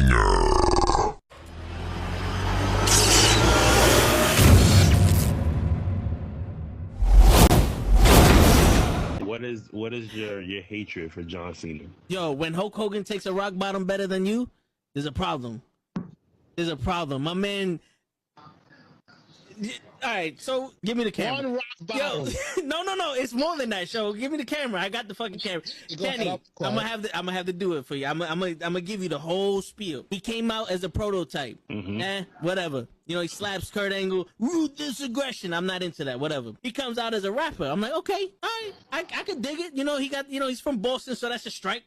banger. What is your hatred for John Cena? Yo, when Hulk Hogan takes a rock bottom better than you, there's a problem. There's a problem. My man. All right, so give me the camera. One rock bottom. Yo, no, it's more than that. Show, give me the camera. I got the fucking camera. Kenny, I'm gonna have to do it for you. I'm gonna give you the whole spiel. He came out as a prototype. Whatever. You know, he slaps Kurt Angle. Ruthless aggression. I'm not into that. Whatever. He comes out as a rapper. I'm like, okay, all right, I could dig it. You know, he's from Boston, so that's a strike.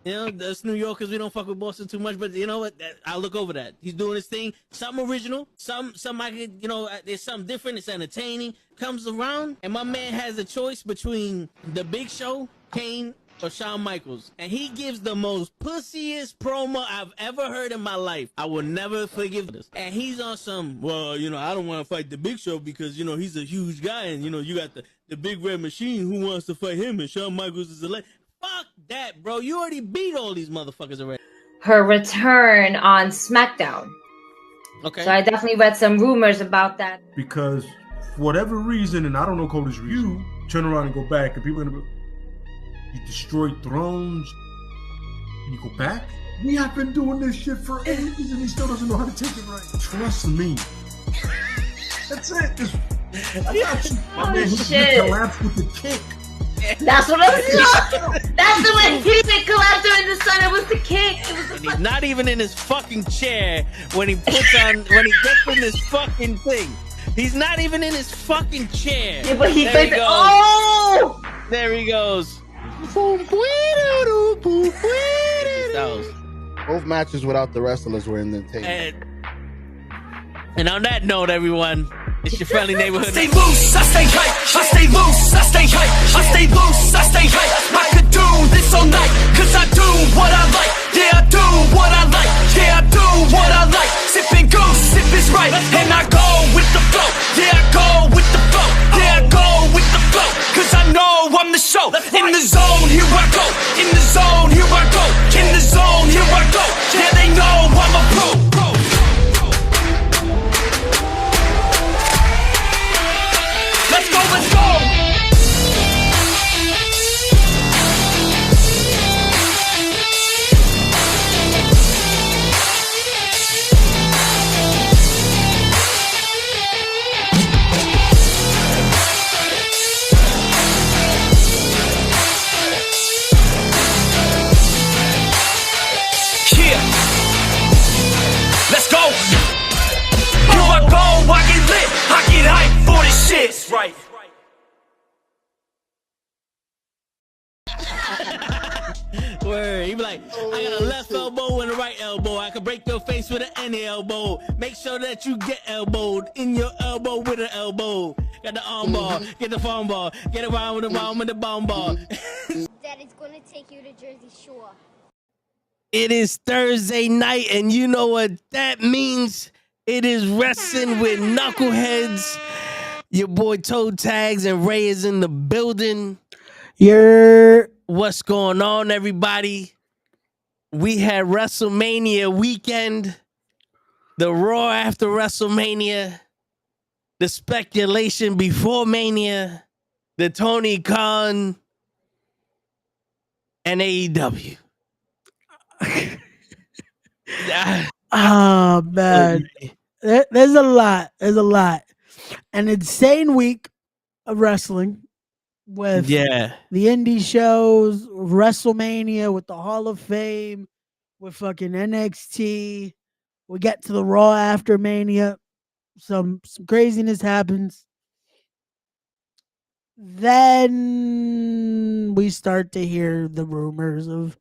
You know, us New Yorkers, we don't fuck with Boston too much, but you know what? I'll look over that. He's doing his thing. Something original. Some I could, you know, there's something different. It's entertaining. Comes around, and my man has a choice between The Big Show, Kane, or Shawn Michaels. And he gives the most pussiest promo I've ever heard in my life. I will never forgive this. And he's on some, well, you know, I don't want to fight The Big Show because, you know, he's a huge guy, and, you know, you got the big red machine. Who wants to fight him? And Shawn Michaels is a legend. Fuck that, bro. You already beat all these motherfuckers already. Her return on SmackDown. Okay. So I definitely read some rumors about that. Because for whatever reason, and I don't know Cody's reason, you turn around and go back, and people are gonna be, you destroyed thrones, and you go back? We have been doing this shit for ages, and he still doesn't know how to take it right. Trust me. That's it. I got you. My man, he collapsed with the kick. That's what I was doing. That's the way he didn't collapse during the sun. It was the kick. He's not even in his fucking chair when he gets in this fucking thing. He's not even in his fucking chair. Yeah, but he thinks, oh! There he goes. Both matches without the wrestlers were in the table. And on that note, everyone, it's your friendly neighborhood. I stay loose, I stay hype. I stay loose, I stay hype. I stay loose, I stay hype. I could do this all night, cause I do what I like. Yeah, I do what I like. Yeah, I do what I like. Sipping goose, sip is right. And I go with the flow. Yeah, I go with the flow. Yeah, I go with the flow. Cause I know I'm the show. In the zone, here I go. In the zone, here I go. In the zone, here I go. Yeah, they know I'm a pro. Let's go, let's go! Yeah! Let's go! Here I go, I get lit, I get hyped for this shit. That's right. Word. He be like, I got a left elbow and a right elbow. I can break your face with an any elbow. Make sure that you get elbowed in your elbow with an elbow. Got the arm bar, get the farm bar, get around with the bomb bar. Daddy's gonna take you to Jersey Shore. It is Thursday night, and you know what that means. It is wrestling with knuckleheads. Your boy Toe Tags and Ray is in the building. What's going on, everybody? We had WrestleMania weekend, the Raw after WrestleMania, the speculation before Mania, the Tony Khan, and AEW. Oh, man. There's a lot. There's a lot. An insane week of wrestling with the indie shows, WrestleMania, with the Hall of Fame, with fucking NXT. We get to the Raw after Mania. Some craziness happens. Then we start to hear the rumors of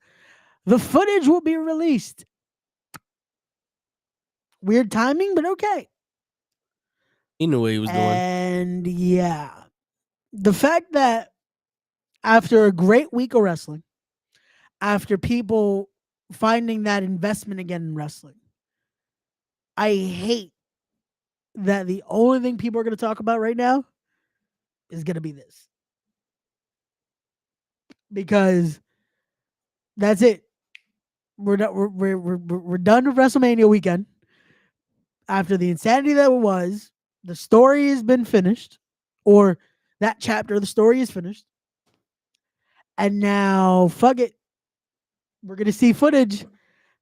the footage will be released. Weird timing, but okay. He knew what he was doing. And yeah, the fact that after a great week of wrestling, after people finding that investment again in wrestling, I hate that the only thing people are going to talk about right now is going to be this. Because that's it. we're done with WrestleMania weekend. After the insanity that was, the story has been finished, or that chapter of the story is finished. And now, fuck it. We're going to see footage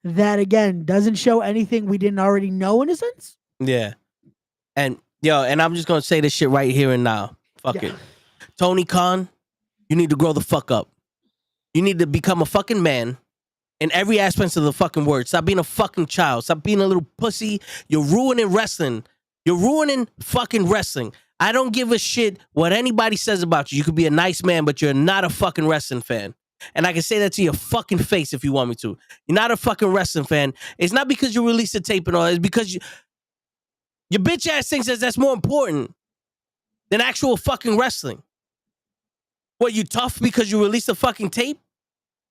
that, again, doesn't show anything we didn't already know in a sense. Yeah. And, and I'm just going to say this shit right here and now. Fuck it. Tony Khan, you need to grow the fuck up. You need to become a fucking man in every aspect of the fucking word. Stop being a fucking child. Stop being a little pussy. You're ruining wrestling. You're ruining fucking wrestling. I don't give a shit what anybody says about you. You could be a nice man, but you're not a fucking wrestling fan. And I can say that to your fucking face if you want me to. You're not a fucking wrestling fan. It's not because you released a tape and all. It's because your bitch ass thinks that's more important than actual fucking wrestling. What, you tough because you released a fucking tape?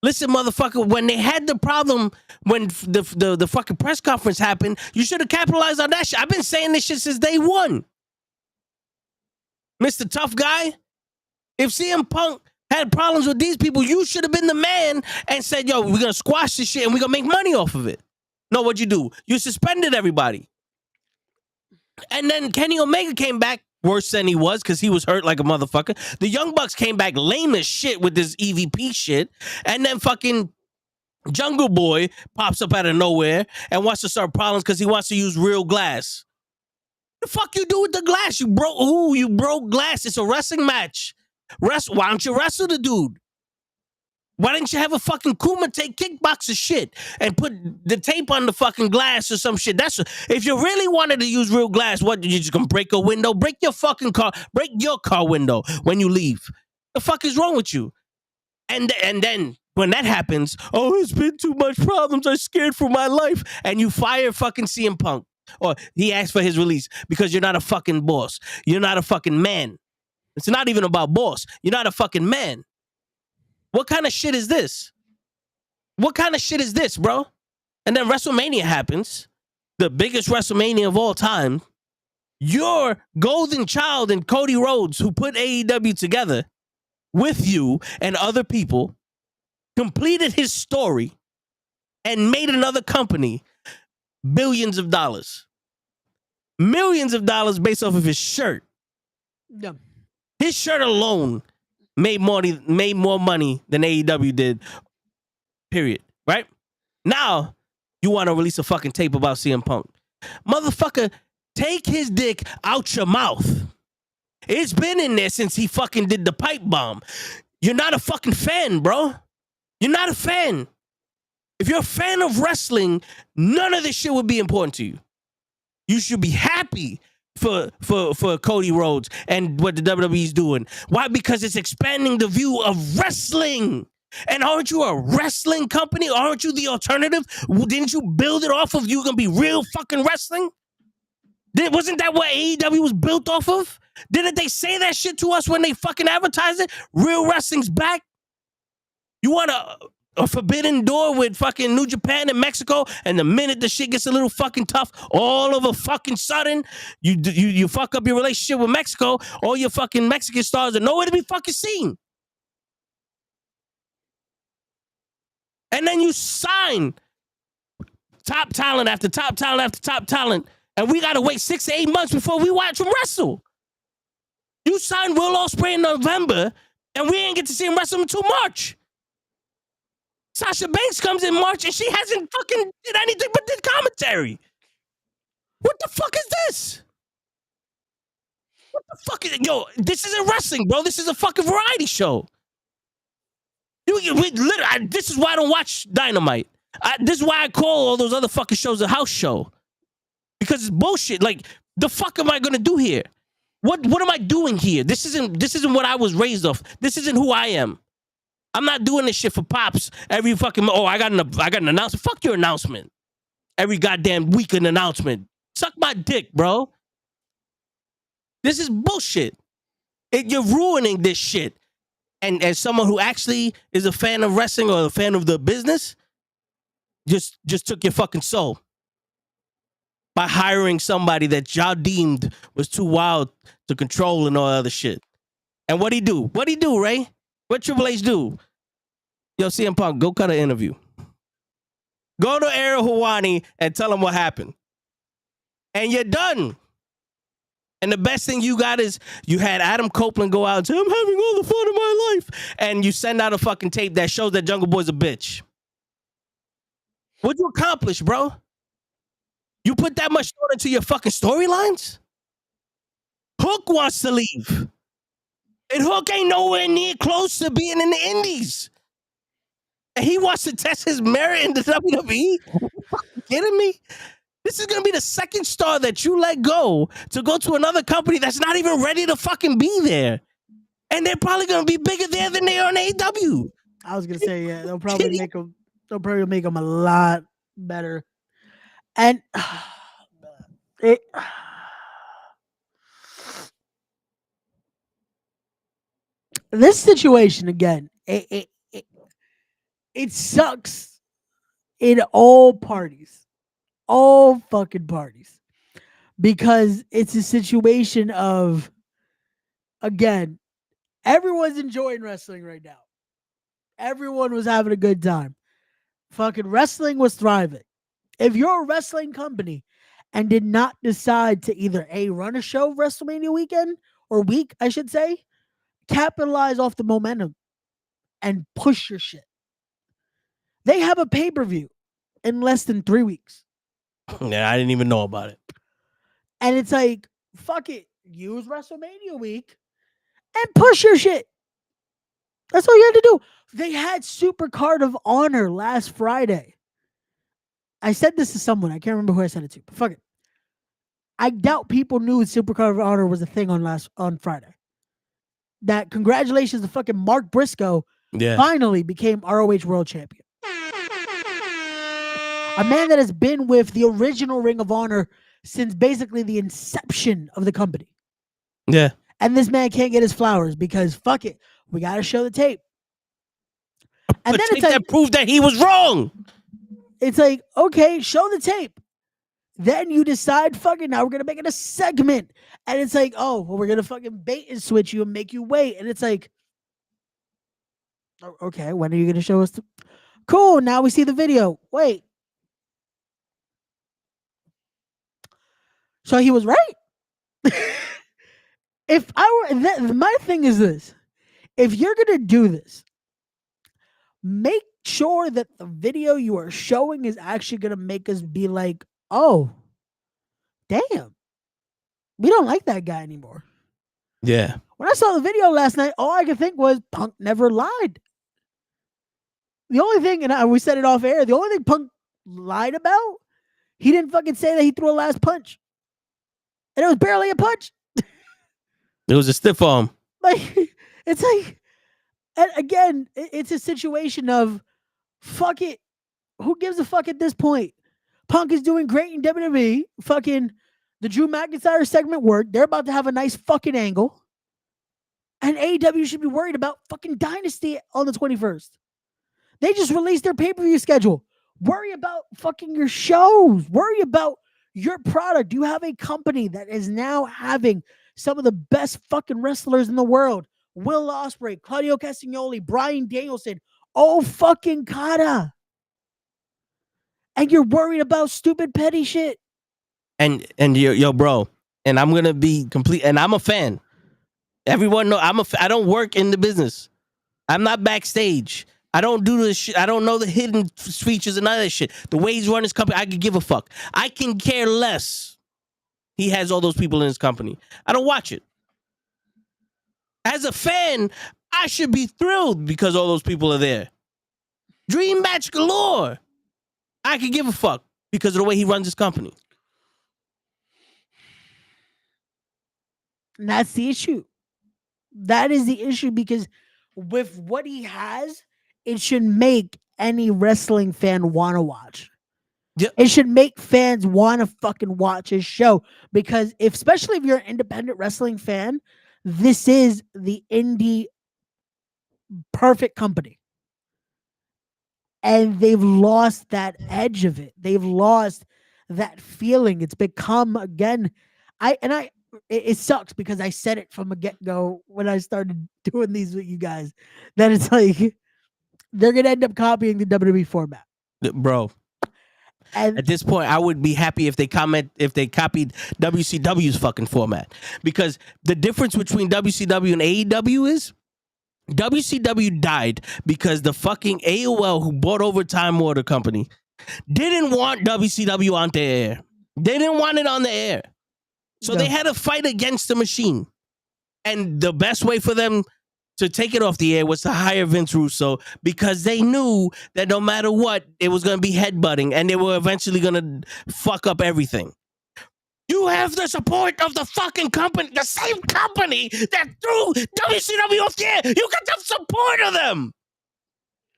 Listen, motherfucker, when they had the problem, when the fucking press conference happened, you should have capitalized on that shit. I've been saying this shit since day one. Mr. Tough Guy, if CM Punk had problems with these people, you should have been the man and said, yo, we're going to squash this shit and we're going to make money off of it. No, what'd you do? You suspended everybody. And then Kenny Omega came back worse than he was because he was hurt like a motherfucker. The Young Bucks came back lame as shit with this EVP shit. And then fucking Jungle Boy pops up out of nowhere and wants to start problems because he wants to use real glass. What the fuck you do with the glass? You broke glass. It's a wrestling match. Why don't you wrestle the dude? Why didn't you have a fucking Kumite kickboxer shit and put the tape on the fucking glass or some shit? If you really wanted to use real glass, what, you just gonna break a window? Break your fucking car. Break your car window when you leave. The fuck is wrong with you? And then when that happens, oh, it's been too much problems. I'm scared for my life. And you fire fucking CM Punk. Or he asked for his release because you're not a fucking boss. You're not a fucking man. It's not even about boss. You're not a fucking man. What kind of shit is this? What kind of shit is this, bro? And then WrestleMania happens, the biggest WrestleMania of all time. Your golden child and Cody Rhodes, who put AEW together with you and other people, completed his story and made another company billions of dollars. Millions of dollars based off of his shirt. Yeah. His shirt alone made more money than AEW did, period. Right? Now, you want to release a fucking tape about CM Punk. Motherfucker, take his dick out your mouth. It's been in there since he fucking did the pipe bomb. You're not a fucking fan, bro. You're not a fan. If you're a fan of wrestling, none of this shit would be important to you. You should be happy for Cody Rhodes and what the WWE is doing. Why? Because it's expanding the view of wrestling. And aren't you a wrestling company? Aren't you the alternative? Didn't you build it off of you gonna be real fucking wrestling? Wasn't that what AEW was built off of? Didn't they say that shit to us when they fucking advertised it? Real wrestling's back. You want a forbidden door with fucking New Japan and Mexico, and the minute the shit gets a little fucking tough, all of a fucking sudden, you fuck up your relationship with Mexico, all your fucking Mexican stars are nowhere to be fucking seen. And then you sign top talent after top talent after top talent, and we gotta wait 6 to 8 months before we watch him wrestle. You signed Will Ospreay in November, and we ain't get to see him wrestle until March. Sasha Banks comes in March and she hasn't fucking did anything but did commentary. What the fuck is this? What the fuck is it? Yo, this isn't wrestling, bro. This is a fucking variety show. This is why I don't watch Dynamite. This is why I call all those other fucking shows a house show. Because it's bullshit. Like, the fuck am I gonna do here? What am I doing here? This isn't what I was raised off. This isn't who I am. I'm not doing this shit for pops. Every fucking I got an announcement. Fuck your announcement. Every goddamn week an announcement. Suck my dick, bro. This is bullshit. You're ruining this shit. And as someone who actually is a fan of wrestling or a fan of the business, just took your fucking soul by hiring somebody that y'all deemed was too wild to control and all other shit. And what'd he do? What'd he do, Ray? What Triple H do? Yo, CM Punk, go cut an interview. Go to Ariel Helwani and tell him what happened. And you're done. And the best thing you got is you had Adam Copeland go out and say, I'm having all the fun of my life. And you send out a fucking tape that shows that Jungle Boy's a bitch. What'd you accomplish, bro? You put that much thought into your fucking storylines? Hook wants to leave. And Hook ain't nowhere near close to being in the Indies. And he wants to test his merit in the WWE? You kidding me? This is going to be the second star that you let go to go to another company that's not even ready to fucking be there. And they're probably going to be bigger there than they are in AEW. I was going to say, yeah, they'll probably make them a lot better. And this situation, again, it sucks in all parties. All fucking parties, because it's a situation of, again, everyone's enjoying wrestling right now. Everyone was having a good time. Fucking wrestling was thriving. If you're a wrestling company and did not decide to either run a show WrestleMania weekend or week, I should say, capitalize off the momentum and push your shit. They have a pay-per-view in less than 3 weeks. Yeah, I didn't even know about it. And it's like, fuck it. Use WrestleMania week and push your shit. That's all you had to do. They had Super Card of Honor last Friday. I said this to someone. I can't remember who I said it to, but fuck it. I doubt people knew Super Card of Honor was a thing on Friday. That congratulations to fucking Mark Briscoe finally became ROH World Champion. A man that has been with the original Ring of Honor since basically the inception of the company. Yeah. And this man can't get his flowers because fuck it. We got to show the tape. And then it's like, that proved that he was wrong. It's like, okay, show the tape. Then you decide, fucking, now we're going to make it a segment. And it's like, oh, well, we're going to fucking bait and switch you and make you wait. And it's like, okay, when are you going to show us? Cool, now we see the video. Wait. So he was right. If I were, my thing is this. If you're going to do this, make sure that the video you are showing is actually going to make us be like, oh, damn, we don't like that guy anymore. Yeah. When I saw the video last night, all I could think was Punk never lied. The only thing, and we said it off air, the only thing Punk lied about, he didn't fucking say that he threw a last punch. And it was barely a punch. It was a stiff arm. Like, it's like, and again, it's a situation of, fuck it. Who gives a fuck at this point? Punk is doing great in WWE. Fucking the Drew McIntyre segment worked. They're about to have a nice fucking angle. And AEW should be worried about fucking Dynasty on the 21st. They just released their pay-per-view schedule. Worry about fucking your shows. Worry about your product. You have a company that is now having some of the best fucking wrestlers in the world. Will Ospreay, Claudio Castagnoli, Bryan Danielson. Oh, fucking Kata. And you're worried about stupid petty shit. And yo, bro, and I'm going to be complete, and I'm a fan. Everyone know I don't work in the business. I'm not backstage. I don't do this shit. I don't know the hidden features and none of that shit. The way he's running his company, I could give a fuck. I can care less. He has all those people in his company. I don't watch it. As a fan, I should be thrilled because all those people are there. Dream match galore. I could give a fuck because of the way he runs his company. And that's the issue. That is the issue, because with what he has, it should make any wrestling fan want to watch. Yep. It should make fans want to fucking watch his show, because especially if you're an independent wrestling fan, this is the indie perfect company. And they've lost that edge of it. They've lost that feeling. It's become, again, it sucks because I said it from a get-go when I started doing these with you guys, that it's like they're going to end up copying the WWE format. Bro. And at this point, I would be happy if they copied WCW's fucking format, because the difference between WCW and AEW is WCW died because the fucking AOL, who bought over Time Warner Company, didn't want WCW on the air. They didn't want it on the air. So they had to fight against the machine. And the best way for them to take it off the air was to hire Vince Russo, because they knew that no matter what, it was going to be headbutting and they were eventually going to fuck up everything. You have the support of the fucking company, the same company that threw WCW off the air. You got the support of them.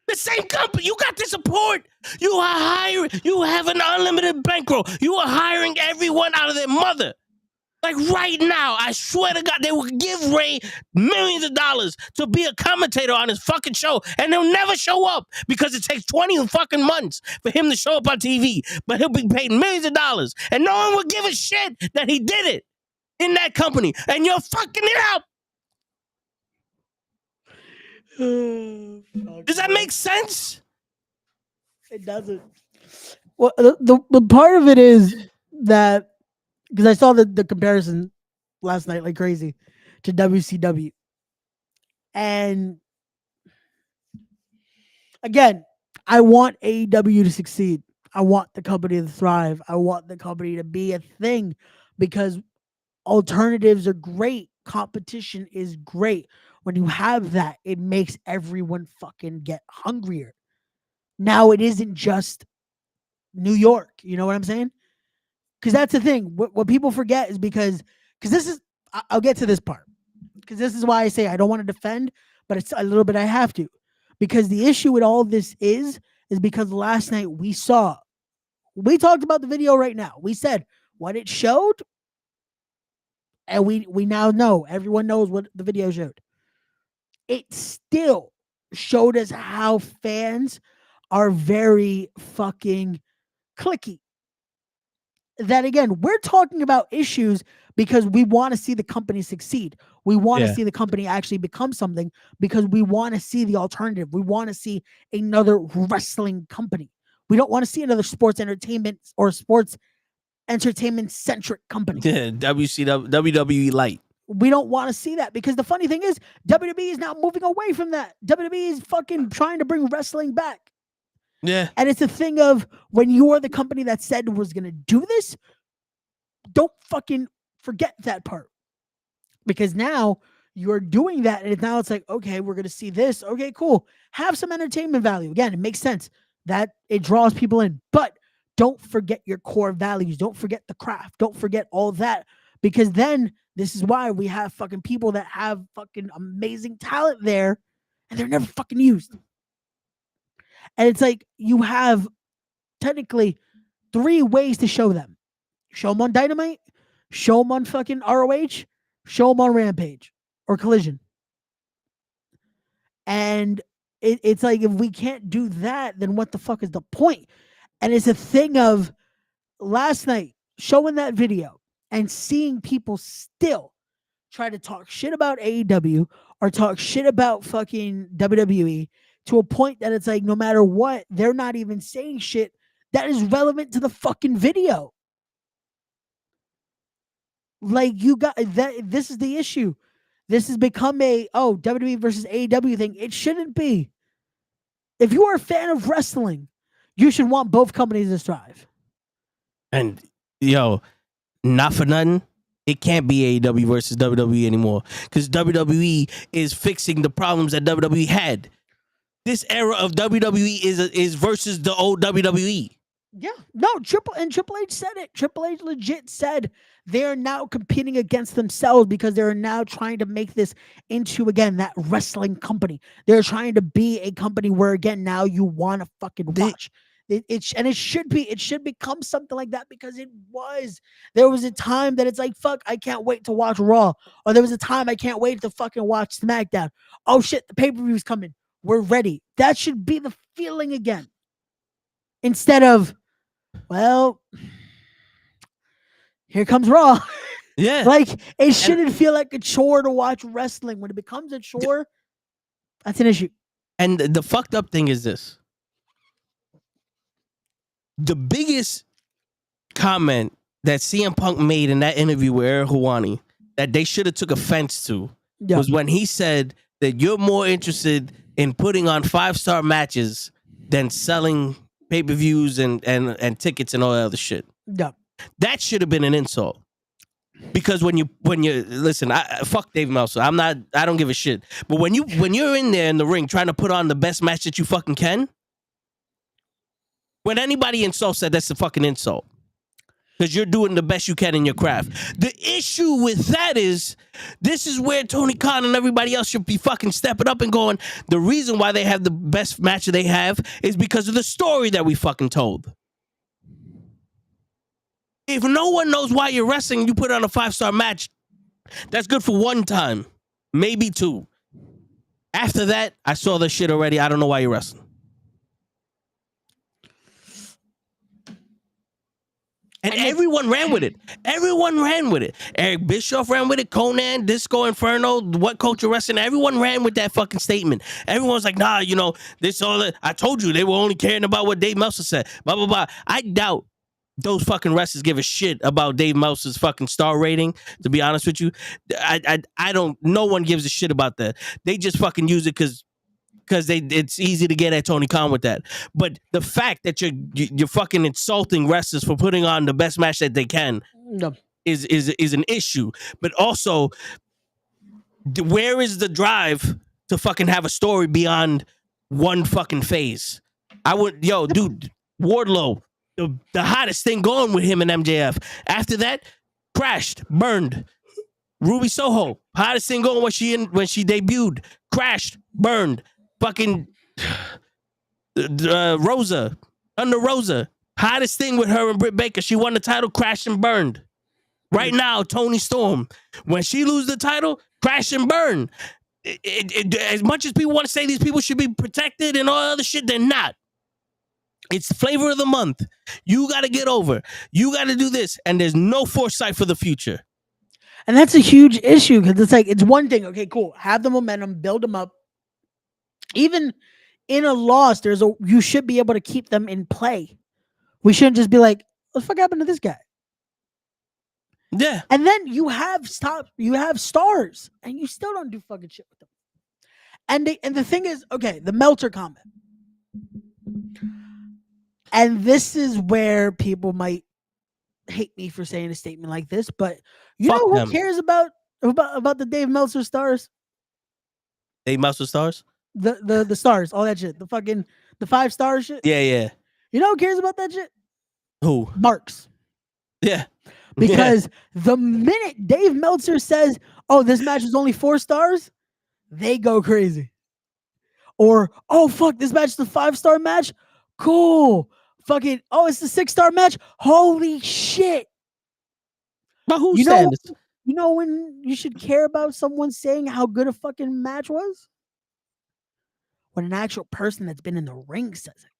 The same company. You got the support. You are hiring. You have an unlimited bankroll. You are hiring everyone out of their mother. Like right now, I swear to God, they will give Ray millions of dollars to be a commentator on his fucking show, and he'll never show up because it takes 20 fucking months for him to show up on TV. But he'll be paid millions of dollars, and no one will give a shit that he did it in that company, and you're fucking it up. Does that make sense? It doesn't. Well, the part of it is that, because I saw the comparison last night like crazy to WCW. And again, I want AEW to succeed. I want the company to thrive. I want the company to be a thing, because alternatives are great. Competition is great. When you have that, it makes everyone fucking get hungrier. Now it isn't just New York. You know what I'm saying? Because that's the thing. What people forget is because this is, I'll get to this part, because this is why I say I don't want to defend, but it's a little bit I have to. Because the issue with all this is because last night we talked about the video right now. We said what it showed, and we now know, everyone knows what the video showed. It still showed us how fans are very fucking cliquey. That again, we're talking about issues because we want to see the company succeed. We want to see the company actually become something, because we want to see the alternative. We want to see another wrestling company. We don't want to see another sports entertainment or sports entertainment centric company. Yeah, WWE Light. We don't want to see that, because the funny thing is WWE is now moving away from that. WWE is fucking trying to bring wrestling back. Yeah. And it's a thing of, when you are the company that said was going to do this, don't fucking forget that part. Because now you're doing that, and now it's like, okay, we're going to see this. Okay, cool. Have some entertainment value. Again, it makes sense that it draws people in. But don't forget your core values. Don't forget the craft. Don't forget all that. Because then this is why we have fucking people that have fucking amazing talent there, and they're never fucking used. And it's like, you have technically 3 ways to show them. Show them on Dynamite, show them on fucking ROH, show them on Rampage or Collision. And it's like, if we can't do that, then what the fuck is the point? And it's a thing of last night showing that video and seeing people still try to talk shit about AEW or talk shit about fucking WWE, to a point that it's like, no matter what, they're not even saying shit that is relevant to the fucking video. Like, you got that. This is the issue. This has become a WWE versus AEW thing. It shouldn't be. If you are a fan of wrestling, you should want both companies to thrive. And not for nothing, it can't be AEW versus WWE anymore, because WWE is fixing the problems that WWE had. This era of WWE is versus the old WWE. Yeah, no, Triple H said it. Triple H legit said they're now competing against themselves, because they're now trying to make this into, again, that wrestling company. They're trying to be a company where, again, now you want to fucking watch. It should become something like that, because there was a time that it's like, fuck, I can't wait to watch Raw, or there was a time I can't wait to fucking watch SmackDown. Oh shit, the pay-per-view's coming. We're ready. That should be the feeling again. Instead of, well, here comes Raw. Yeah. Like, it shouldn't feel like a chore to watch wrestling. When it becomes a chore, that's an issue. And the fucked up thing is this. The biggest comment that CM Punk made in that interview with Eric Hawani that they should have took offense to was when he said that you're more interested in putting on 5-star matches than selling pay-per-views and tickets and all that other shit. Yeah. That should have been an insult. Because when you listen, fuck Dave Meltzer. I don't give a shit. But when you're in there in the ring trying to put on the best match that you fucking can, when anybody insults that's a fucking insult. Because you're doing the best you can in your craft. The issue with that is, this is where Tony Khan and everybody else should be fucking stepping up and going, the reason why they have the best match they have is because of the story that we fucking told. If no one knows why you're wrestling, you put on a 5-star match, that's good for one time, maybe 2. After that, I saw the shit already. I don't know why you're wrestling. And everyone ran with it. Everyone ran with it. Eric Bischoff ran with it. Conan, Disco Inferno, What Culture Wrestling. Everyone ran with that fucking statement. Everyone's like, nah, this all that. I told you they were only caring about what Dave Meltzer said. Blah, blah, blah. I doubt those fucking wrestlers give a shit about Dave Meltzer's fucking star rating, to be honest with you. I don't, no one gives a shit about that. They just fucking use it because it's easy to get at Tony Khan with that. But the fact that you're fucking insulting wrestlers for putting on the best match that they can is an issue. But also, where is the drive to fucking have a story beyond one fucking phase? Dude, Wardlow, the hottest thing going with him and MJF. After that, crashed, burned. Ruby Soho, hottest thing going when she debuted, crashed, burned. Fucking Rosa, Thunder Rosa, hottest thing with her and Britt Baker. She won the title, crashed and burned. Right now, Toni Storm, when she lose the title, crash and burn. As much as people want to say these people should be protected and all other shit, they're not. It's flavor of the month. You got to get over. You got to do this, and there's no foresight for the future. And that's a huge issue because it's like, it's one thing. Okay, cool. Have the momentum, build them up. Even in a loss, you should be able to keep them in play. We shouldn't just be like, what the fuck happened to this guy? Yeah. And then you have stars, and you still don't do fucking shit with them. And the thing is, okay, the Meltzer comment. And this is where people might hate me for saying a statement like this, but know who cares about the Dave Meltzer stars? Dave Meltzer stars? The stars, all that shit. The 5-star shit. Yeah. You know who cares about that shit? Who? Marks. Yeah. Because the minute Dave Meltzer says, oh, this match is only 4 stars, they go crazy. Or, oh, fuck, this match is a 5-star match? Cool. Fucking, oh, it's the 6-star match? Holy shit. But who's saying this? You know when you should care about someone saying how good a fucking match was? When an actual person that's been in the ring says it.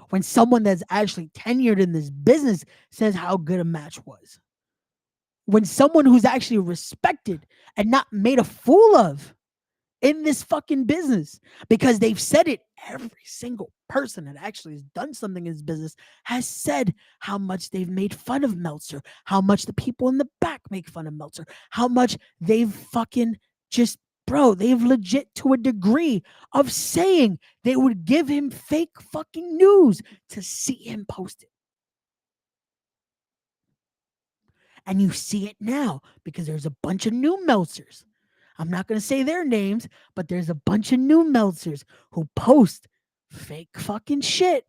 When someone that's actually tenured in this business says how good a match was. When someone who's actually respected and not made a fool of in this fucking business, because they've said it, every single person that actually has done something in this business has said how much they've made fun of Meltzer, how much the people in the back make fun of Meltzer, how much they've fucking just, they've legit to a degree of saying they would give him fake fucking news to see him post it. And you see it now because there's a bunch of new Meltzers. I'm not going to say their names, but there's a bunch of new Meltzers who post fake fucking shit.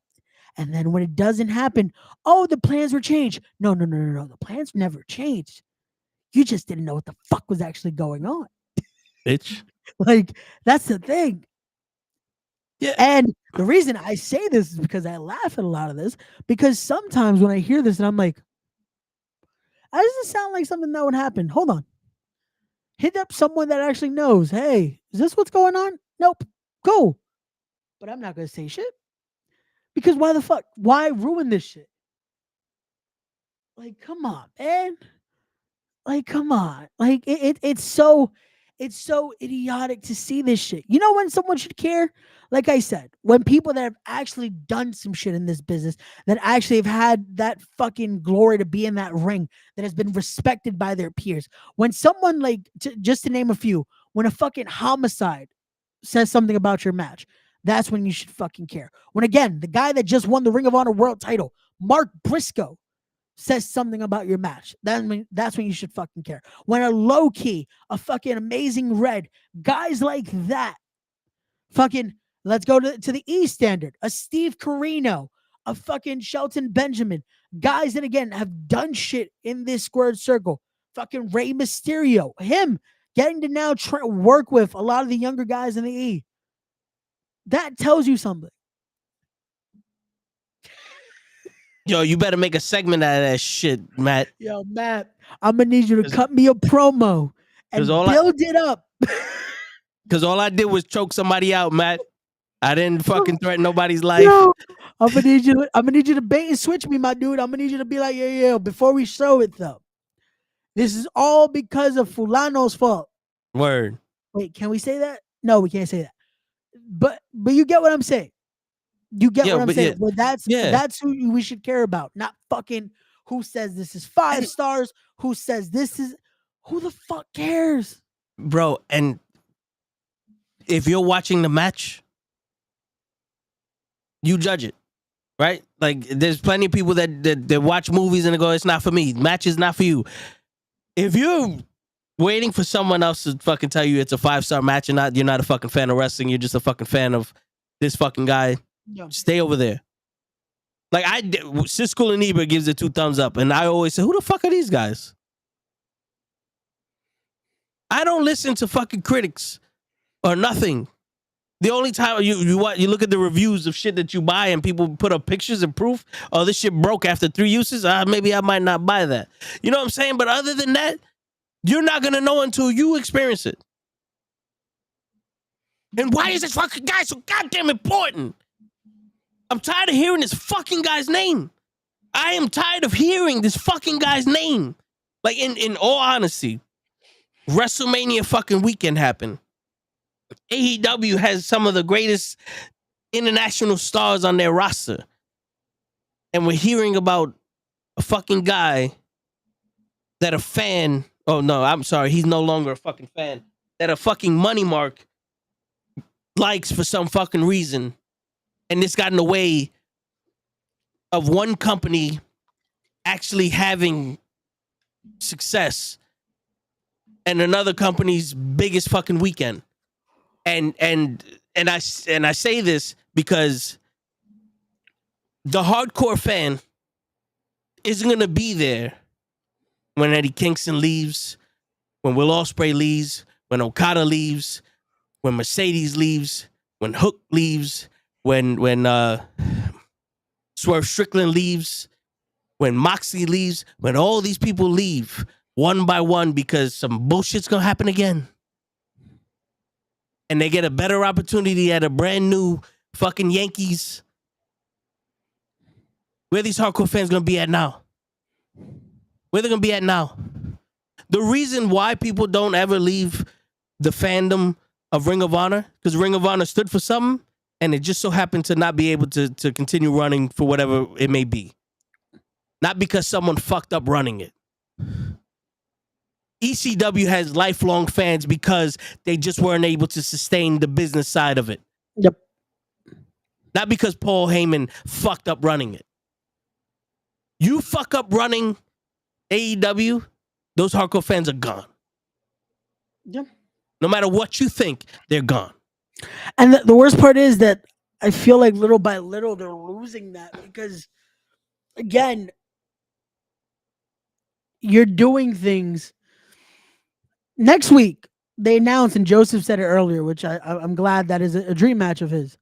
And then when it doesn't happen, oh, the plans were changed. No. The plans never changed. You just didn't know what the fuck was actually going on. Bitch. Like, that's the thing. Yeah. And the reason I say this is because I laugh at a lot of this, because sometimes when I hear this and I'm like, that doesn't sound like something that would happen. Hold on. Hit up someone that actually knows. Hey, is this what's going on? Nope. Cool. But I'm not going to say shit. Because why the fuck? Why ruin this shit? Like, come on, man. Like, come on. Like, it's so... It's so idiotic to see this shit. You know when someone should care? Like I said, when people that have actually done some shit in this business, that actually have had that fucking glory to be in that ring, that has been respected by their peers. When someone like, just to name a few, when a fucking Homicide says something about your match, that's when you should fucking care. When again, the guy that just won the Ring of Honor World title, Mark Briscoe, says something about your match, that's when you should fucking care. When a low key, a fucking amazing Red, guys like that, fucking, let's go to the E standard, a Steve Corino, a fucking Shelton Benjamin, guys that again have done shit in this squared circle, fucking Rey Mysterio, him getting to now work with a lot of the younger guys in the E. That tells you something. Yo, you better make a segment out of that shit, Matt. Yo, Matt, I'm gonna need you to cut me a promo and build it up. Because all I did was choke somebody out, Matt. I didn't fucking threaten nobody's life. Yo, I'm gonna need you to bait and switch me, my dude. I'm gonna need you to be like, yeah. Before we show it though, this is all because of Fulano's fault. Word. Wait, can we say that? No, we can't say that. But you get what I'm saying. You get what I'm saying. Well, that's who we should care about, not fucking who says this is 5 stars, who says this is, who the fuck cares? Bro, and if you're watching the match, you judge it, right? Like, there's plenty of people that watch movies and they go, it's not for me. Match is not for you. If you're waiting for someone else to fucking tell you it's a 5-star match and you're not a fucking fan of wrestling, you're just a fucking fan of this fucking guy, stay over there. Like, Siskel and Ebert gives it 2 thumbs up, and I always say, who the fuck are these guys? I don't listen to fucking critics or nothing. The only time you look at the reviews of shit that you buy and people put up pictures and proof, oh, this shit broke after 3 uses, maybe I might not buy that. You know what I'm saying? But other than that, you're not going to know until you experience it. And why is this fucking guy so goddamn important? I'm tired of hearing this fucking guy's name. I am tired of hearing this fucking guy's name. Like, in all honesty, WrestleMania fucking weekend happened. AEW has some of the greatest international stars on their roster. And we're hearing about a fucking guy that a fan, oh no, I'm sorry, he's no longer a fucking fan, that a fucking money mark likes for some fucking reason. And this got in the way of one company actually having success and another company's biggest fucking weekend. And I say this because the hardcore fan isn't gonna be there when Eddie Kingston leaves, when Will Ospreay leaves, when Okada leaves, when Mercedes leaves, when Hook leaves, when Swerve Strickland leaves, when Moxley leaves, when all these people leave one by one because some bullshit's gonna happen again. And they get a better opportunity at a brand new fucking Yankees. Where are these hardcore fans gonna be at now? Where they gonna be at now? The reason why people don't ever leave the fandom of Ring of Honor, because Ring of Honor stood for something, and it just so happened to not be able to continue running for whatever it may be. Not because someone fucked up running it. ECW has lifelong fans because they just weren't able to sustain the business side of it. Yep. Not because Paul Heyman fucked up running it. You fuck up running AEW, those hardcore fans are gone. Yep. No matter what you think, they're gone. And the worst part is that I feel like little by little they're losing that because, again, you're doing things. Next week, they announced, and Joseph said it earlier, which I'm glad that is a dream match of his.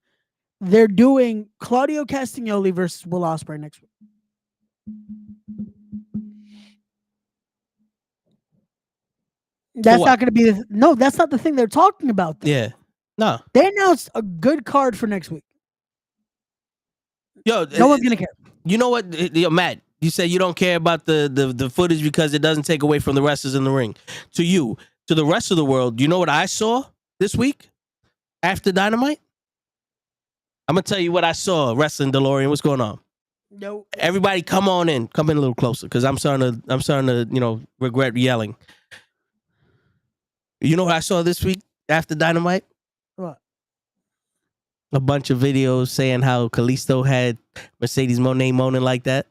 They're doing Claudio Castagnoli versus Will Ospreay next week. That's not going to be no. That's not the thing they're talking about. Though. Yeah, no. They announced a good card for next week. Yo, no one's gonna care. You know what, yo, Matt? You said you don't care about the footage because it doesn't take away from the wrestlers in the ring. To you, to the rest of the world, you know what I saw this week after Dynamite? I'm gonna tell you what I saw. Wrestling DeLorean, what's going on? Nope. Everybody, come in a little closer, because I'm starting to, regret yelling. You know what I saw this week after Dynamite? What? A bunch of videos saying how Kalisto had Mercedes Moné moaning like that,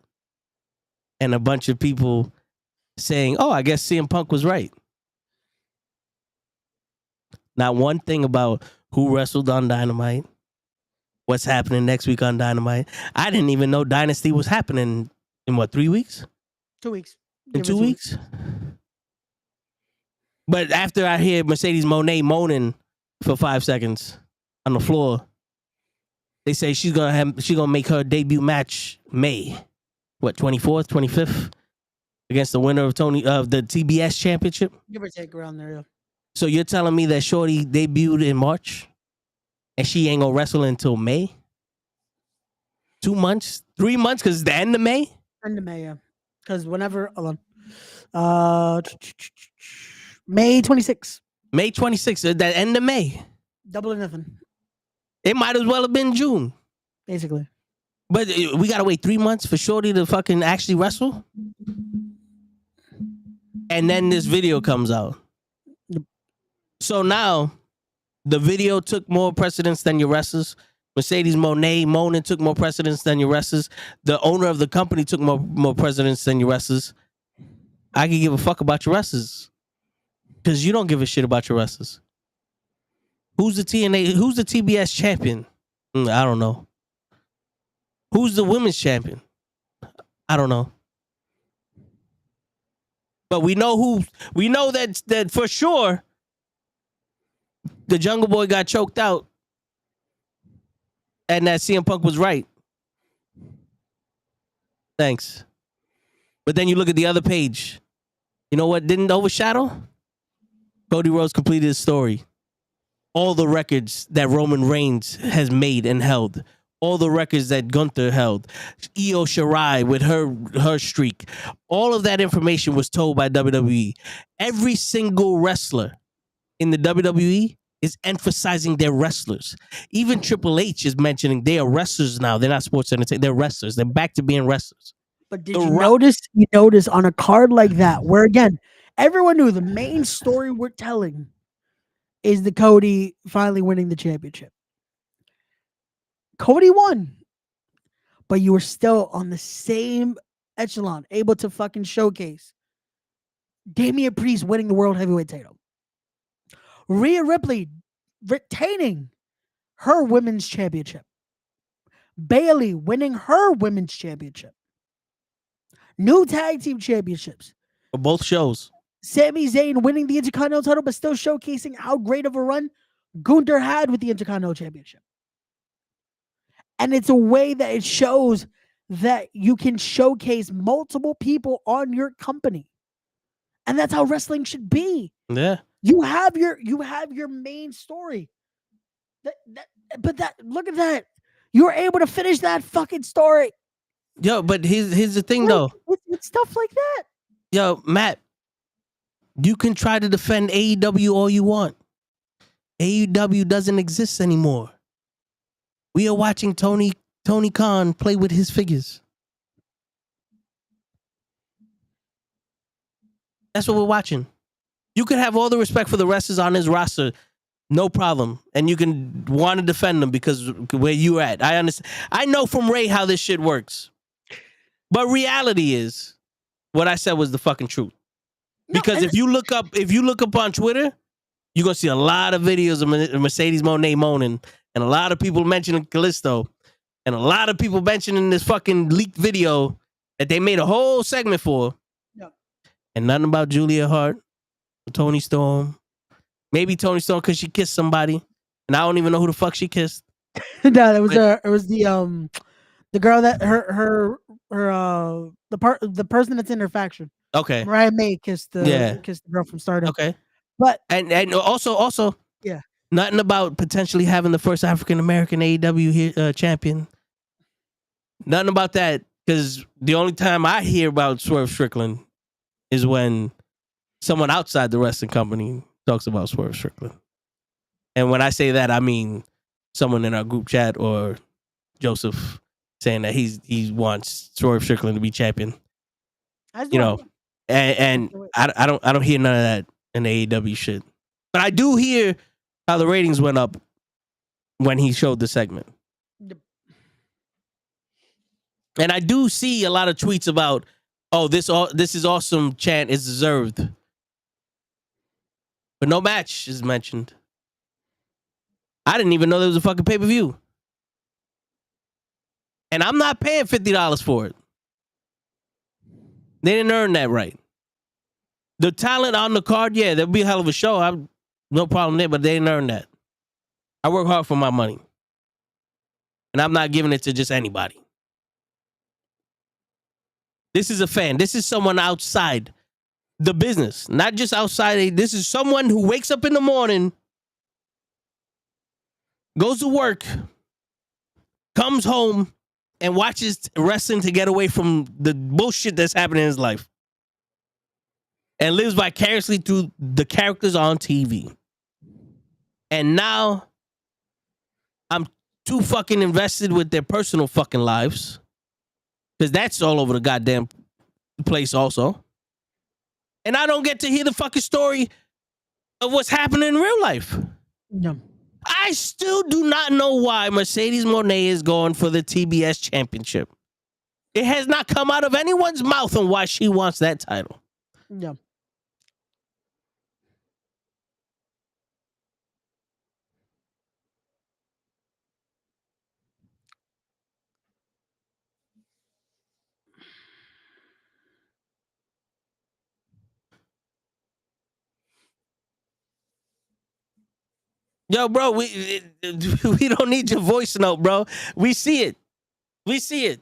and a bunch of people saying, "Oh, I guess CM Punk was right." Not one thing about who wrestled on Dynamite, what's happening next week on Dynamite. I didn't even know Dynasty was happening in what, 3 weeks? 2 weeks. In 2 weeks? But after I hear Mercedes Moné moaning for 5 seconds on the floor, they say she's gonna make her debut match May, 24th, 25th, against the winner of the TBS Championship. Give or take around there. Yeah. So you're telling me that Shorty debuted in March, and she ain't gonna wrestle until May? 2 months, 3 months, because it's the end of May. End of May, yeah. Because whenever, hold on, May 26th. May 26th, that end of May. Double or nothing. It might as well have been June. Basically. But we gotta wait 3 months for Shorty to fucking actually wrestle? And then this video comes out. So now, the video took more precedence than your wrestlers. Mercedes Moné moaning took more precedence than your wrestlers. The owner of the company took more precedence than your wrestlers. I can give a fuck about your wrestlers, because you don't give a shit about your wrestlers. Who's the TBS champion? I don't know. Who's the women's champion? I don't know. But we know that for sure the Jungle Boy got choked out, and that CM Punk was right. Thanks. But then you look at the other page. You know what didn't overshadow? Cody Rhodes completed his story. All the records that Roman Reigns has made and held. All the records that Gunther held. Io Shirai with her streak. All of that information was told by WWE. Every single wrestler in the WWE is emphasizing their wrestlers. Even Triple H is mentioning they are wrestlers now. They're not sports entertainers. They're wrestlers. They're back to being wrestlers. But did you notice? You notice on a card like that, where again, everyone knew the main story we're telling is the Cody finally winning the championship. Cody won, but you were still on the same echelon, able to fucking showcase Damian Priest winning the World Heavyweight title. Rhea Ripley retaining her women's championship. Bayley winning her women's championship. New tag team championships. For both shows. Sami Zayn winning the Intercontinental title, but still showcasing how great of a run Gunther had with the Intercontinental Championship. And it's a way that it shows that you can showcase multiple people on your company. And that's how wrestling should be. Yeah. You have your main story. But look at that. You were able to finish that fucking story. Yo, but here's the thing, though. It's stuff like that. Yo, Matt, you can try to defend AEW all you want. AEW doesn't exist anymore. We are watching Tony Khan play with his figures. That's what we're watching. You can have all the respect for the wrestlers on his roster, no problem. And you can want to defend them because where you at. I understand. I know from Ray how this shit works. But reality is, what I said was the fucking truth. Because if you look up on Twitter, you're gonna see a lot of videos of Mercedes Moné moaning, and a lot of people mentioning Kalisto, and a lot of people mentioning this fucking leaked video that they made a whole segment for. Yeah. And nothing about Julia Hart, Toni Storm. Maybe Toni Storm because she kissed somebody, and I don't even know who the fuck she kissed. No, it was the girl that the person that's in her faction. Okay. Mariah May kissed the girl from Stardom. Okay. But and also yeah, nothing about potentially having the first African American AEW champion. Nothing about that, because the only time I hear about Swerve Strickland is when someone outside the wrestling company talks about Swerve Strickland. And when I say that, I mean someone in our group chat or Joseph saying that he wants Swerve Strickland to be champion. You know, and I don't hear none of that in the AEW shit. But I do hear how the ratings went up when he showed the segment. And I do see a lot of tweets about, oh, this is awesome chant is deserved. But no match is mentioned. I didn't even know there was a fucking pay-per-view. And I'm not paying $50 for it. They didn't earn that right. The talent on the card, yeah, there'll be a hell of a show. No problem there, but they didn't earn that. I work hard for my money. And I'm not giving it to just anybody. This is a fan. This is someone outside the business. Not just outside. This is someone who wakes up in the morning, goes to work, comes home, and watches wrestling to get away from the bullshit that's happening in his life. And lives vicariously through the characters on TV. And now I'm too fucking invested with their personal fucking lives. Because that's all over the goddamn place also. And I don't get to hear the fucking story of what's happening in real life. No. I still do not know why Mercedes Moné is going for the TBS championship. It has not come out of anyone's mouth on why she wants that title. No. Yo, bro, we don't need your voice note, bro. We see it. We see it.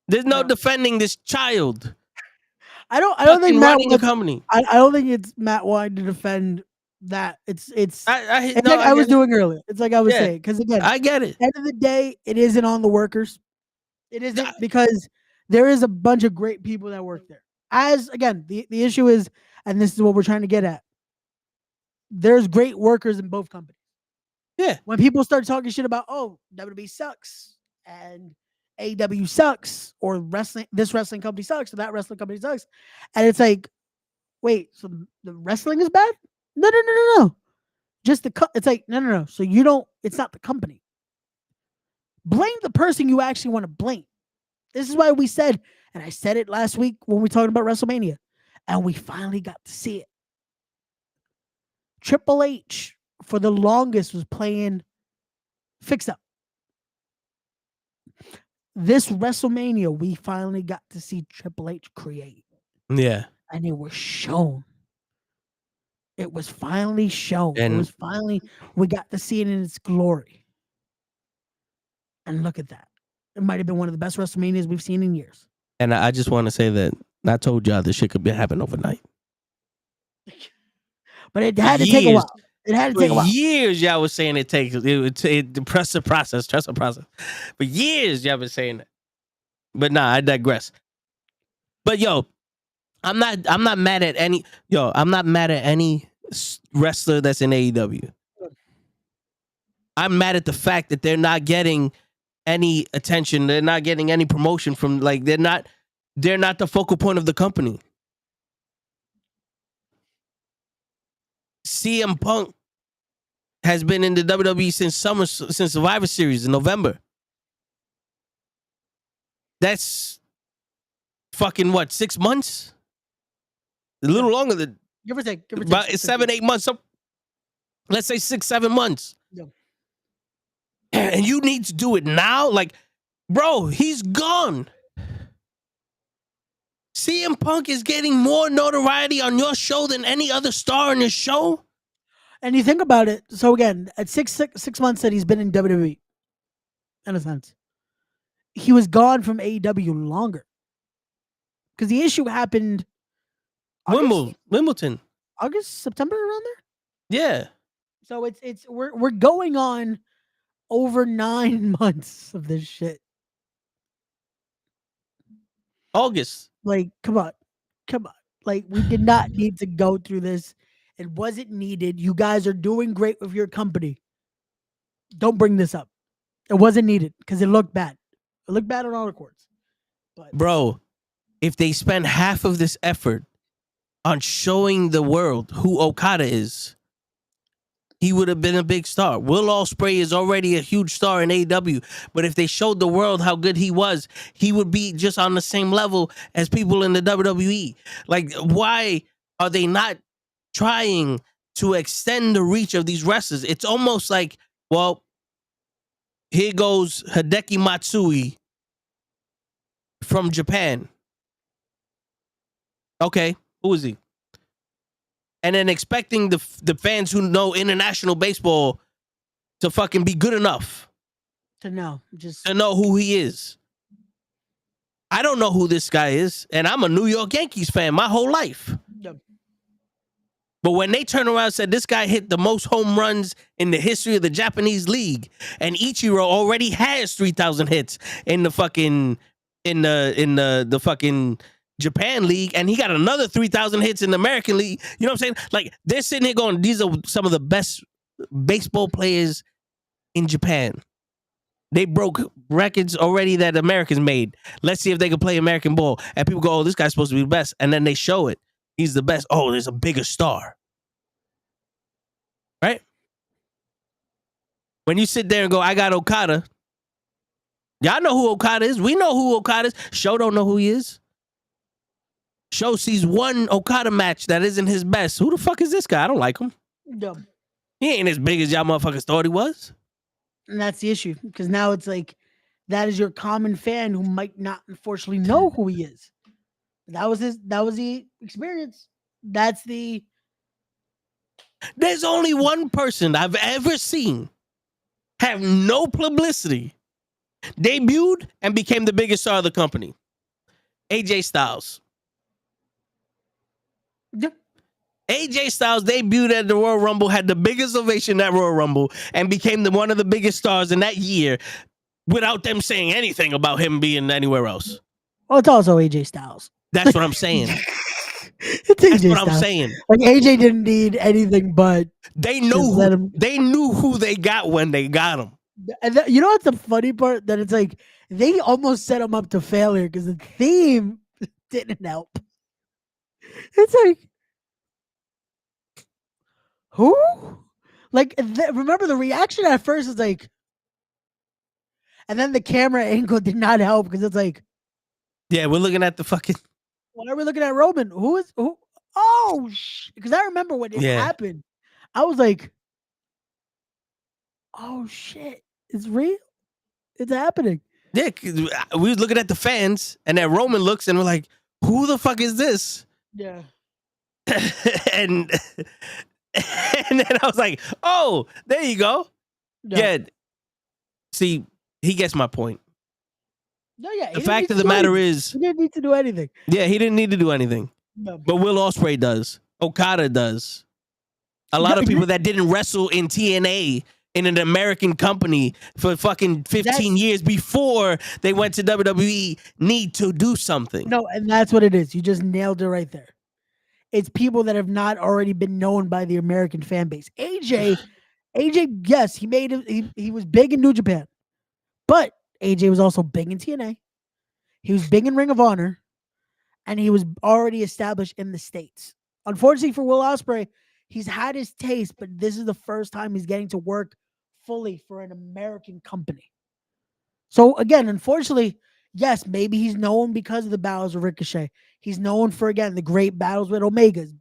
There's no defending this child. I don't think Matt running a company. I don't think it's Matt wanting to defend that. It's I like I was doing earlier. It's like I was saying, because again, I get it. At the end of the day, it isn't on the workers. It isn't, because there is a bunch of great people that work there. As again, the issue is, and this is what we're trying to get at, there's great workers in both companies. Yeah. When people start talking shit about, oh, WWE sucks and AEW sucks, or this wrestling company sucks, or that wrestling company sucks, and it's like, wait, so the wrestling is bad? No. Just it's like, no. So you don't, it's not the company. Blame the person you actually want to blame. This is why we said, and I said it last week when we talked about WrestleMania, and we finally got to see it. Triple H, for the longest, was playing fix up. This WrestleMania, we finally got to see Triple H create. Yeah. And it was shown. It was finally shown. And it was finally, we got to see it in its glory. And look at that. It might have been one of the best WrestleManias we've seen in years. And I just want to say that I told y'all this shit could happen overnight. But it had to take a while. It had to take a while. For years, y'all was saying it takes it trust the process. For years, y'all been saying that. But nah, I digress. But yo, I'm not mad at any wrestler that's in AEW. I'm mad at the fact that they're not getting any attention. They're not getting any promotion from, like, they're not the focal point of the company. CM Punk has been in the WWE since Survivor Series in November. That's fucking what, 6 months? A little longer than, give or take. About 7-8 months. So let's say 6-7 months. Yeah. And you need to do it now? Like, bro, he's gone. CM Punk is getting more notoriety on your show than any other star on your show. And you think about it. So again, at six months that he's been in WWE, in a sense, he was gone from AEW longer. Because the issue happened Wimbledon. August, September, around there? Yeah. So we're going on over 9 months of this shit. August. Like, come on. Like, we did not need to go through this. It wasn't needed. You guys are doing great with your company. Don't bring this up. It wasn't needed because it looked bad. It looked bad on all the courts. But bro, if they spend half of this effort on showing the world who Okada is, he would have been a big star. Will Ospreay is already a huge star in AEW, but if they showed the world how good he was, he would be just on the same level as people in the WWE. Like, why are they not trying to extend the reach of these wrestlers? It's almost like, well, here goes Hideki Matsui from Japan. Okay, who is he? And then expecting the fans who know international baseball to fucking be good enough to know who he is. I don't know who this guy is, and I'm a New York Yankees fan my whole life. Yep. But when they turn around and said this guy hit the most home runs in the history of the Japanese league, and Ichiro already has 3,000 hits in the fucking in the fucking Japan league, and he got another 3,000 hits in the American league. You know what I'm saying? Like, they're sitting here going, these are some of the best baseball players in Japan. They broke records already that Americans made. Let's see if they can play American ball. And people go, oh, this guy's supposed to be the best. And then they show it. He's the best. Oh, there's a bigger star. Right? When you sit there and go, I got Okada. Y'all know who Okada is. We know who Okada is. Sho don't know who he is. Sho sees one Okada match that isn't his best. Who the fuck is this guy? I don't like him. No. He ain't as big as y'all motherfuckers thought he was. And that's the issue, because now it's like that is your common fan who might not unfortunately know who he is. That was the experience. There's only one person I've ever seen have no publicity, debuted and became the biggest star of the company. AJ Styles. Yeah. AJ Styles debuted at the Royal Rumble, had the biggest ovation at Royal Rumble, and became one of the biggest stars in that year without them saying anything about him being anywhere else. Well, it's also AJ Styles. That's what I'm saying. It's That's AJ what Styles. I'm saying. Like, AJ didn't need anything but they knew who they got when they got him. And you know what's the funny part? That it's like they almost set him up to failure because the theme didn't help. It's like, who? Like, remember the reaction at first is like, and then the camera angle did not help because it's like, yeah, we're looking at the fucking. Why are we looking at Roman? Who? Oh, because I remember when it happened, I was like, oh shit, it's real, it's happening. Yeah, we was looking at the fans, and then Roman looks, and we're like, who the fuck is this? Yeah. and then I was like, oh, there you go. Yeah. See, he gets my point. No, yeah. The fact of the matter is, he didn't need to do anything. Yeah, he didn't need to do anything. No. But Will Ospreay does. Okada does. A lot of people that didn't wrestle in TNA in an American company for fucking 15 years before they went to WWE need to do something. No, and that's what it is. You just nailed it right there. It's people that have not already been known by the American fan base. AJ, yes, he was big in New Japan, but AJ was also big in TNA. He was big in Ring of Honor, and he was already established in the States. Unfortunately for Will Ospreay, he's had his taste, but this is the first time he's getting to work fully for an American company. So again, unfortunately, yes, maybe he's known because of the battles with Ricochet. He's known for, again, the great battles with Omegas.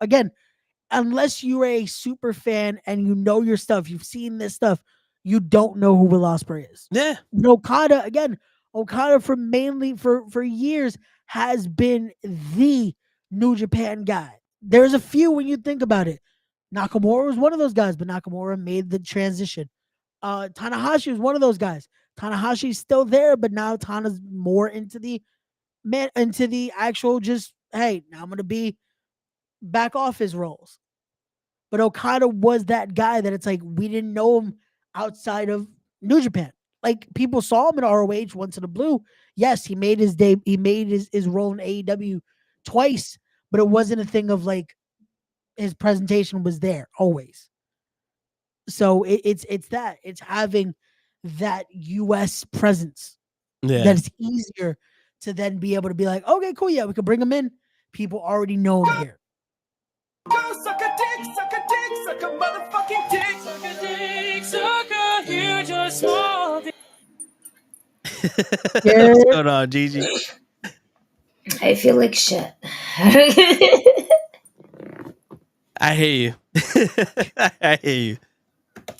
Again, unless you're a super fan and you know your stuff, you've seen this stuff, you don't know who Will Ospreay is. Yeah. And Okada for years has been the New Japan guy. There's a few when you think about it. Nakamura was one of those guys, but Nakamura made the transition. Tanahashi was one of those guys. Tanahashi's still there, but now Tana's more into the actual just, hey, now I'm going to be back off his roles. But Okada was that guy that it's like, we didn't know him outside of New Japan. Like, people saw him in ROH once in a blue. Yes, he made his role in AEW twice, but it wasn't a thing of like his presentation was there always. So it's having that US presence that it's easier to then be able to be like, okay, cool, yeah, we could bring him in. People already know him here. Suck a dick, suck a dick, suck a motherfucking dick. Suck a dick, suck a huge or small dick. What's going on, Gigi? I feel like shit. I hear you. I hear you.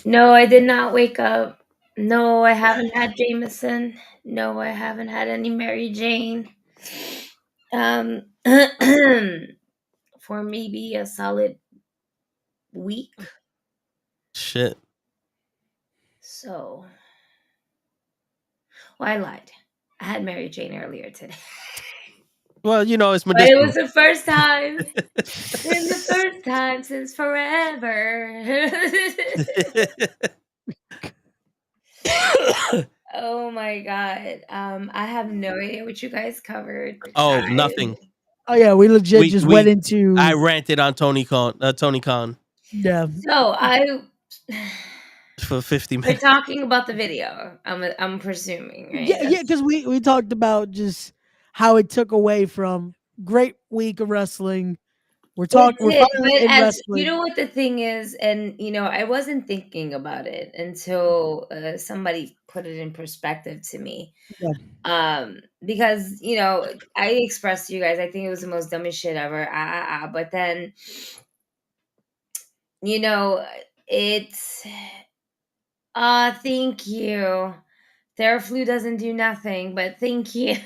No, I did not wake up. No, I haven't had Jameson. No, I haven't had any Mary Jane. For maybe a solid week. Shit. So, well, I lied. I had Mary Jane earlier today. Well, you know, it's But medicinal. it was the first time. It's the first time since forever. Oh my god. I have no idea what you guys covered. Oh, nothing. Oh yeah, we legit just went into. I ranted on Tony Khan. Yeah. So for 50 we're minutes. talking about the video. I'm presuming, right? Yeah, because we talked about just how it took away from great week of wrestling. We're finally in wrestling. You know what the thing is, and I wasn't thinking about it until somebody put it in perspective to me. Yeah. Because I expressed to you guys, I think it was the most dumbest shit ever. But then it's thank you. Theraflu doesn't do nothing, but thank you.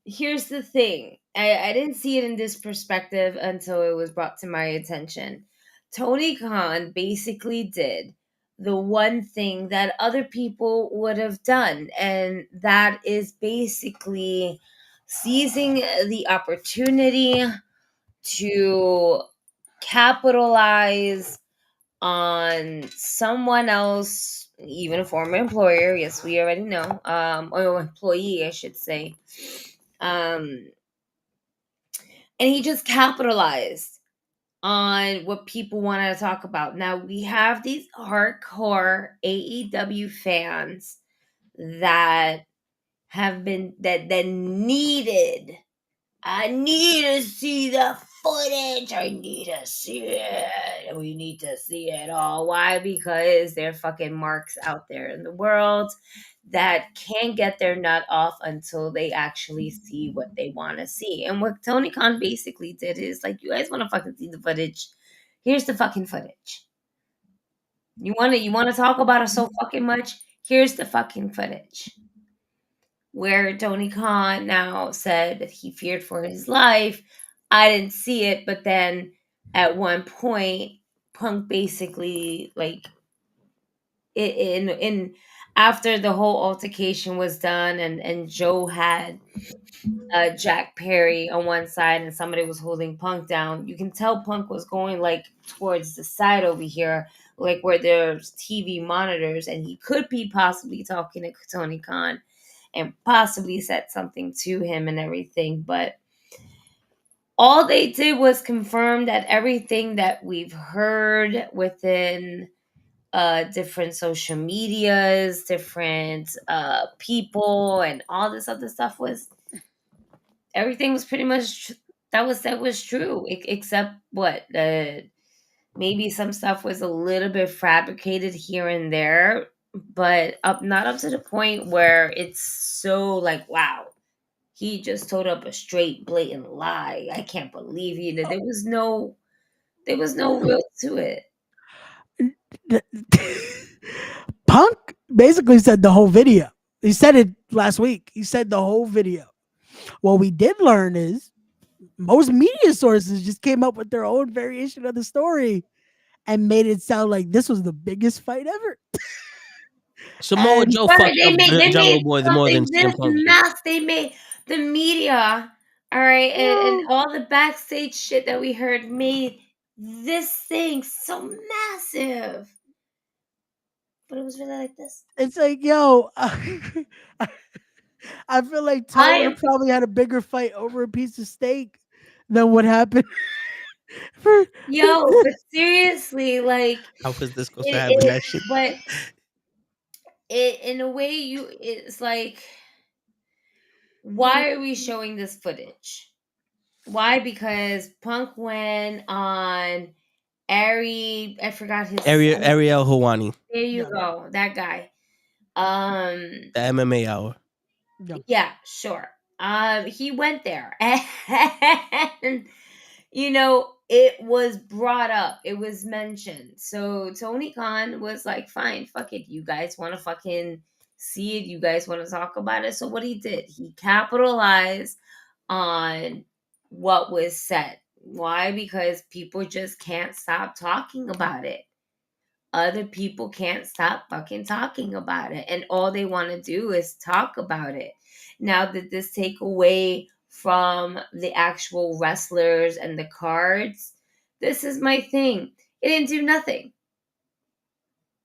Here's the thing. I didn't see it in this perspective until it was brought to my attention. Tony Khan basically did the one thing that other people would have done, and that is basically seizing the opportunity to capitalize on someone else, even a former employer. Yes, we already know, or employee, I should say. And he just capitalized on what people wanted to talk about. Now we have these hardcore AEW fans that have been that needed. I need to see the footage. I need to see it. We need to see it all. Why? Because there are fucking marks out there in the world that can't get their nut off until they actually see what they want to see. And what Tony Khan basically did is like, you guys want to fucking see the footage? Here's the fucking footage. You want to talk about it so fucking much? Here's the fucking footage. Where Tony Khan now said that he feared for his life. I didn't see it, but then at one point, Punk basically like in after the whole altercation was done, and Joe had Jack Perry on one side and somebody was holding Punk down. You can tell Punk was going like towards the side over here, like where there's TV monitors, and he could be possibly talking to Tony Khan and possibly said something to him and everything. But all they did was confirm that everything that we've heard within different social medias, different people, and all this other stuff was everything was pretty much that was true, except what maybe some stuff was a little bit fabricated here and there, but not up to the point where it's so like, wow, he just told up a straight blatant lie. I can't believe you. There was no real to it. Punk basically said the whole video. He said it last week. He said the whole video. What we did learn is most media sources just came up with their own variation of the story and made it sound like this was the biggest fight ever. Samoa Joe fucked up Jungle Boy the more than CM Punk. They made the media, all right, and all the backstage shit that we heard made this thing so massive. But it was really like this. It's like, yo, I feel like Tone would have probably had a bigger fight over a piece of steak than what happened. Yo, but seriously, like, How was this supposed to happen? That shit. But in a way, it's like, why are we showing this footage? Why? Because Punk went on I forgot his Ariel Hawani. There you go, that guy. The MMA Hour. Yeah, sure. He went there, and it was brought up. It was mentioned. So Tony Khan was like, "Fine, fuck it. You guys want to fucking see it? You guys want to talk about it?" So what he did, he capitalized on what was said. Why? Because people just can't stop talking about it. Other people can't stop fucking talking about it. And all they want to do is talk about it. Now, did this take away from the actual wrestlers and the cards? This is my thing. It didn't do nothing.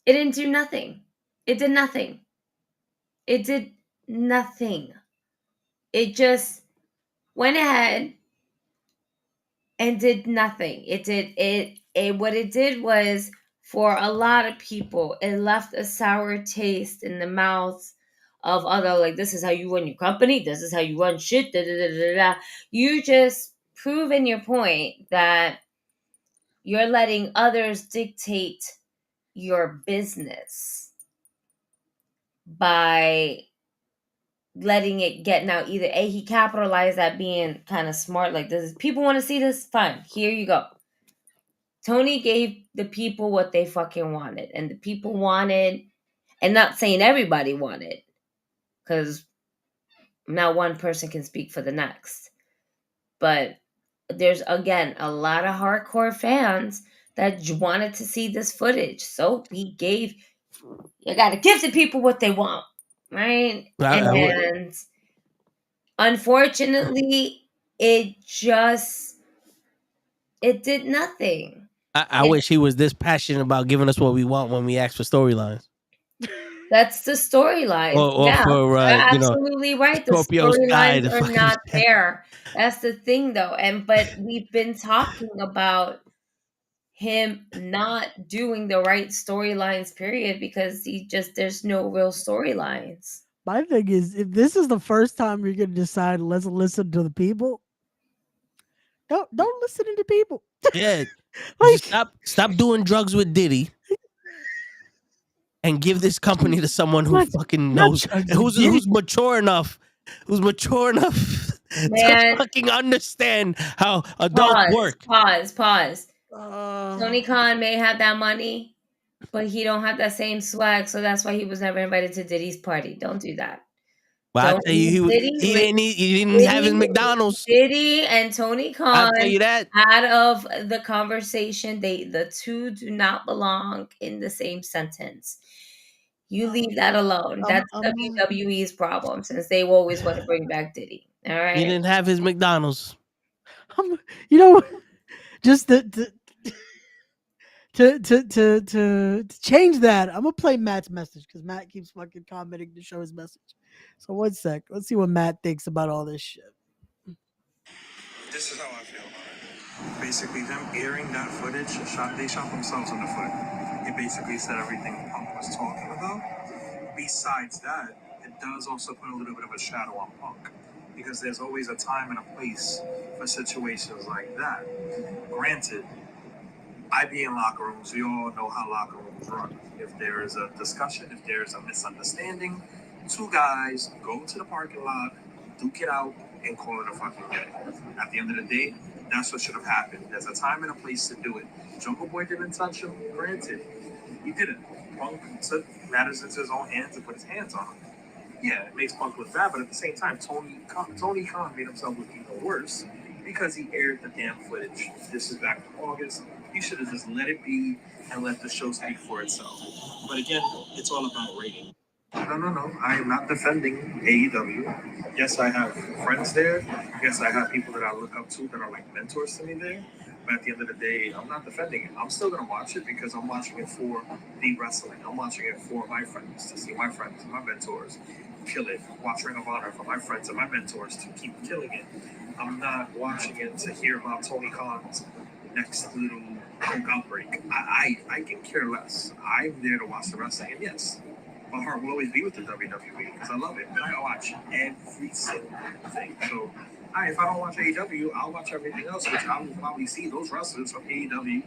It didn't do nothing. It did nothing. It did nothing. It just went ahead and did nothing. What it did was, for a lot of people, it left a sour taste in the mouths of other, like, this is how you run your company, this is how you run shit, da da da da da. You just proven your point that you're letting others dictate your business by letting it get. Now, either he capitalized that being kind of smart, like, this, people want to see this, fine, here you go. Tony gave the people what they fucking wanted, and the people wanted, and not saying everybody wanted, because not one person can speak for the next, but there's, again, a lot of hardcore fans that wanted to see this footage. So you got to give the people what they want, right? And unfortunately, it did nothing. I wish he was this passionate about giving us what we want when we ask for storylines. That's the storyline. Yeah, for, absolutely right. The storylines are not there. That's the thing, though. But we've been talking about him not doing the right storylines, period, because there's no real storylines. My thing is, if this is the first time you're gonna decide, let's listen to the people. Don't listen to the people. Yeah, like, stop doing drugs with Diddy, and give this company to someone who fucking knows, who's mature enough, to fucking understand how adults work. Pause. Tony Khan may have that money, but he don't have that same swag, so that's why he was never invited to Diddy's party. Don't do that. Well, I tell you, he didn't have his McDonald's. Diddy and Tony Khan, I'll tell you that. Out of the conversation, the two do not belong in the same sentence. You leave that alone. That's WWE's problem, since they always want to bring back Diddy. All right. He didn't have his McDonald's. Just to change that, I'm gonna play Matt's message because Matt keeps fucking commenting to show his message. So 1 sec. Let's see what Matt thinks about all this shit. This is how I feel about it. Basically, them airing that footage, they shot themselves in the foot. It basically said everything Punk was talking about. Besides that, it does also put a little bit of a shadow on Punk, because there's always a time and a place for situations like that. Granted, I be in locker rooms. We all know how locker rooms run. If there is a discussion, if there is a misunderstanding, two guys go to the parking lot, duke it out, and call it a fucking day. At the end of the day, that's what should have happened. There's a time and a place to do it. Jungle Boy didn't touch him. Granted, he didn't. Punk took matters into his own hands and put his hands on him. Yeah, it makes Punk look bad, but at the same time, Tony Khan made himself look even worse because he aired the damn footage. This is back in August. You should have just let it be and let the show speak for itself. But again, it's all about rating. No. I am not defending AEW. Yes, I have friends there. Yes, I have people that I look up to that are like mentors to me there. But at the end of the day, I'm not defending it. I'm still going to watch it because I'm watching it for the wrestling. I'm watching it for my friends, to see my friends, my mentors. kill it, watch Ring of Honor for my friends and my mentors to keep killing it. I'm not watching it to hear about Tony Khan's next little Hulk outbreak. I can care less. I'm there to watch the wrestling, and yes, my heart will always be with the WWE because I love it. And I watch every single thing. So, if I don't watch AEW, I'll watch everything else, which I will probably see those wrestlers from AEW.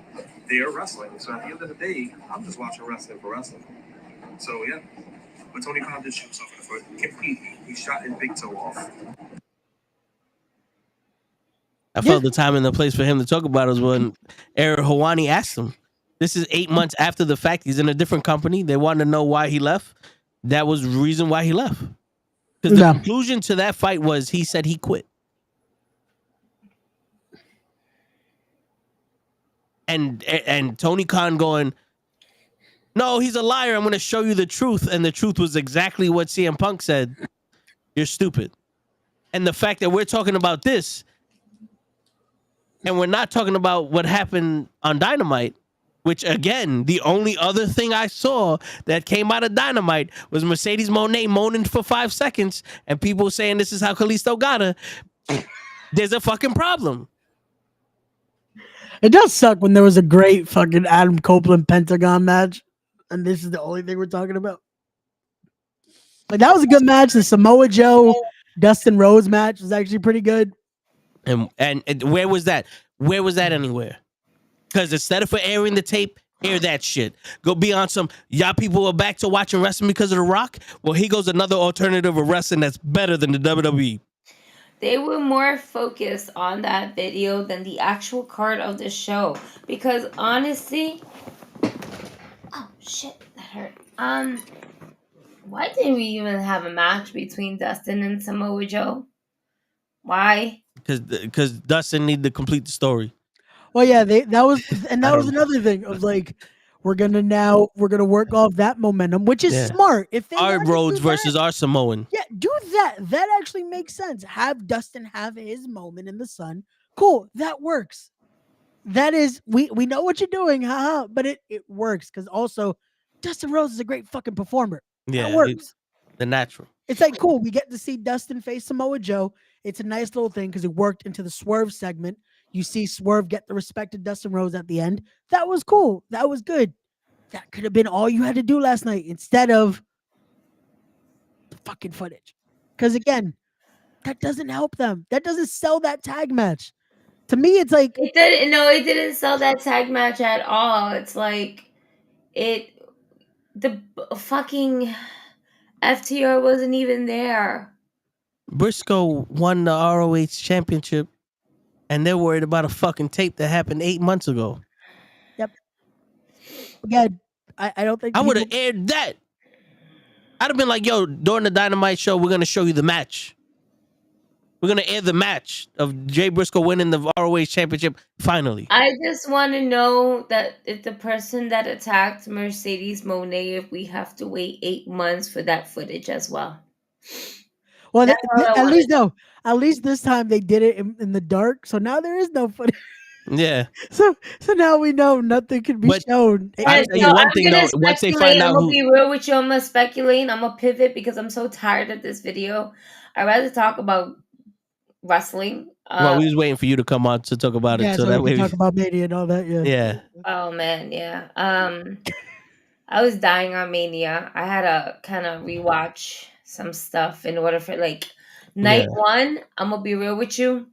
They're wrestling. So at the end of the day, I'm just watching wrestling for wrestling. So yeah, but Tony Khan did shoot himself in the foot completely. He shot his big toe off. I felt the time and the place for him to talk about it was when Eric Hawani asked him. This is 8 months after the fact. He's in a different company. They wanted to know why he left. That was the reason why he left. Because the conclusion to that fight was he said he quit. And Tony Khan going, no, he's a liar. I'm going to show you the truth. And the truth was exactly what CM Punk said. You're stupid. And the fact that we're talking about this and we're not talking about what happened on Dynamite, which, again, the only other thing I saw that came out of Dynamite was Mercedes Moné moaning for 5 seconds and people saying this is how Kalisto got her. There's a fucking problem. It does suck when there was a great fucking Adam Copeland Pentagon match, and this is the only thing we're talking about. Like, that was a good match. The Samoa Joe Dustin Rhodes match was actually pretty good. And where was that? Where was that anywhere? Because instead of airing the tape, air that shit. Go be on some, y'all people are back to watching wrestling because of The Rock? Well, here goes another alternative of wrestling that's better than the WWE. They were more focused on that video than the actual card of the show. Because honestly, oh shit, that hurt. Why didn't we even have a match between Dustin and Samoa Joe? Why? Because Dustin needed to complete the story. Well, yeah, that was another thing of like, we're gonna work off that momentum, which is smart. If they our Rhodes versus our Samoan, do that. That actually makes sense. Have Dustin have his moment in the sun. Cool, that works. That is, we know what you're doing, haha. But it works because also Dustin Rhodes is a great fucking performer. Yeah, that works. The natural. It's like cool. We get to see Dustin face Samoa Joe. It's a nice little thing because it worked into the Swerve segment. You see Swerve get the respect of Dustin Rhodes at the end. That was cool. That was good. That could have been all you had to do last night instead of the fucking footage. Because again, that doesn't help them. That doesn't sell that tag match. To me, it's like it didn't sell that tag match at all. It's like the fucking FTR wasn't even there. Briscoe won the ROH championship, and they're worried about a fucking tape that happened 8 months ago. Yep. Again, I don't think I would have aired that. I'd have been like, yo, during the Dynamite show, we're going to show you the match. We're going to air the match of Jay Briscoe winning the ROH championship finally. I just want to know that if the person that attacked Mercedes Moné, if we have to wait 8 months for that footage as well. Well, at least this time they did it in the dark. So now there is no footage. Yeah. So now we know nothing can be shown. I'll tell you one thing though. Once they find out I'm gonna be real with you. I'm gonna speculate. I'm gonna pivot because I'm so tired of this video. I'd rather talk about wrestling. Well, we was waiting for you to come on to talk about it, so that we way talk about Mania and all that. Yeah. Oh man, yeah. I was dying on Mania. I had to kind of rewatch some stuff in order for like night one. I'm gonna be real with you.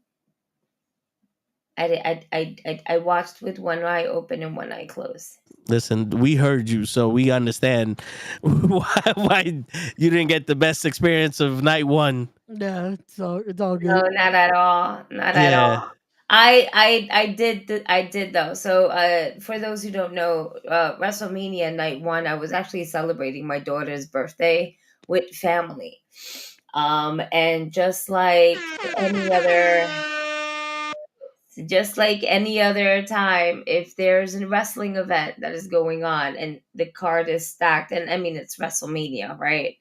I watched with one eye open and one eye closed. Listen, we heard you, so we understand why you didn't get the best experience of night one. Yeah, it's all good. No, not at all. Not at all. I did though. So for those who don't know, WrestleMania night one, I was actually celebrating my daughter's birthday with family. And just like any other time, if there's a wrestling event that is going on and the card is stacked, and I mean it's WrestleMania, right?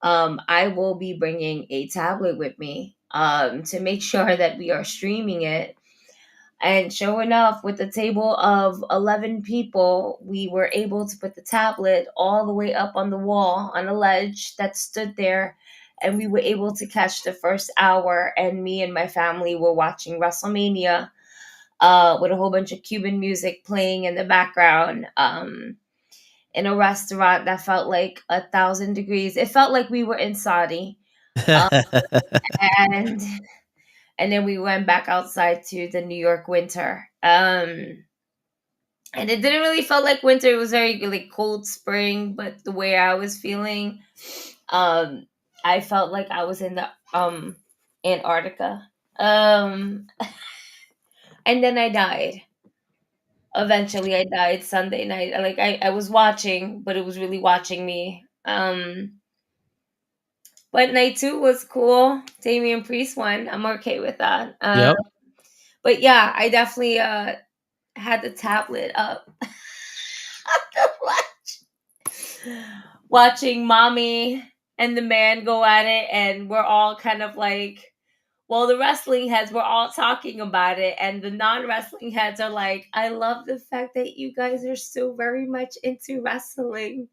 I will be bringing a tablet with me to make sure that we are streaming it. And sure enough, with a table of 11 people, we were able to put the tablet all the way up on the wall on a ledge that stood there and we were able to catch the first hour, and me and my family were watching WrestleMania with a whole bunch of Cuban music playing in the background in a restaurant that felt like 1,000 degrees. It felt like we were in Saudi. And then we went back outside to the New York winter. And it didn't really feel like winter. It was very like cold spring, but the way I was feeling, I felt like I was in the Antarctica. And then I died. Eventually I died Sunday night. Like I was watching, but it was really watching me. But night 2 was cool. Damian Priest won. I'm okay with that. Yep. But yeah, I definitely had the tablet up. Watching mommy and the man go at it, and we're all kind of like, well, the wrestling heads were all talking about it, and the non-wrestling heads are like, I love the fact that you guys are still very much into wrestling.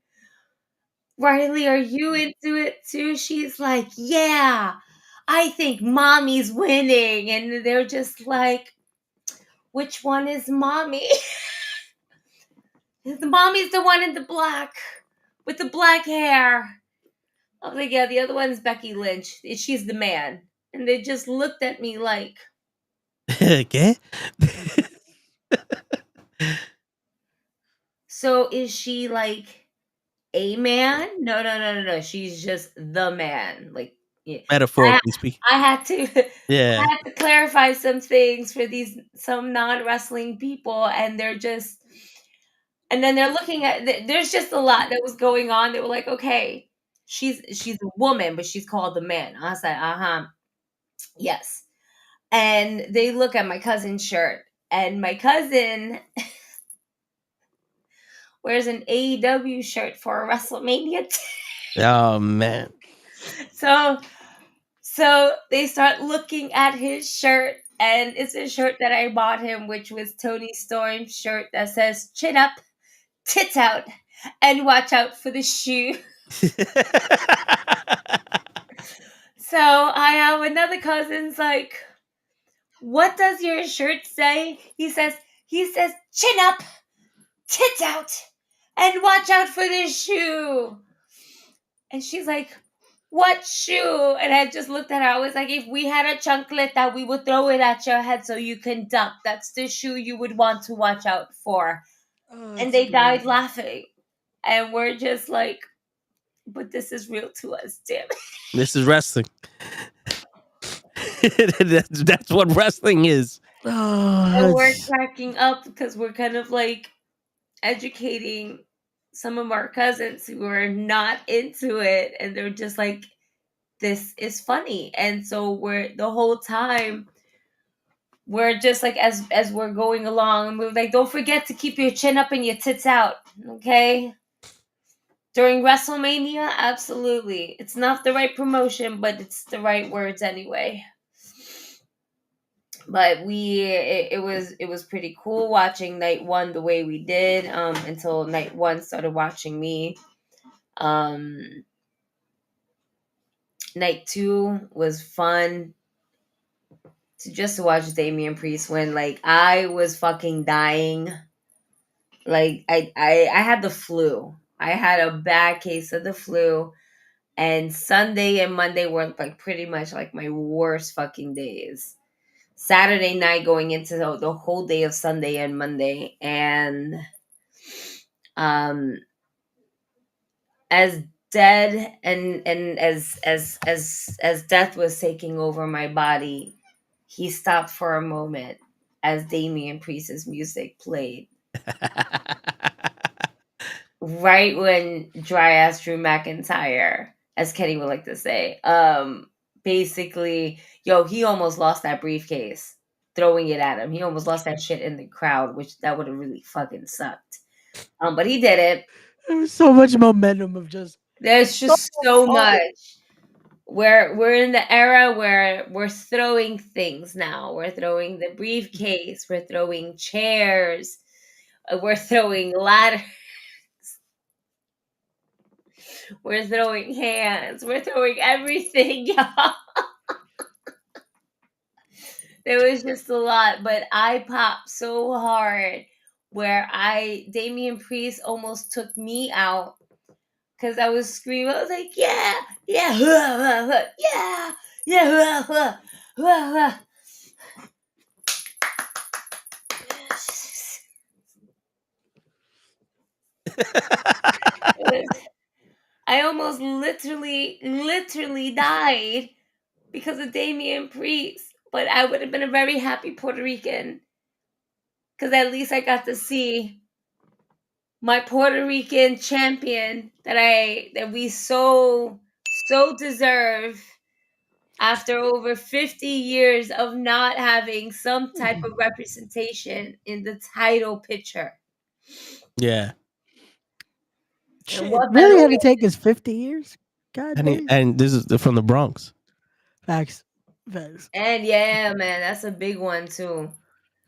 Riley, are you into it too? She's like, yeah, I think mommy's winning. And they're just like, which one is mommy? The mommy's the one in the black with the black hair. I was like, yeah, the other one's Becky Lynch. She's the man. And they just looked at me like, okay. So is she like a man? No. She's just the man. Like, yeah. Metaphorically speaking. I had to Yeah. I had to clarify some things for some non-wrestling people, and they're just, and then they're looking at, there's just a lot that was going on. They were like, okay, she's a woman, but she's called the man. I said, yes. And they look at my cousin's shirt, and my cousin wears an AEW shirt for a WrestleMania. Oh man. So they start looking at his shirt, and it's a shirt that I bought him, which was Tony Storm's shirt that says "Chin up, tits out, and watch out for the shoe." So I have another cousin's like, what does your shirt say? He says, chin up, tits out, and watch out for the shoe. And she's like, what shoe? And I just looked at her. I was like, if we had a chancleta, we would throw it at your head so you can duck. That's the shoe you would want to watch out for. And they died laughing. And we're just like, but this is real to us, damn it. This is wrestling. That's what wrestling is. And we're cracking up because we're kind of like educating some of our cousins who are not into it, and they're just like, this is funny. And so we're the whole time we're just like, as we're going along, and we're like, don't forget to keep your chin up and your tits out, okay? During WrestleMania, absolutely. It's not the right promotion, but it's the right words anyway. But it was pretty cool watching night 1 the way we did, until night 1 started watching me. Night 2 was fun to watch Damian Priest win. Like, I was fucking dying. Like, I had the flu. I had a bad case of the flu, and Sunday and Monday were like pretty much like my worst fucking days. Saturday night going into the whole day of Sunday and Monday, and as dead and as death was taking over my body, he stopped for a moment as Damian Priest's music played. Right when dry ass Drew McIntyre, as Kenny would like to say, basically, he almost lost that briefcase throwing it at him. He almost lost that shit in the crowd, which that would have really fucking sucked. But he did it. There was so much momentum of just. There's just so much. We're in the era where we're throwing things now. We're throwing the briefcase. We're throwing chairs. We're throwing ladders. We're throwing hands. We're throwing everything, y'all. There was just a lot, but I popped so hard where Damian Priest almost took me out because I was screaming. I was like, yeah, yeah, yeah, yeah. I almost literally died because of Damian Priest. But I would have been a very happy Puerto Rican because at least I got to see my Puerto Rican champion that we so deserve after over 50 years of not having some type of representation in the title picture. Yeah. Shit, really had to take us 50 years? God damn. And this is from the Bronx. Facts. And yeah, man, that's a big one too.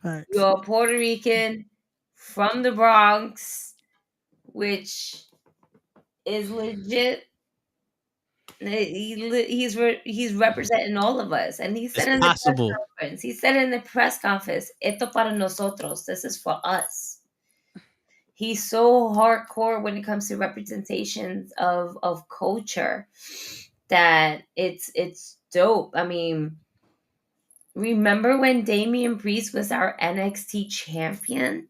Facts. You're a Puerto Rican from the Bronx, which is legit. He's representing all of us, and he said in the press conference. He said in the press conference, "Esto para nosotros. This is for us." He's so hardcore when it comes to representations of culture that it's dope. I mean, remember when Damian Priest was our NXT champion?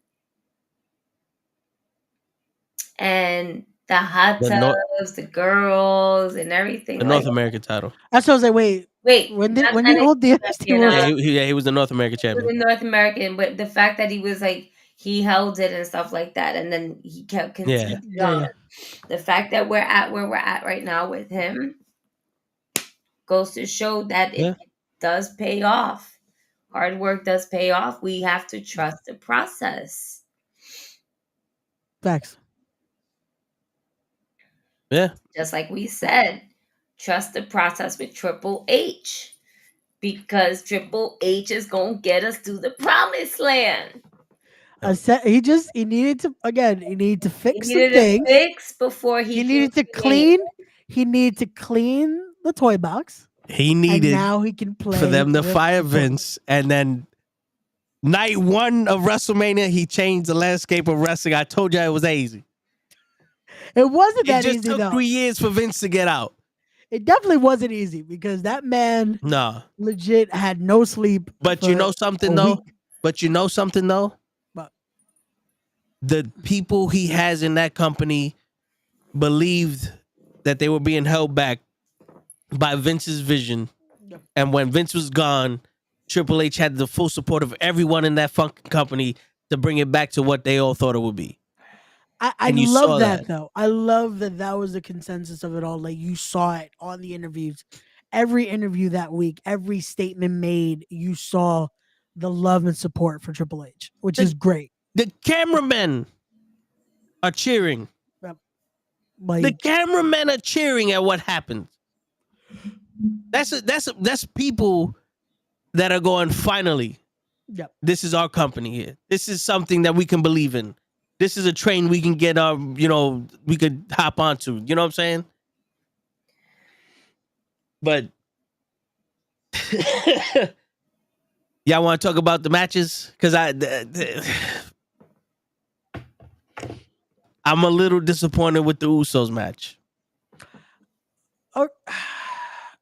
And the hot tubs, the girls, and everything. The North American title. That's what I was like, wait. When did he hold the NXT World? Yeah, he was the North American champion. He was the North American, but the fact that he was like, he held it and stuff like that, and then he kept continuing on. Yeah. The fact that we're at where we're at right now with him goes to show that it does pay off. Hard work does pay off. We have to trust the process. Facts. Yeah. Just like we said, trust the process with Triple H, because Triple H is gonna get us to the promised land. He needed to fix the thing. Fix before he needed to clean. He needed to clean the toy box. He needed, and now he can play for them to fire Vince, and then night 1 of WrestleMania, he changed the landscape of wrestling. I told you it was easy. It wasn't that easy. It just took 3 years for Vince to get out. It definitely wasn't easy because that man legit had no sleep. But you know something though? But the people he has in that company believed that they were being held back by Vince's vision. Yep. And when Vince was gone, Triple H had the full support of everyone in that fucking company to bring it back to what they all thought it would be. I love that though. I love that was the consensus of it all. Like, you saw it on the interviews. Every interview that week, every statement made, you saw the love and support for Triple H, which is great. The cameramen are cheering. The cameramen are cheering at what happened. That's people that are going, finally. Yep. This is our company here. This is something that we can believe in. This is a train we can get, we could hop onto. You know what I'm saying? But y'all want to talk about the matches? Because I'm a little disappointed with the Usos match.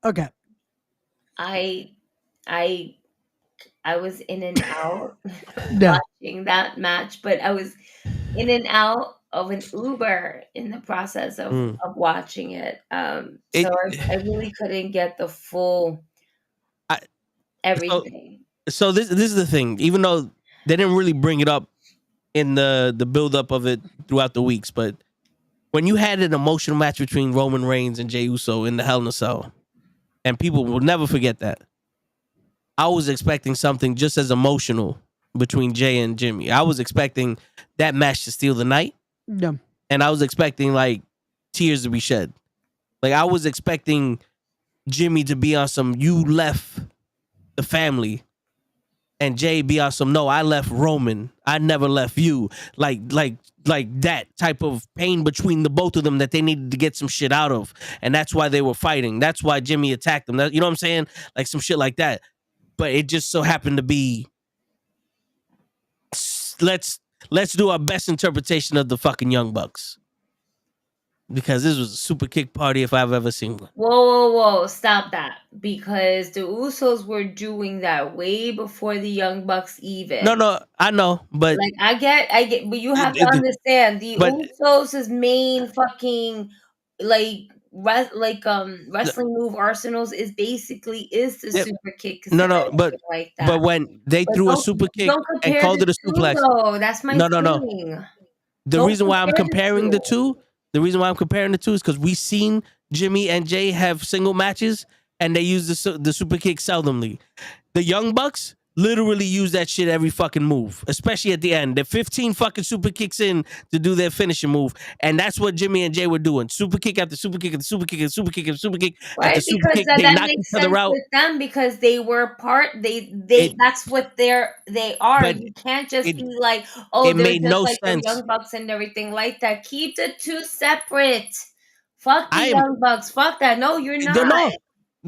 Okay. I was in and out watching that match, but I was in and out of an Uber in the process of watching it. So I really couldn't get the full everything. So this is the thing. Even though they didn't really bring it up in the build-up of it throughout the weeks, but when you had an emotional match between Roman Reigns and Jey Uso in the Hell in a Cell, and people will never forget that, I was expecting something just as emotional between Jay and Jimmy. I was expecting that match to steal the night. Yeah. And I was expecting, like, tears to be shed. Like, I was expecting Jimmy to be on some, you left the family and Jay be on some, no, I left Roman. I never left you. Like that type of pain between the both of them that they needed to get some shit out of. And that's why they were fighting. That's why Jimmy attacked them. You know what I'm saying? Like some shit like that. But it just so happened to be, let's do our best interpretation of the fucking Young Bucks. Because this was a super kick party if I've ever seen one. Whoa. Stop that. Because the Usos were doing that way before the Young Bucks even. No, I know, but like I get, but you have to understand the Usos' main fucking wrestling move arsenals is the super kick. No, but like that. But when they threw a super kick and called it a suplex, that's my thing. The reason why I'm comparing the two is because we've seen Jimmy and Jay have single matches and they use the super kick seldomly. The Young Bucks literally use that shit every fucking move, especially at the end. They're 15 fucking super kicks in to do their finishing move, and that's what Jimmy and Jay were doing. Super kick after super kick after super kick after super kick after super kick after super kick. They knocked each other out. With them because they were part. That's what they are. You can't just be like, oh, they're just no like sense. The Young Bucks and everything like that. Keep the two separate. Fuck the Young Bucks. Fuck that. No, you're not. No.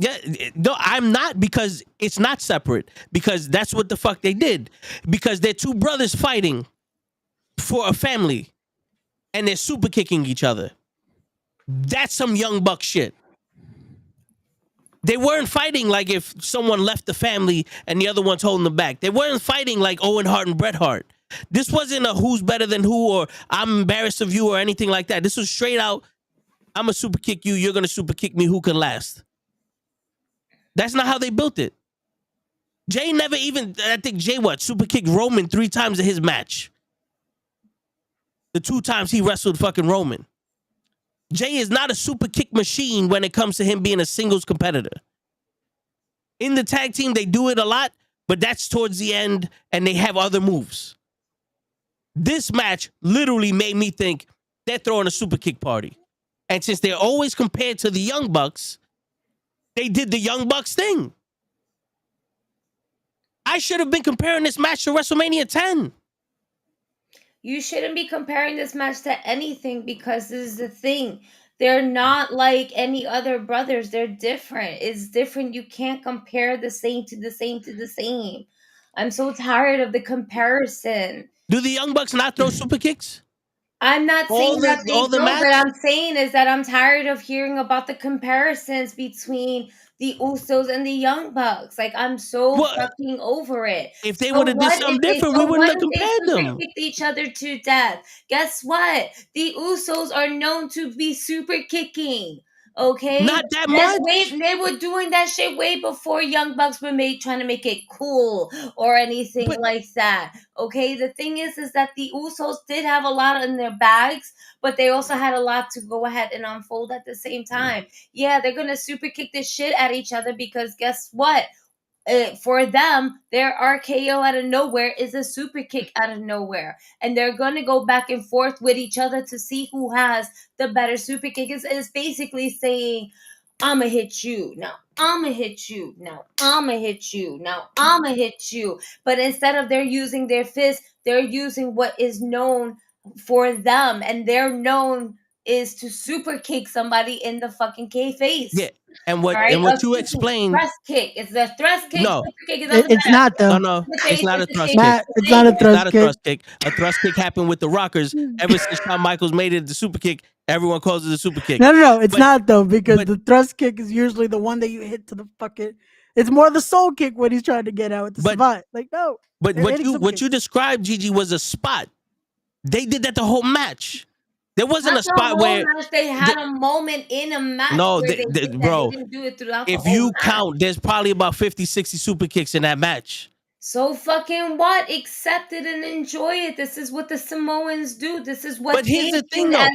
Yeah, no, I'm not, because it's not separate, because that's what the fuck they did, because they're two brothers fighting for a family and they're super kicking each other. That's some Young Buck shit. They weren't fighting like if someone left the family and the other one's holding them back. They weren't fighting like Owen Hart and Bret Hart. This wasn't a who's better than who or I'm embarrassed of you or anything like that. This was straight out, I'm gonna super kick you, you're gonna super kick me, who can last? That's not how they built it. Jay never even, I think Jay super kicked Roman 3 times in his match. The 2 times he wrestled fucking Roman. Jay is not a super kick machine when it comes to him being a singles competitor. In the tag team, they do it a lot, but that's towards the end and they have other moves. This match literally made me think they're throwing a super kick party. And since they're always compared to the Young Bucks, they did the Young Bucks thing. I should have been comparing this match to WrestleMania 10. You shouldn't be comparing this match to anything, because this is the thing. They're not like any other brothers. They're different. It's different. You can't compare the same to the same to the same. I'm so tired of the comparison. Do the Young Bucks not throw super kicks? I'm not saying that they don't, but I'm saying is that I'm tired of hearing about the comparisons between the Usos and the Young Bucks. Like, I'm so fucking over it. If they would have did something different, we wouldn't have compared them. They kicked each other to death. Guess what? The Usos are known to be super kicking. Okay, not that much. They were doing that shit way before Young Bucks were trying to make it cool or anything like that. Okay, the thing is that the Usos did have a lot in their bags, but they also had a lot to go ahead and unfold at the same time. Yeah, they're gonna super kick the shit at each other, because guess what? For them, their RKO out of nowhere is a super kick out of nowhere. And they're going to go back and forth with each other to see who has the better super kick. It's basically saying, I'm going to hit you. Now, I'm going to hit you. Now, I'm going to hit you. Now, I'm going to hit you. But instead of they're using their fist, they're using what is known for them. And they're known is to super kick somebody in the fucking face. Yeah. And what you explained, thrust kick. It's a thrust kick. No, it's not though. No, it's not a thrust kick. It's not a thrust kick. A thrust kick happened with the Rockers. Ever since Shawn Michaels made it the super kick, everyone calls it a super kick. No, it's not though, because the thrust kick is usually the one that you hit to the fucking. It's more the soul kick when he's trying to get out with the spot. Like no. But what you described, Gigi, was a spot. They did that the whole match. There wasn't a spot where they had a moment in a match. No, bro. They didn't do it throughout if you count, there's probably about 50, 60 super kicks in that match. So fucking what? Accept it and enjoy it. This is what the Samoans do. This is what. But here's the thing, though.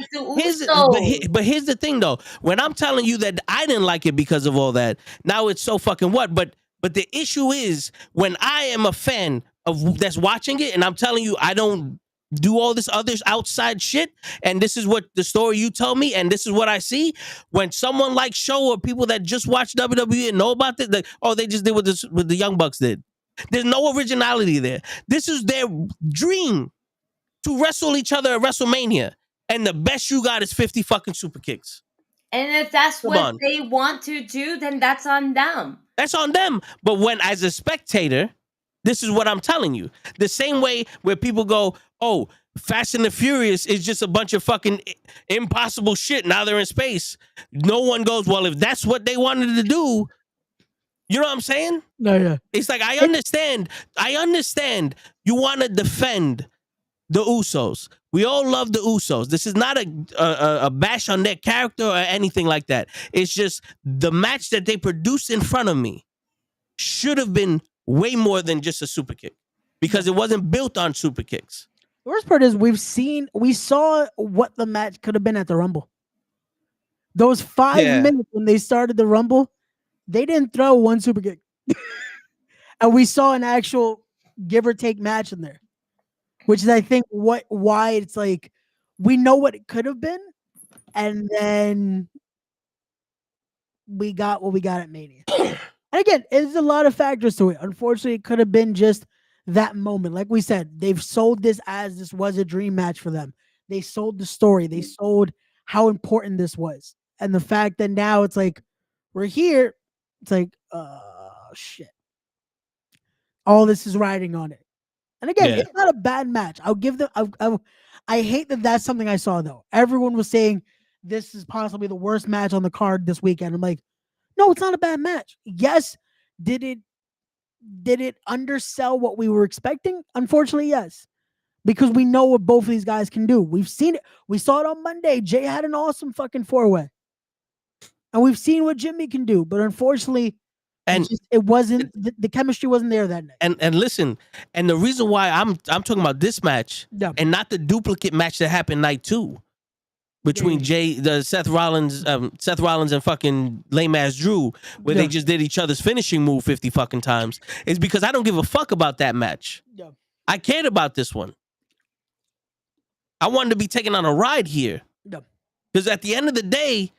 But here's the thing, though. When I'm telling you that I didn't like it because of all that, now it's so fucking what? But the issue is when I am a fan of that's watching it, and I'm telling you I don't do all this other outside shit, and this is what the story you tell me, and this is what I see. When someone like Show or people that just watch WWE and know about this, like, oh, they just did what the Young Bucks did. There's no originality there. This is their dream to wrestle each other at WrestleMania. And the best you got is 50 fucking super kicks. And if that's what they want to do, then that's on them. That's on them. But when, as a spectator, this is what I'm telling you. The same way where people go, oh, Fast and the Furious is just a bunch of fucking impossible shit. Now they're in space. No one goes, well, if that's what they wanted to do, you know what I'm saying? No, yeah. It's like, I understand you want to defend the Usos. We all love the Usos. This is not a bash on their character or anything like that. It's just the match that they produced in front of me should have been way more than just a super kick because it wasn't built on super kicks. The worst part is we saw what the match could have been at the Rumble. Those 5 minutes when they started the Rumble, they didn't throw one super kick. And we saw an actual give or take match in there, which is, I think, why it's like we know what it could have been, and then we got what we got at Mania. And again, there's a lot of factors to it. Unfortunately, it could have been just that moment. Like we said, they've sold this as this was a dream match for them. They sold the story. They sold how important this was. And the fact that now it's like, we're here, it's like, shit. All this is riding on it. And again, it's not a bad match. I'll give them, I hate that that's something I saw, though. Everyone was saying this is possibly the worst match on the card this weekend. I'm like, no, it's not a bad match. Yes, did it undersell what we were expecting? Unfortunately, yes. Because we know what both of these guys can do. We've seen it. We saw it on Monday. Jay had an awesome fucking 4-way. And we've seen what Jimmy can do. But unfortunately, it wasn't, the chemistry wasn't there that night. And listen, and the reason why I'm talking about this match and not the duplicate match that happened night 2 between Seth Rollins and fucking lame ass Drew, where they just did each other's finishing move 50 fucking times, is because I don't give a fuck about that match. I cared about this one. I wanted to be taken on a ride here. Because at the end of the day,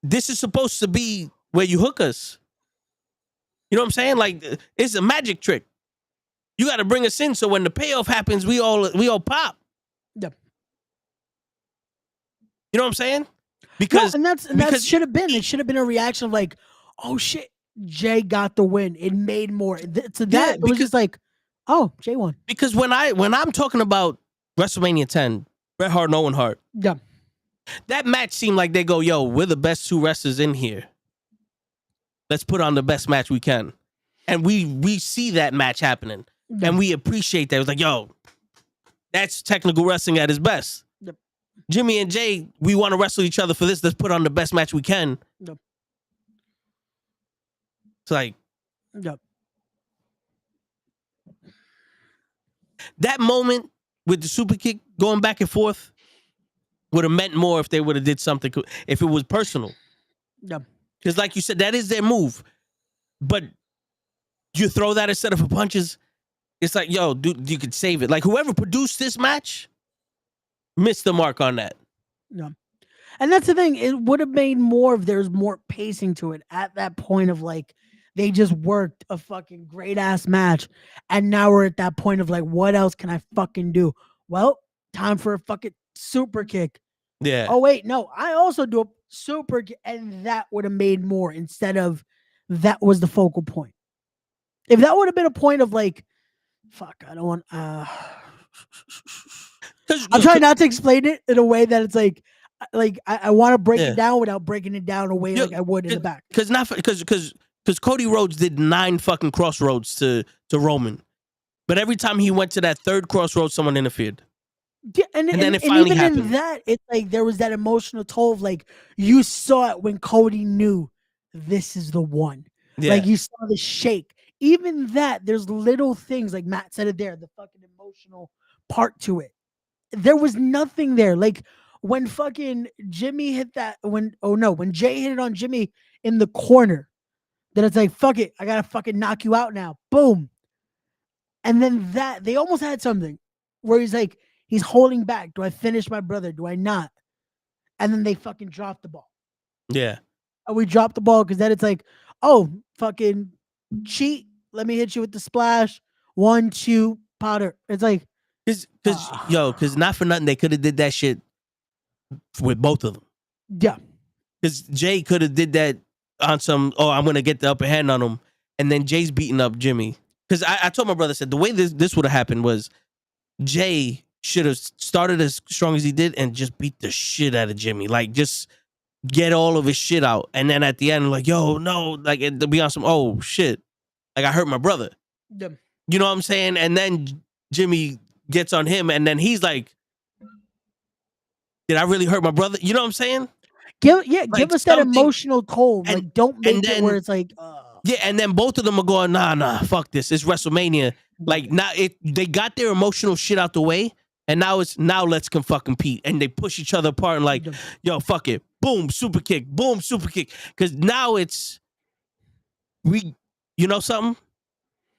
this is supposed to be where you hook us. You know what I'm saying? Like, it's a magic trick. You got to bring us in so when the payoff happens, we all pop. You know what I'm saying? Because that should have been. It should have been a reaction of like, oh shit, Jay got the win. It made more. So that it was just like, oh, Jay won. Because when I'm talking about WrestleMania 10, Bret Hart and Owen Hart, that match seemed like they go, yo, we're the best 2 wrestlers in here. Let's put on the best match we can. And we see that match happening. And we appreciate that. It was like, yo, that's technical wrestling at its best. Jimmy and Jay, we want to wrestle each other for this. Let's put on the best match we can. It's like, that moment with the super kick going back and forth would have meant more if they would have did something, if it was personal. Because like you said, that is their move. But you throw that instead of punches, it's like, yo, dude, you could save it. Like, whoever produced this match missed the mark on that. And that's the thing. It would have made more if there's more pacing to it at that point of like, they just worked a fucking great ass match. And now we're at that point of like, what else can I fucking do? Well, time for a fucking super kick. Yeah. Oh, wait, no, I also do a super kick. And that would have made more instead of that was the focal point. If that would have been a point of like, fuck, I don't want, I'm trying not to explain it in a way that it's like I want to break it down without breaking it down a way like I would in the back. Because Cody Rhodes did 9 fucking crossroads to Roman, but every time he went to that 3rd crossroads, someone interfered. Yeah, and then it finally happened. In that, it's like there was that emotional toll of like you saw it when Cody knew this is the one. Yeah. Like you saw the shake. Even that, there's little things like Matt said it there, the fucking emotional part to it. There was nothing there. Like when fucking Jimmy hit that, when Jay hit it on Jimmy in the corner, then it's like, fuck it, I gotta fucking knock you out now. Boom. And then that, they almost had something where he's like, he's holding back. Do I finish my brother? Do I not? And then they fucking dropped the ball. Yeah. And we dropped the ball because then it's like, oh, fucking cheat. let me hit you with the splash. 1, 2, powder. It's like, Cause not for nothing, they could have did that shit with both of them. Yeah. Cause Jay could have did that on some, I'm gonna get the upper hand on him, and then Jay's beating up Jimmy. Cause I told my brother, said the way this would have happened was Jay should have started as strong as he did and just beat the shit out of Jimmy. Like, just get all of his shit out. And then at the end, like, yo, no, like, to be on some, oh, shit. Like, I hurt my brother. Yeah. You know what I'm saying? And then Jimmy gets on him, and then he's like, did I really hurt my brother? You know what I'm saying? Give us that emotional toll. Like, don't make it where it's like, yeah, and then both of them are going, nah, fuck this. It's WrestleMania. Like, now they got their emotional shit out the way, and now let's fucking compete. And they push each other apart and like, yo, fuck it. Boom, super kick. Boom, super kick. Because now it's, you know something?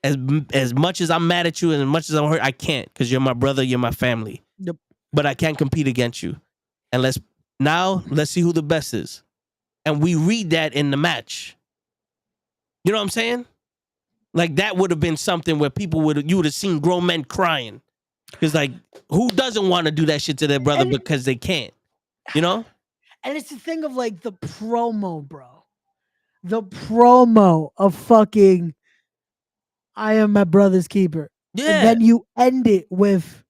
As much as I'm mad at you and as much as I'm hurt, I can't, because you're my brother, you're my family. Yep. But I can't compete against you. And let's see who the best is. And we read that in the match. You know what I'm saying? Like, that would have been something where you would have seen grown men crying. Because, like, who doesn't want to do that shit to their brother because they can't? You know? And it's the thing of, like, the promo, bro. The promo of fucking, I am my brother's keeper. Yeah. And then you end it with,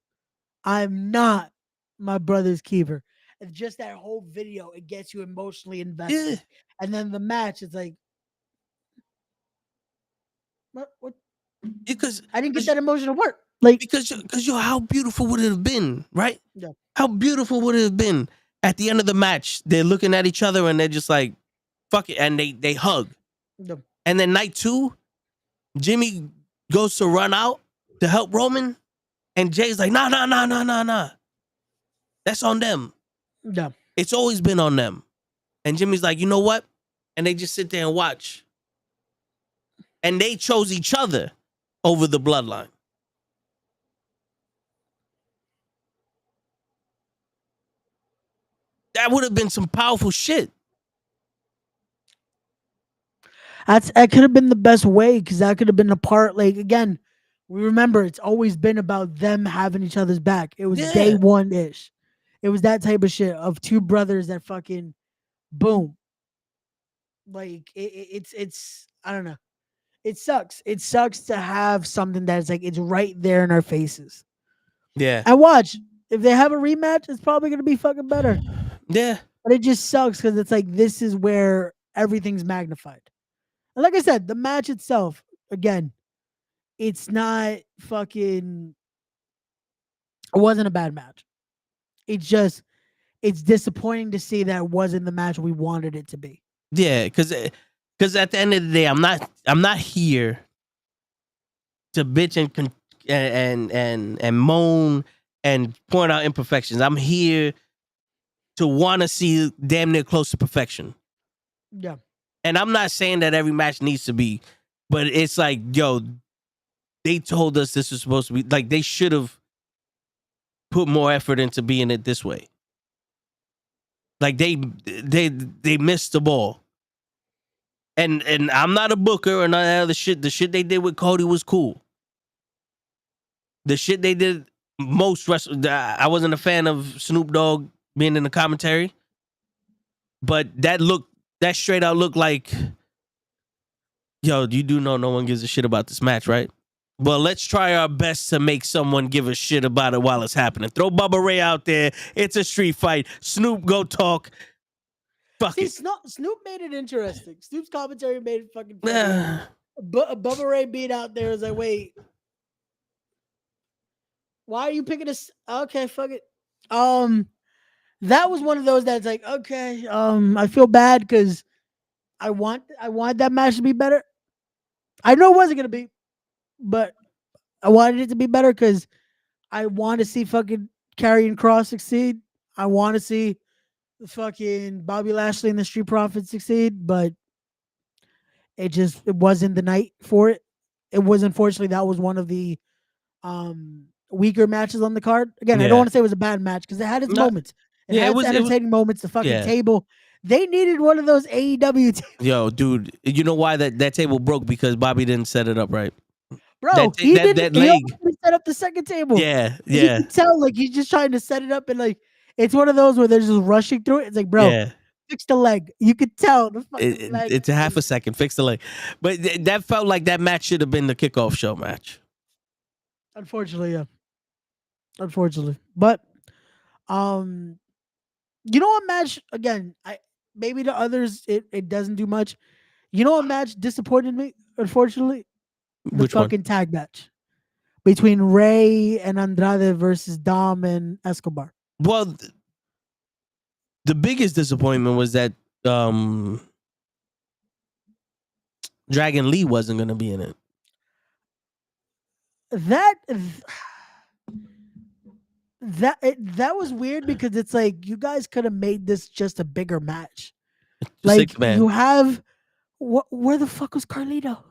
I'm not my brother's keeper. And just that whole video, it gets you emotionally invested. Yeah. And then the match, it's like, what? Because I didn't get that emotional work. Like, because how beautiful would it have been, right? Yeah. How beautiful would it have been at the end of the match? They're looking at each other and they're just like, fuck it, and they hug. Yeah. And then night 2, Jimmy goes to run out to help Roman, and Jay's like, nah. That's on them. Yeah. It's always been on them. And Jimmy's like, you know what? And they just sit there and watch. And they chose each other over the bloodline. That would have been some powerful shit. That could have been the best way, because that could have been the part, like, again, we remember it's always been about them having each other's back. It was day one-ish. It was that type of shit of two brothers that fucking boom. Like, it's I don't know. It sucks. It sucks to have something that's like, it's right there in our faces. Yeah. And watch, if they have a rematch, it's probably going to be fucking better. Yeah. But it just sucks because it's like, this is where everything's magnified. And like I said, the match itself, again, it's not fucking, it wasn't a bad match. It's just, it's disappointing to see that it wasn't the match we wanted it to be. Yeah, because at the end of the day, I'm not here to bitch and moan and point out imperfections. I'm here to want to see damn near close to perfection. Yeah. And I'm not saying that every match needs to be, but it's like, yo, they told us this was supposed to be, like, they should have put more effort into being it this way. Like, they missed the ball. And I'm not a booker or none of that other shit. The shit they did with Cody was cool. The shit they did I wasn't a fan of Snoop Dogg being in the commentary, but that straight out looked like, yo, you do know no one gives a shit about this match, right? Well, let's try our best to make someone give a shit about it while it's happening. Throw Bubba Ray out there. It's a street fight. Snoop, go talk. Fuck it. Snoop made it interesting. Snoop's commentary made it fucking funny. Bubba Ray being out there is like, wait, why are you picking this? Okay, fuck it. That was one of those that's like, okay, I feel bad because I want that match to be better. I know it wasn't gonna be, but I wanted it to be better because I want to see fucking Karrion Kross succeed. I want to see fucking Bobby Lashley and the Street Profits succeed, but it wasn't the night for it. It was, unfortunately, that was one of the weaker matches on the card. Again, I don't want to say it was a bad match because it had its moments. It had its entertaining moments. The fucking table, They needed one of those AEW tables. Yo, dude, you know why that table broke? Because Bobby didn't set it up right. Bro, He leg. almost set up the second table. Yeah, You yeah. can tell, like, he's just trying to set it up, and like, it's one of those where they're just rushing through it. It's like, bro, Yeah. fix the leg. You could tell the fucking leg. It's a half a second. Fix the leg. But that felt like that match should have been the kickoff show match. Unfortunately, yeah. Unfortunately, but you know what match again? Maybe to others it doesn't do much. You know what match disappointed me? Unfortunately, the Which one? fucking tag match between Ray and Andrade versus Dom and Escobar. Well, the biggest disappointment was that Dragon Lee wasn't going to be in it. That was weird because it's like you guys could have made this just a bigger match. Six Like man. you have where the fuck was Carlito?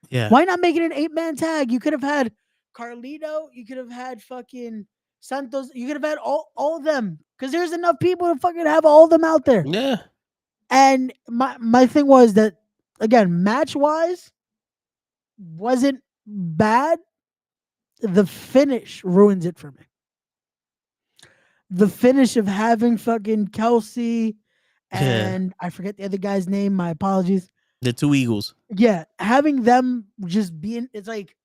Yeah. Why not make it an 8-man tag? You could have had Carlito, you could have had fucking Santos, you could have had all of them. Because there's enough people to fucking have all of them out there. Yeah. And my thing was that, again, match-wise, wasn't bad. The finish ruins it for me. The finish of having fucking Kelsey and I forget the other guy's name. My apologies. The two Eagles. Yeah, having them just being, it's like,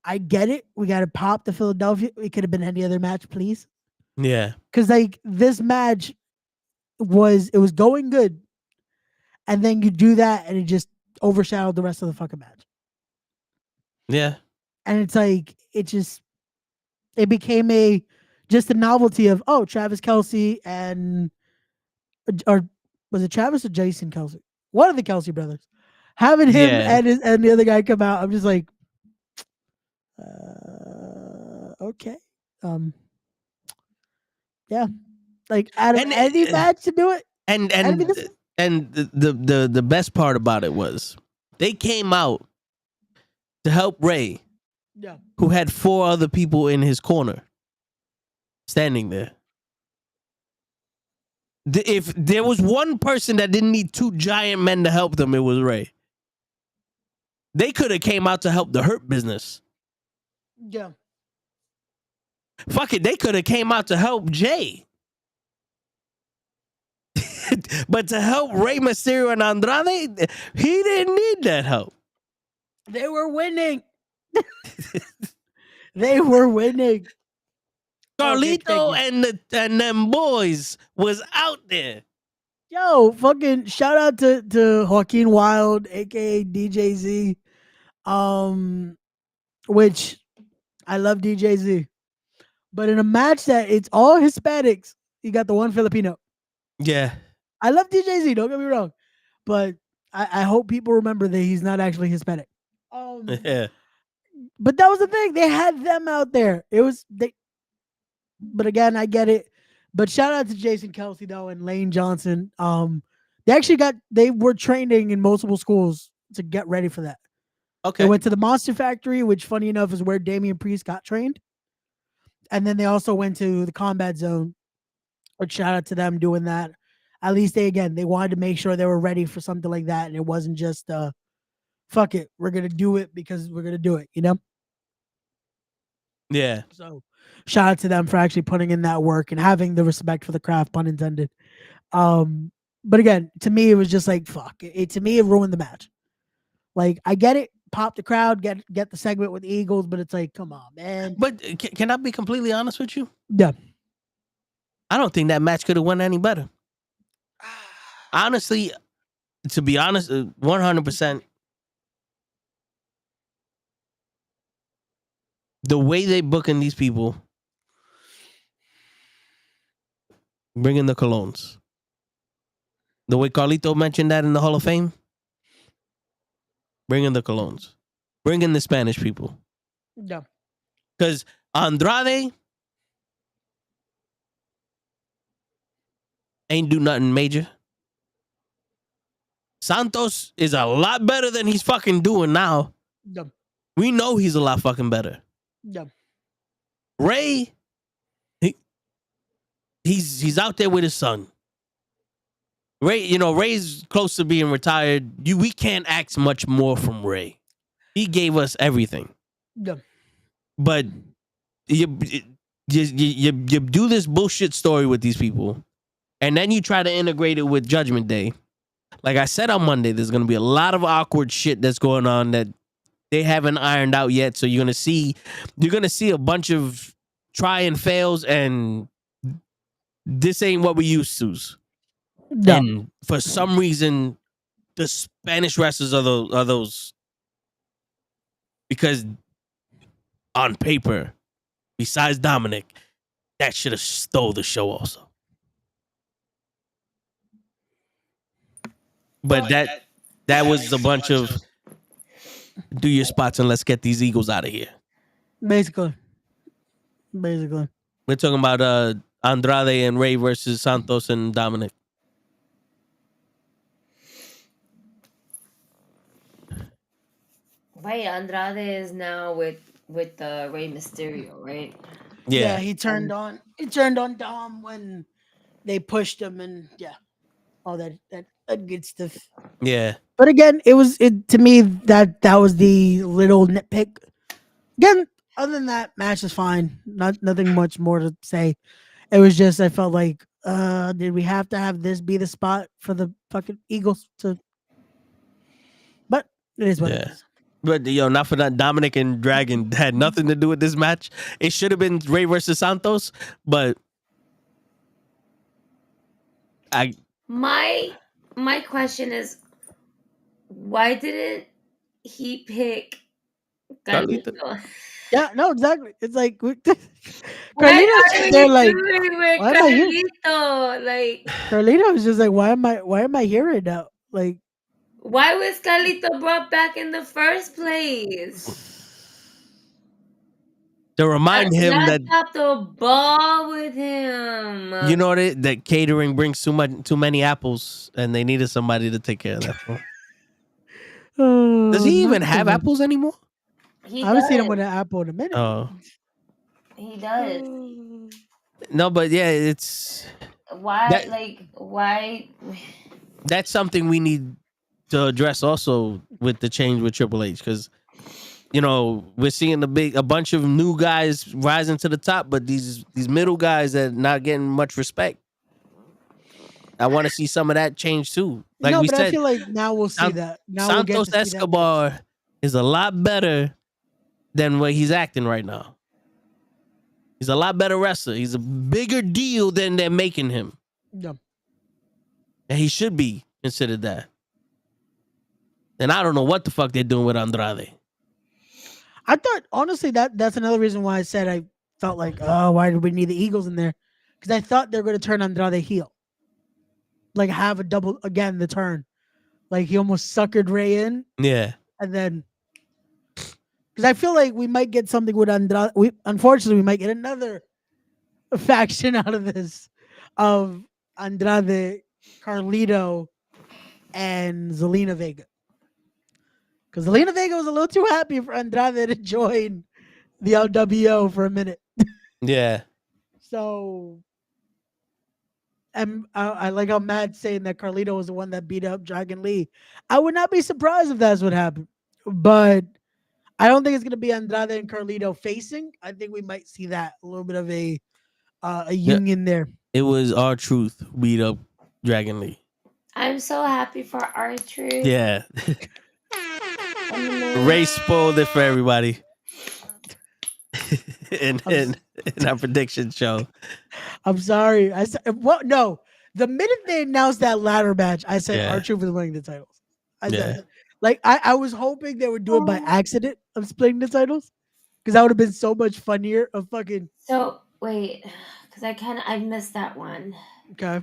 I get it. We got to pop the Philadelphia. It could have been any other match, please. Yeah. Because like this match was going good, and then you do that, and it just overshadowed the rest of the fucking match. Yeah. And it's like it became just a novelty of, oh, Travis Kelsey or was it Travis or Jason Kelsey? One of the Kelsey brothers. Having him and the other guy come out, I'm just like, okay. Yeah. Like out of any match to do it. And the best part about it was they came out to help Ray, who had 4 other people in his corner standing there. If there was one person that didn't need 2 giant men to help them, it was Ray. They could have came out to help the Hurt Business. Yeah. Fuck it, they could have came out to help Jay. But to help Rey Mysterio and Andrade, he didn't need that help. They were winning. They were winning. Carlito and them boys was out there. Yo, fucking shout out to Joaquin Wild, aka DJ Z. Which I love DJ Z. But in a match that it's all Hispanics, you got the one Filipino. Yeah. I love DJ Z, don't get me wrong. But I hope people remember that he's not actually Hispanic. Yeah. But that was the thing. They had them out there. But again, I get it. But shout out to Jason Kelsey though and Lane Johnson. They were training in multiple schools to get ready for that. Okay. They went to the Monster Factory, which funny enough is where Damian Priest got trained. And then they also went to the Combat Zone. But shout out to them doing that. At least they wanted to make sure they were ready for something like that. And it wasn't just fuck it, we're gonna do it because we're gonna do it, you know? Yeah. So shout out to them for actually putting in that work and having the respect for the craft, pun intended. But again, to me, it was just like, fuck. To me, it ruined the match. Like, I get it. Pop the crowd, get the segment with the Eagles, but it's like, come on, man. But can I be completely honest with you? Yeah. I don't think that match could have went any better. Honestly, to be honest, 100%. The way they booking these people, bringing the colognes. The way Carlito mentioned that in the Hall of Fame, bringing the colognes, bringing the Spanish people. Yeah. Because Andrade ain't do nothing major. Santos is a lot better than he's fucking doing now. Yeah. We know he's a lot fucking better. Yeah. Ray, he's out there with his son. Ray's close to being retired. We can't ask much more from Ray. He gave us everything. Yeah. But you do this bullshit story with these people, and then you try to integrate it with Judgment Day. Like I said on Monday, there's going to be a lot of awkward shit that's going on that they haven't ironed out yet. So you're going to see a bunch of try and fails, and this ain't what we used to. No. And for some reason, the Spanish wrestlers are those because on paper, besides Dominic, that should have stole the show also. But that was a bunch of do your spots and let's get these Eagles out of here. Basically. We're talking about Andrade and Ray versus Santos and Dominic. Right, Andrade is now with Rey Mysterio, right? Yeah, he turned on Dom when they pushed him, and all that good stuff. Yeah. But again, to me that was the little nitpick. Again, other than that, match is fine. Nothing much more to say. It was just I felt like, did we have to have this be the spot for the fucking Eagles to? But it is what it is. But not for that. Dominic and Dragon had nothing to do with this match. It should have been Ray versus Santos, but my question is, why didn't he pick Carlito? Yeah, no, exactly. It's like Carlito's there, like, why am I here? Like, Carlito was just like, why am I here right now? Like, why was Carlito brought back in the first place? To remind him that drop the ball with him. You know that catering brings too many apples, and they needed somebody to take care of that for. Does he even have apples anymore? I haven't seen him with an apple in a minute. Oh, he does. No, but yeah, it's why. That's something we need to address also with the change with Triple H, because we're seeing a bunch of new guys rising to the top, but these middle guys that are not getting much respect. I want to see some of that change too. Like we said, I feel like now we'll see that. Now Santos Escobar is a lot better than what he's acting right now. He's a lot better wrestler. He's a bigger deal than they're making him. Yeah. And he should be considered that. And I don't know what the fuck they're doing with Andrade. I thought, honestly, that's another reason why I said I felt like, oh, why did we need the Eagles in there? Because I thought they were going to turn Andrade heel. Like, have a double, again, the turn. Like, he almost suckered Ray in. Yeah. And then, because I feel like we might get something with Andrade. Unfortunately, we might get another faction out of this of Andrade, Carlito, and Zelina Vega. Because Zelina Vega was a little too happy for Andrade to join the LWO for a minute. Yeah. So, and I like how Matt's saying that Carlito was the one that beat up Dragon Lee. I would not be surprised if that's what happened. But I don't think it's going to be Andrade and Carlito facing. I think we might see that, a little bit of a union there. It was R-Truth beat up Dragon Lee. I'm so happy for R-Truth. Yeah. Ray spoiled it for everybody in our prediction show. I'm sorry. I said, no. The minute they announced that ladder match, I said R-Truth was winning the titles. I said, like, I was hoping they would do it by accident of splitting the titles, because that would have been so much funnier. Of fucking. So wait, because I missed that one. Okay.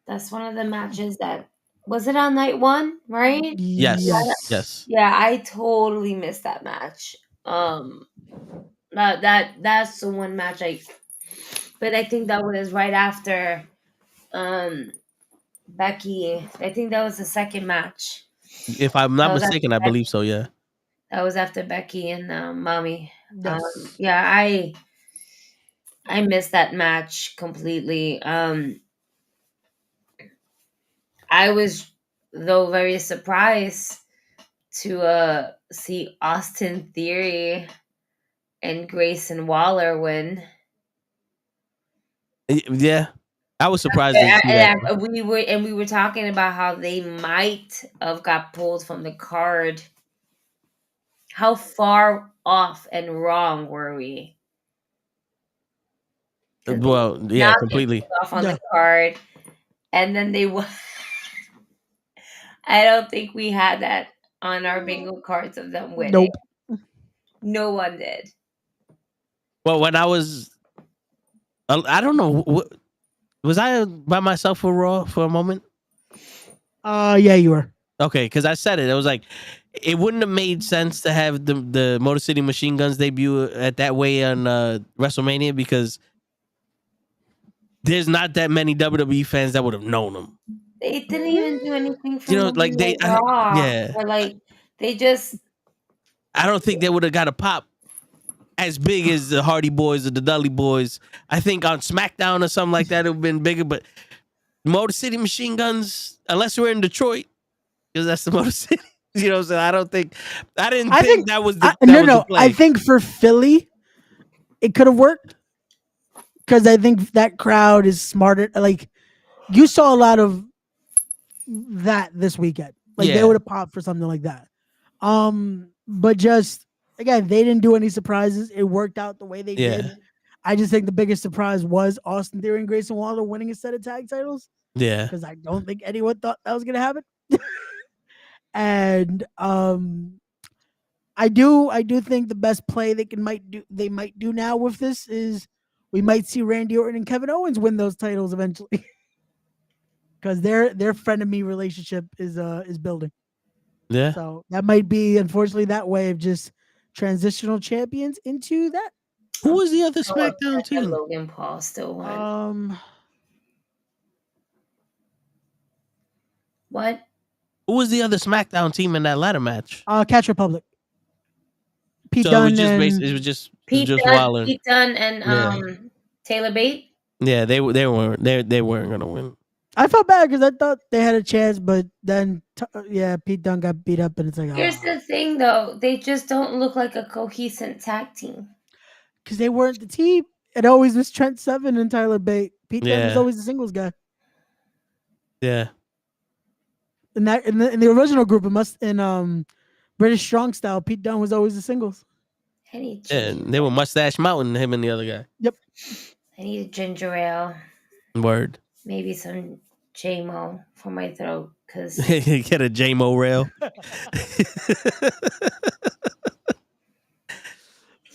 That's one of the matches that. Was it on night one, right? Yes. Yeah, I totally missed that match. That's the one match but I think that was right after Becky. I think that was the second match. If I'm not mistaken, I believe so, yeah. That was after Becky and Mommy. Yes. I missed that match completely. I was though very surprised to see Austin Theory and Grayson Waller win. Yeah, I was surprised to see that. We were talking about how they might have got pulled from the card. How far off and wrong were we? Well, yeah, completely off on the card, and then they won. I don't think we had that on our bingo cards of them winning. Nope. No one did. Well, when I was, I don't know, was I by myself for Raw for a moment? Yeah, you were. Okay, because I said it. It was like, it wouldn't have made sense to have the Motor City Machine Guns debut at that way on WrestleMania, because there's not that many WWE fans that would have known them. They didn't even do anything for like Raw. yeah. Or like they just. I don't think they would have got a pop as big as the Hardy Boys or the Dudley Boys. I think on SmackDown or something like that, it would have been bigger. But Motor City Machine Guns, unless we're in Detroit, because that's the Motor City. You know what I'm saying? I didn't think that was the the play. I think for Philly, it could have worked, because I think that crowd is smarter. Like, you saw a lot of that this weekend. Like, they would have popped for something like that. But just, again, they didn't do any surprises. It worked out the way they did. I just think the biggest surprise was Austin Theory and Grayson Waller winning a set of tag titles. Yeah. Because I don't think anyone thought that was going to happen. And I do think the best play they might do now with this is we might see Randy Orton and Kevin Owens win those titles eventually. Because their frenemy relationship is building. Yeah. So that might be, unfortunately, that way of just transitional champions into that. Who was the other SmackDown team? Logan Paul still won. What? Who was the other SmackDown team in that ladder match? Catch Republic. Pete so Dunne it was just Waller. Pete Dunne and Taylor Bate. Yeah, they weren't gonna win. I felt bad because I thought they had a chance, but then Pete Dunne got beat up, and it's like, here's the thing, though, they just don't look like a cohesive tag team. Because they weren't the team. It always was Trent Seven and Tyler Bate. Pete Dunne was always the singles guy. Yeah. In the original group, in British Strong Style, Pete Dunne was always the singles. And they were Mustache Mountain, him and the other guy. Yep. I need a ginger ale. Word. Maybe some J-Mo for my throat, because get a J-Mo rail.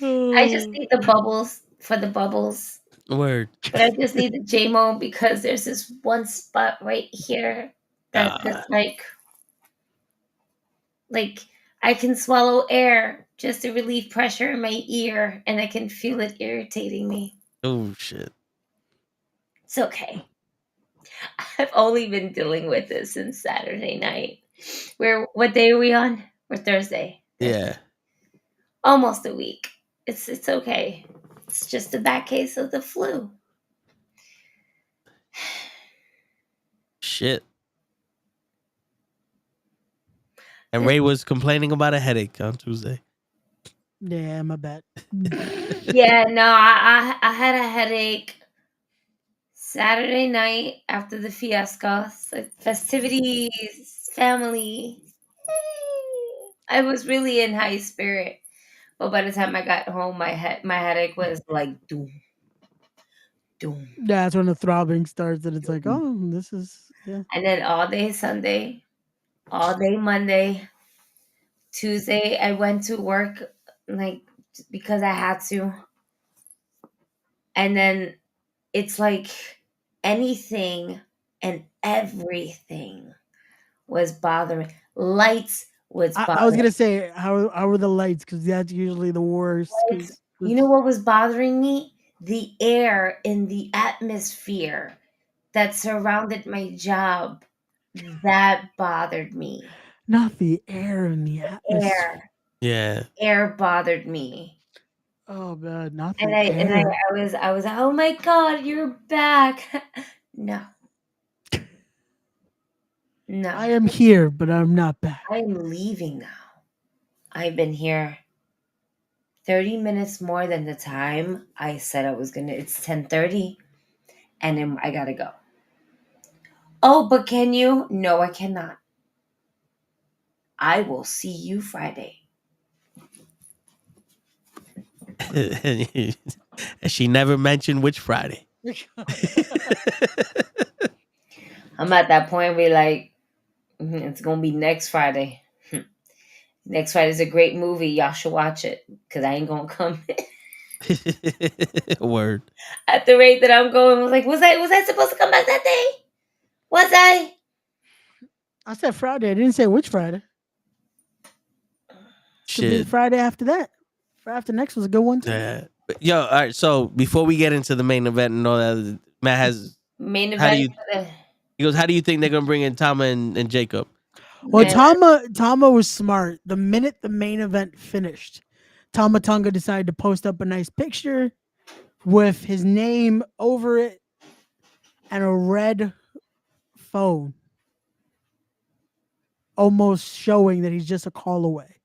I just need the bubbles for the bubbles. Word. But I just need the J-Mo because there's this one spot right here that's just like I can swallow air just to relieve pressure in my ear, and I can feel it irritating me. Oh shit. It's okay. I've only been dealing with this since Saturday night. What day are we on? We're Thursday. Yeah. Almost a week. It's okay. It's just a bad case of the flu. Shit. And Ray was complaining about a headache on Tuesday. Yeah, my bad. Yeah, no, I had a headache Saturday night after the fiasco, festivities, family. I was really in high spirit, but by the time I got home, my headache was like doom. Yeah, that's when the throbbing starts, and it's like, oh, this is And then all day Sunday, all day Monday, Tuesday, I went to work because I had to, and then it's like anything and everything was bothering. Lights was bothering. I was gonna say, how were the lights? Because that's usually the worst. You know what was bothering me? The air in the atmosphere that surrounded my job. That bothered me. Not the air in the atmosphere. Yeah. Air bothered me. Oh god, not the air. And I was oh my god, you're back. No. No. I am here, but I'm not back. I'm leaving now. I've been here 30 minutes more than the time I said I was gonna. It's 10:30, and then I gotta go. Oh, but can you? No, I cannot. I will see you Friday. And she never mentioned which Friday. I'm at that point where like, it's gonna be next Friday. Next Friday is a great movie. Y'all should watch it because I ain't gonna come. Word. At the rate that I'm going, I was like, was I supposed to come back that day? Was I? I said Friday. I didn't say which Friday. Could be the Shit. Friday after that. Friday after next was a good one too. Yeah. Yo, all right. So before we get into the main event and all that, Matt has Main How do event. you- he goes, how do you think they're gonna bring in Tama and Jacob? Well, Man, Tama was smart. The minute the main event finished, Tama Tonga decided to post up a nice picture with his name over it and a red phone, almost showing that he's just a call away.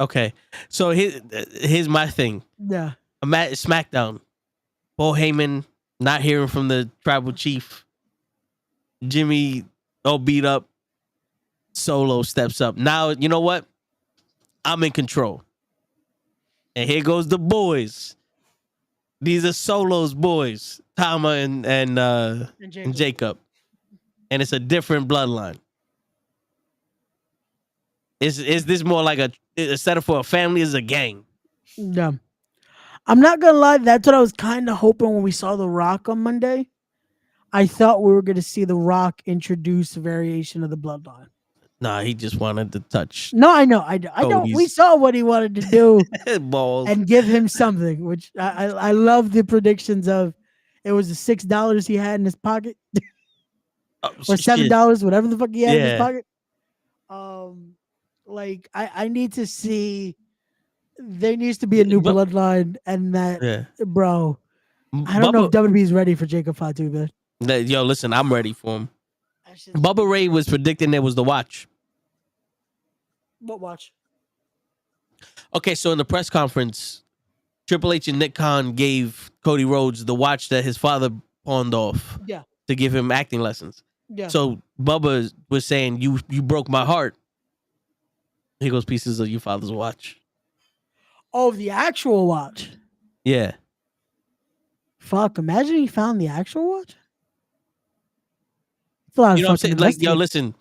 Okay. So here's my thing. Yeah. I'm at SmackDown. Paul Heyman not hearing from the tribal chief. Jimmy all beat up. Solo steps up. Now, you know what? I'm in control. And here goes the boys. These are Solo's boys. Tama and Jacob. And it's a different bloodline. Is this more like a setup for a family? Is a gang? Yeah. I'm not gonna lie, that's what I was kind of hoping when we saw The Rock on Monday. I thought we were gonna see The Rock introduce a variation of the bloodline. Nah, he just wanted to touch. No, I know. I know. We saw what he wanted to do balls and give him something, which I love the predictions of. It was the $6 he had in his pocket, or $7, whatever the fuck he had in his pocket. Like I need to see. There needs to be a new bloodline, and that, bro. I don't know if WWE is ready for Jacob Fatu, man. Yo, listen, I'm ready for him. Bubba Ray was predicting there was the watch. What watch? Okay, so in the press conference, Triple H and Nick Khan gave Cody Rhodes the watch that his father pawned off. Yeah. To give him acting lessons. Yeah. So Bubba was saying, you broke my heart. Here goes pieces of your father's watch. Oh, the actual watch. Yeah. Fuck, imagine he found the actual watch. It's a lot of you know what I'm saying? Like, yo, investigation.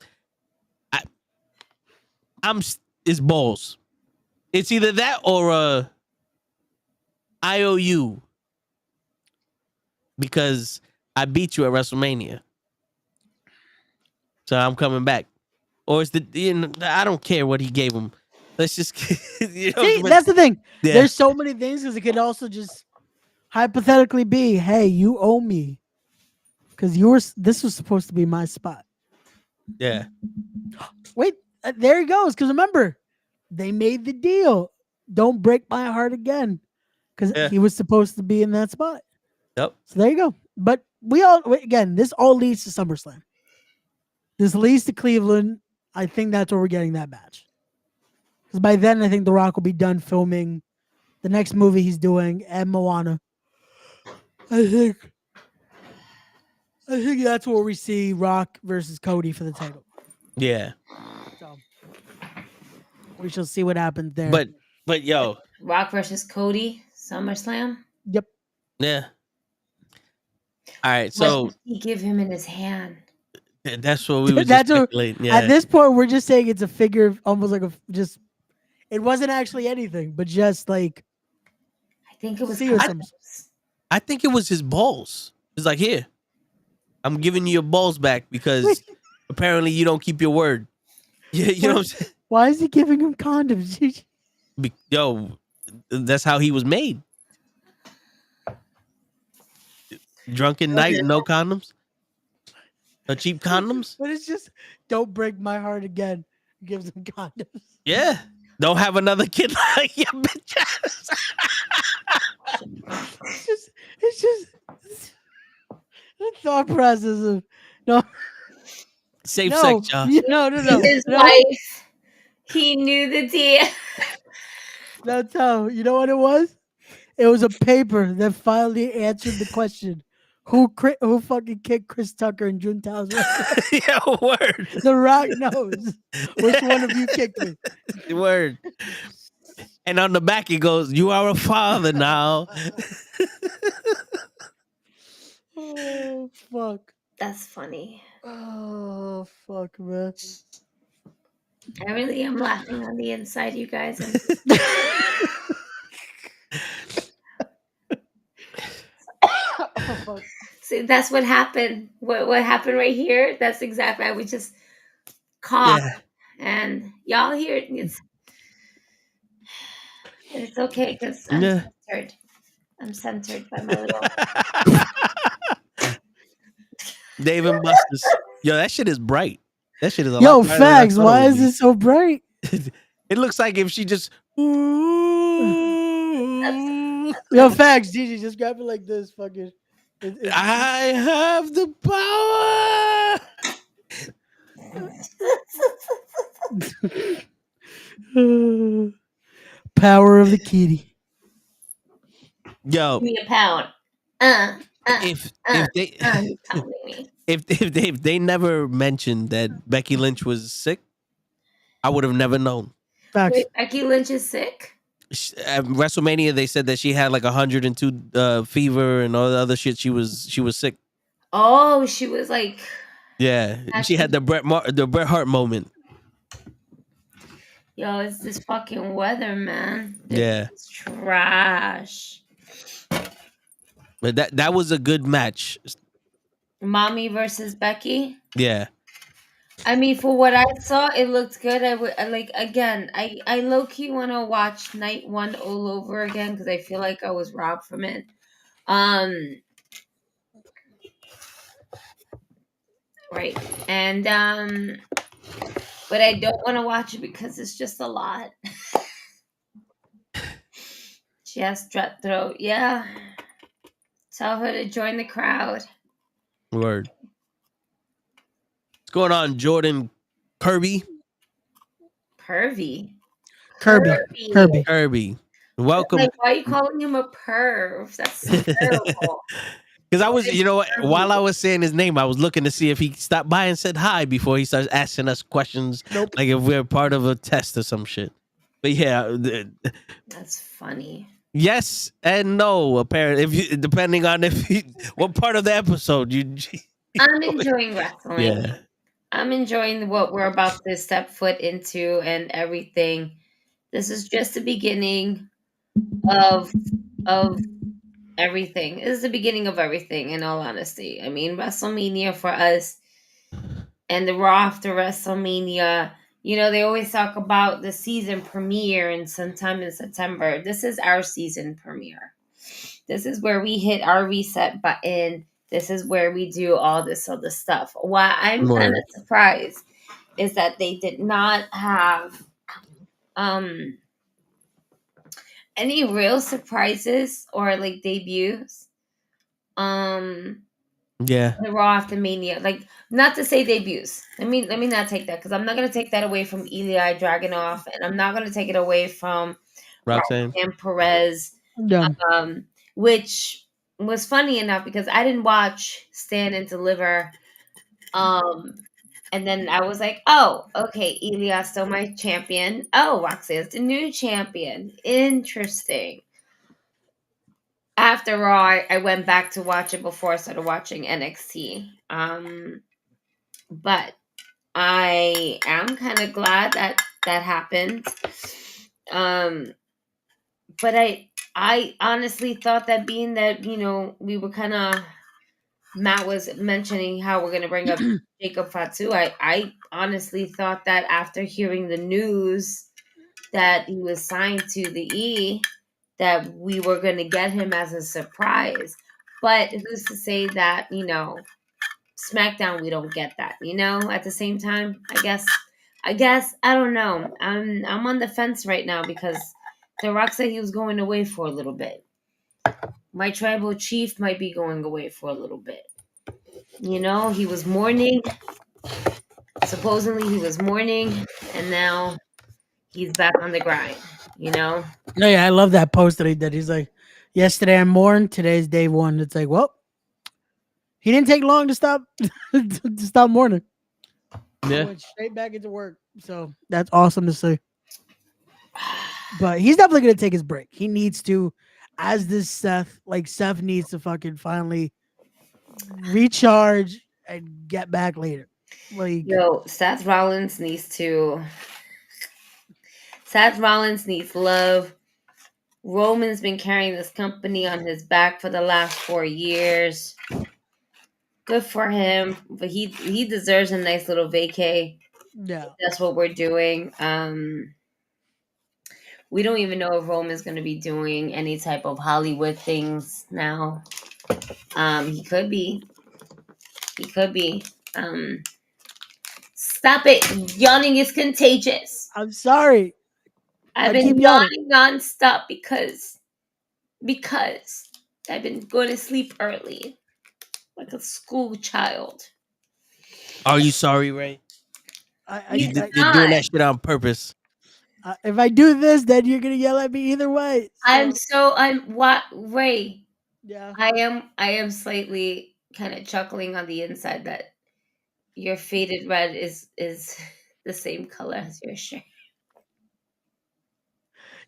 listen, it's balls. It's either that or IOU. Because I beat you at WrestleMania. So I'm coming back. Or it's I don't care what he gave him. Let's just See, that's the thing. Yeah. There's so many things because it could also just hypothetically be, hey, you owe me. Because this was supposed to be my spot. Yeah. Wait, there he goes. Because remember, they made the deal. Don't break my heart again. Because he was supposed to be in that spot. Yep. So there you go. But this all leads to SummerSlam. This leads to Cleveland. I think that's where we're getting that match. Because by then, I think The Rock will be done filming the next movie he's doing and Moana. I think that's where we see Rock versus Cody for the title. Yeah. So we shall see what happens there. But yo, Rock versus Cody, SummerSlam. Yep. Yeah. All right. So what did he give him in his hand? That's what we were just speculating. Yeah. At this point, we're just saying it's a figure, almost like it wasn't actually anything, but just like. I think it was. I think it was his balls. It's like, here, I'm giving you your balls back because apparently you don't keep your word. You know what I'm saying? Why is he giving him condoms? Yo, that's how he was made. Drunken night, no condoms. No cheap condoms. But it's just, don't break my heart again. Gives him condoms. Yeah. Don't have another kid like your bitch ass. It's just the thought process of no. Safe No, sex, y'all. no. His wife. He knew the deal. No, Tom. You know what it was? It was a paper that finally answered the question: Who fucking kicked Chris Tucker in Juntao's wrestling? Yeah, word. The Rock knows which one of you kicked me. Word. And on the back it goes, "You are a father now." Oh fuck. That's funny. Oh fuck, man. I really am laughing on the inside, you guys. Oh, fuck. See, that's what happened. What happened right here? That's exactly. I was just caught, and y'all hear it. It's okay because I'm censored. I'm censored by my little. Dave and Buster's. Yo, that shit is bright. That shit is a lot Yo, brighter than I facts. thought Why it would is be. it so bright? It looks like if she just. Yo, facts. Gigi, just grab it like this. Fucking. I have the power. Power of the kitty. Yo, Give me a pound. if they never mentioned that Becky Lynch was sick, I would have never known. Facts. Wait, Becky Lynch is sick? At WrestleMania, they said that she had like 102 fever and all the other shit. She was sick. Oh, she was like. Yeah, and she had the Bret Hart moment. Yo, it's this fucking weather, man. Yeah, it's trash. but that was a good match. Mommy versus Becky. Yeah. I mean, for what I saw, it looked good. I low key want to watch night one all over again because I feel like I was robbed from it. Right, and but I don't want to watch it because it's just a lot. She has strep throat. Yeah, tell her to join the crowd. Word. What's going on, Jordan Kirby? Kirby. Welcome. Like, why are you calling him a perv? That's terrible. Because I was, while I was saying his name, I was looking to see if he stopped by and said hi before he starts asking us questions. Nope. Like if we're part of a test or some shit. But yeah. That's funny. Yes and no, apparently. Depending on what part of the episode I'm enjoying wrestling. Yeah. I'm enjoying what we're about to step foot into and everything. This is just the beginning of everything. This is the beginning of everything, in all honesty. I mean, WrestleMania for us and the Raw after WrestleMania, they always talk about the season premiere and sometime in September. This is our season premiere. This is where we hit our reset button. This is where we do all this other stuff. What I'm kind of surprised is that they did not have any real surprises or like debuts. Yeah. The Raw after Mania, like not to say debuts. Let me not take that because I'm not gonna take that away from Eli Dragunov, and I'm not gonna take it away from Roxanne Perez. Yeah. Which was funny enough because I didn't watch Stand and Deliver. And then I was like, oh, okay, Elia's still my champion. Oh, Roxanne's the new champion. Interesting. After Raw, I went back to watch it before I started watching NXT. But I am kind of glad that happened. But I honestly thought that being that, we were kind of, Matt was mentioning how we're going to bring up Jacob Fatu. I honestly thought that after hearing the news that he was signed to the E, that we were going to get him as a surprise. But who's to say that, SmackDown, we don't get that, at the same time, I guess, I don't know. I'm on the fence right now because The Rock said he was going away for a little bit. My tribal chief might be going away for a little bit. He was mourning supposedly he was mourning, and now he's back on the grind. You know. No, yeah, I love that post that he did. He's like, yesterday I mourned, today's day one. It's like, well, he didn't take long to stop to stop mourning. He Yeah. went straight back into work. So that's awesome to see. But he's definitely gonna take his break. He needs to, as this Seth needs to fucking finally recharge and get back later. Like, Yo, Seth Rollins needs love. Roman's been carrying this company on his back for the last 4 years. Good for him, but he deserves a nice little vacay. yeah. That's what we're doing. We don't even know if Roman's going to be doing any type of Hollywood things now. He could be. Stop it! Yawning is contagious. I'm sorry. I've I been keep yawning nonstop because I've been going to sleep early, like a school child. Are you sorry, Ray? He's You're not. doing that shit on purpose. If I do this, then you're gonna yell at me either way. So. Ray. Yeah. I am slightly kind of chuckling on the inside that your faded red is the same color as your shirt.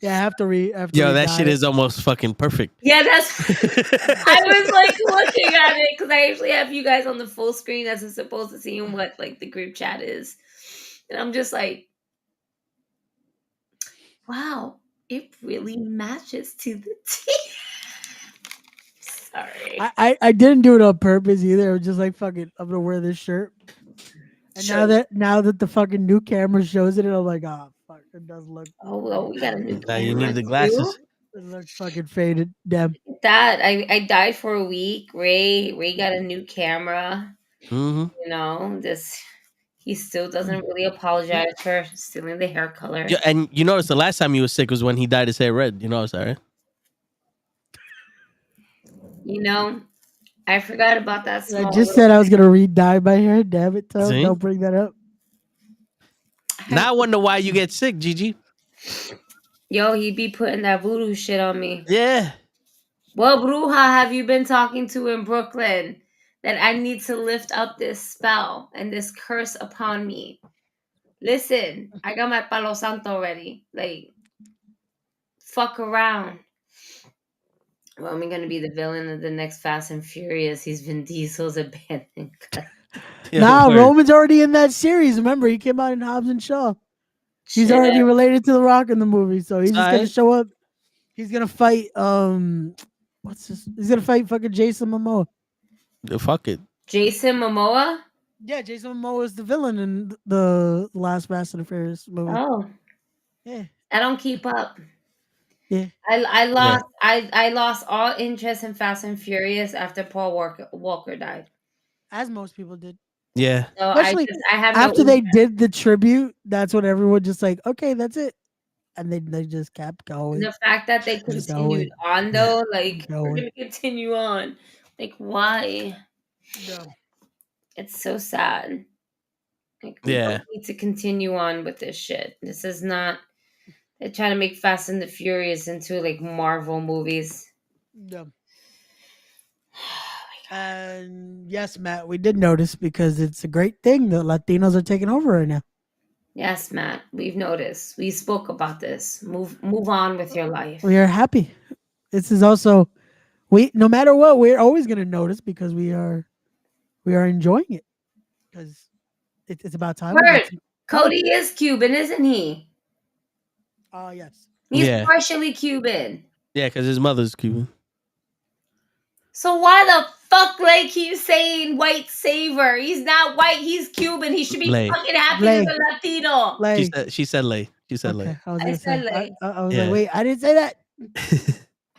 Yeah, I have to Yo, that shit is almost fucking perfect. Yeah, that's. I was like looking at it because I actually have you guys on the full screen as it's supposed to see what like the group chat is, and I'm just like, wow, it really matches to the T. Sorry. I didn't do it on purpose either. I was just like, fuck it, I'm gonna wear this shirt. And now that the fucking new camera shows it, I'm like, oh fuck, it does look. Oh well, we got a new Now you camera need the too. glasses. It looks fucking faded. Damn. That I died for a week. Ray got a new camera. Mm-hmm. You know, he still doesn't really apologize for stealing the hair color. Yeah, and you notice the last time he was sick was when he dyed his hair red. You know, sorry. You know, I forgot about that. I just said I was gonna re-dye my hair. Damn it, Tom. See? Don't bring that up. Now I wonder why you get sick, Gigi. Yo, he be putting that voodoo shit on me. Yeah. What bruja have you been talking to in Brooklyn that I need to lift up this spell and this curse upon me? Listen, I got my Palo Santo ready. Like, fuck around. Well, I'm gonna be the villain of the next Fast and Furious. He's Vin Diesel's abandoned cut. Nah, Roman's already in that series. Remember, he came out in Hobbs and Shaw. He's already related to The Rock in the movie, so he's just gonna show up. He's gonna fight. He's gonna fight fucking Jason Momoa. Fuck it. Jason Momoa? Yeah, Jason Momoa is the villain in the last Fast and Furious movie. Oh, yeah. I don't keep up. Yeah, I lost all interest in Fast and Furious after Paul Walker died. As most people did. Yeah. So Especially I have after they did the tribute, that's when everyone just like, okay, that's it. And they just kept going. The fact that they continued on though, like we're gonna continue on. Like why? No. It's so sad. Like, we don't need to continue on with this shit. This is not. They're trying to make Fast and the Furious into like Marvel movies. No. And yes, Matt, we did notice because it's a great thing that Latinos are taking over right now. Yes, Matt, we've noticed. We spoke about this. Move on with your life. We are happy. This is also no matter what, we're always gonna notice because we are enjoying it. Because it's about time. Word. Cody is Cuban, isn't he? Oh yes. He's partially Cuban. Yeah, because his mother's Cuban. So why the fuck Lay keeps saying white saver? He's not white. He's Cuban. He should be fucking happy as a Latino. She said Lay. She said Lay. I said Lay. I was like, wait, I didn't say that.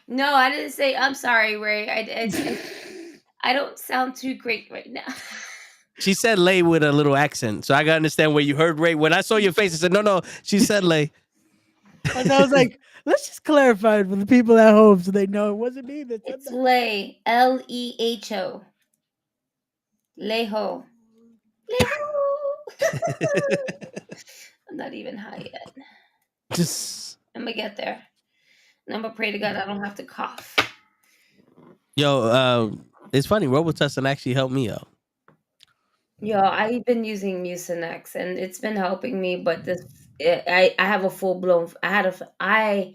No, I didn't say. I'm sorry, Ray. I don't sound too great right now. She said Lay with a little accent, so I gotta understand where you heard Ray. When I saw your face, I said, no, she said Lay. And I was like, let's just clarify it for the people at home so they know it wasn't me that said it's that. Lay. Leho. Leho. I'm not even high yet. Just I'm gonna get there. And I'm gonna pray to God I don't have to cough. yo, it's funny. Robitussin actually helped me out. Yo, I've been using Mucinex and it's been helping me, but I have a full blown. I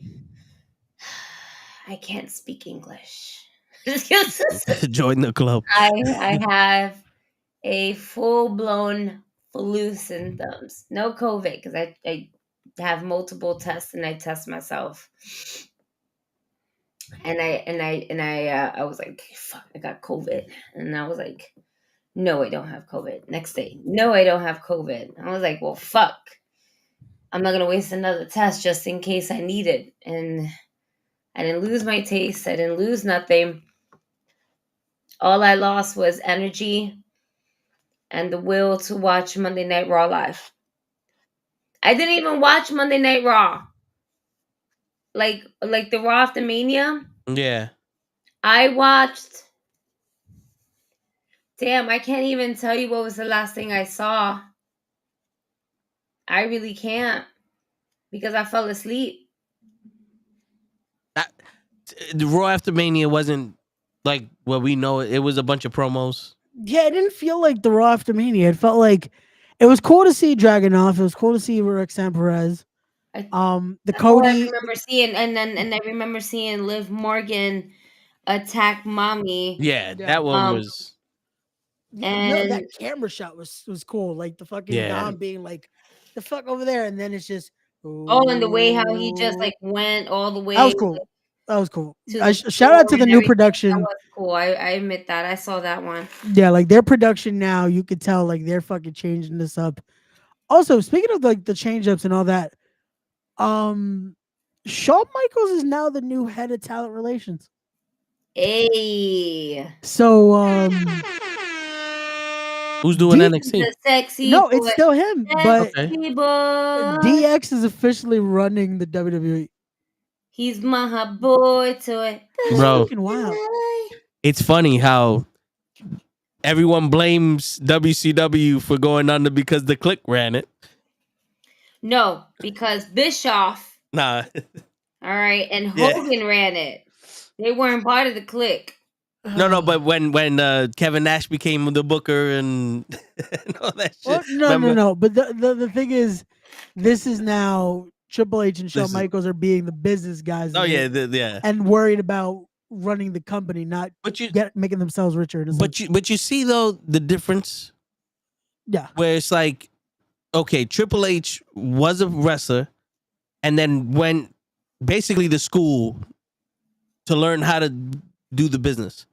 can't speak English. Join the club. I have a full blown flu symptoms. No COVID because I have multiple tests and I test myself. And I was like, fuck, I got COVID. And I was like, no, I don't have COVID. Next day, no, I don't have COVID. I was like, well, fuck. I'm not gonna waste another test just in case I need it. And I didn't lose my taste. I didn't lose nothing. All I lost was energy and the will to watch Monday Night Raw live. I didn't even watch Monday Night Raw. Like the Raw after Mania. Yeah. I watched. Damn, I can't even tell you what was the last thing I saw. I really can't because I fell asleep. The Raw after Mania wasn't like what we know. It was a bunch of promos. Yeah, it didn't feel like the Raw after Mania. It felt like it was cool to see Dragunov. It was cool to see Roxanne Perez. The Cody. I remember seeing, and I remember seeing Liv Morgan attack Mommy. Yeah, that one was. No, that camera shot was cool. Like the fucking Dom being like, "The fuck over there," and then it's just. And the way how he just like went all the way. That was cool. That was cool. Shout out to the new production. That was cool. I admit that. I saw that one. Yeah, like their production now, you could tell like they're fucking changing this up. Also, speaking of like the change ups and all that, Shawn Michaels is now the new head of talent relations. Hey. So who's doing NXT? The sexy no, boy. it's still him, but boy. DX is officially running the WWE. He's my boy to it. Bro, wow. It's funny how everyone blames WCW for going under because the Click ran it. No, because Bischoff. Nah. All right, and Hogan ran it. They weren't part of the Click. No, but when Kevin Nash became the booker and all that shit. Well, no. But the thing is, this is now Triple H and Shawn Michaels are being the business guys. Oh yeah. And worried about running the company, not making themselves richer. But you see though the difference. Yeah. Where it's like, okay, Triple H was a wrestler, and then went basically to school to learn how to do the business,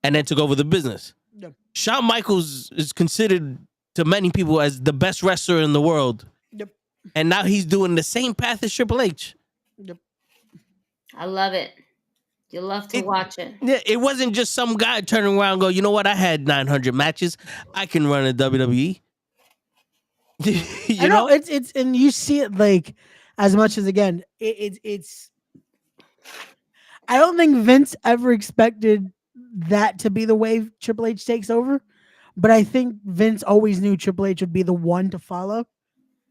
and then took over the business. Yep. Shawn Michaels is considered to many people as the best wrestler in the world. Yep. And now he's doing the same path as Triple H. Yep. I love it. You love to watch it. Yeah, it wasn't just some guy turning around and go, you know what? I had 900 matches. I can run a WWE. you know, it's and you see it like as much as again, it's. I don't think Vince ever expected that to be the way Triple H takes over, but I think Vince always knew Triple H would be the one to follow.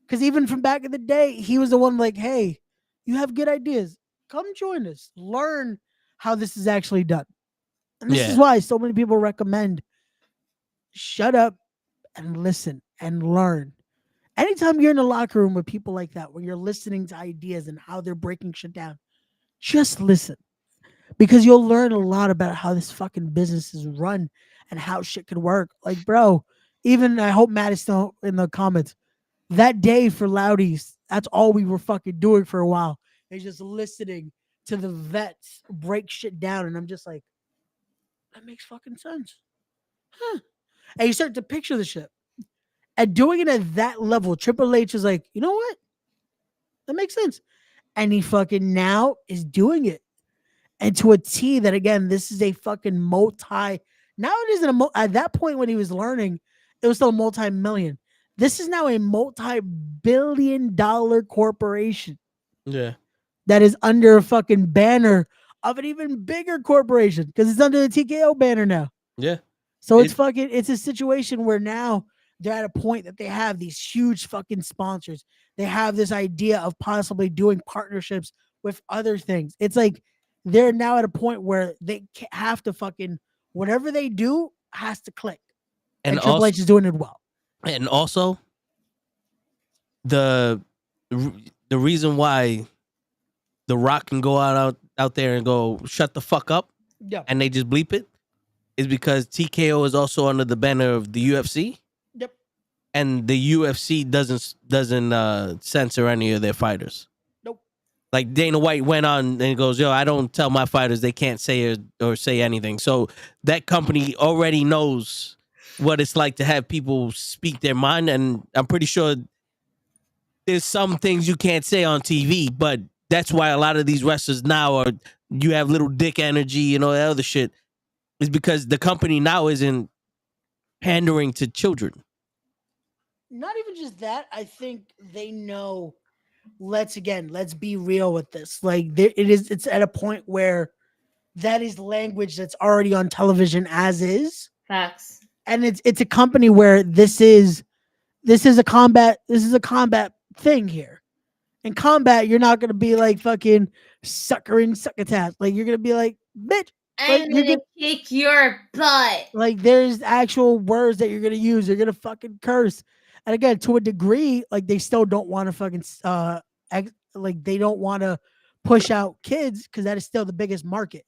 Because even from back in the day, he was the one like, hey, you have good ideas. Come join us. Learn how this is actually done. And this is why so many people recommend shut up and listen and learn. Anytime you're in a locker room with people like that, where you're listening to ideas and how they're breaking shit down, just listen. Because you'll learn a lot about how this fucking business is run and how shit could work. Like, bro, even I hope Matt is still in the comments. That day for Loudies, that's all we were fucking doing for a while. Is just listening to the vets break shit down. And I'm just like, that makes fucking sense. Huh. And you start to picture the shit. And doing it at that level, Triple H is like, you know what? That makes sense. And he fucking now is doing it. And to a T that, again, this is a fucking now it isn't at that point when he was learning, it was still a multi-million. This is now a multi-billion-dollar corporation. Yeah. That is under a fucking banner of an even bigger corporation because it's under the TKO banner now. Yeah. So it's a situation where now they're at a point that they have these huge fucking sponsors. They have this idea of possibly doing partnerships with other things. It's like they're now at a point where they have to fucking whatever they do has to click. And Triple H is doing it well. And also, the reason why The Rock can go out there and go shut the fuck up, and they just bleep it, is because TKO is also under the banner of the UFC. Yep. And the UFC doesn't censor any of their fighters. Nope. Like Dana White went on and goes, "Yo, I don't tell my fighters they can't say or say anything." So that company already knows what it's like to have people speak their mind, and I'm pretty sure there's some things you can't say on TV, but that's why a lot of these wrestlers now you have little dick energy and all that other shit, is because the company now isn't pandering to children. Not even just that. I think they know. Let's be real with this. Like it's at a point where that is language that's already on television as is. Facts. And it's a company where this is a combat thing here. In combat, you're not gonna be like fucking succotash. Like you're gonna be like, bitch, I'm gonna kick your butt. Like there's actual words that you're gonna use. You're gonna fucking curse. And again, to a degree, like they still don't want to fucking like they don't want to push out kids because that is still the biggest market.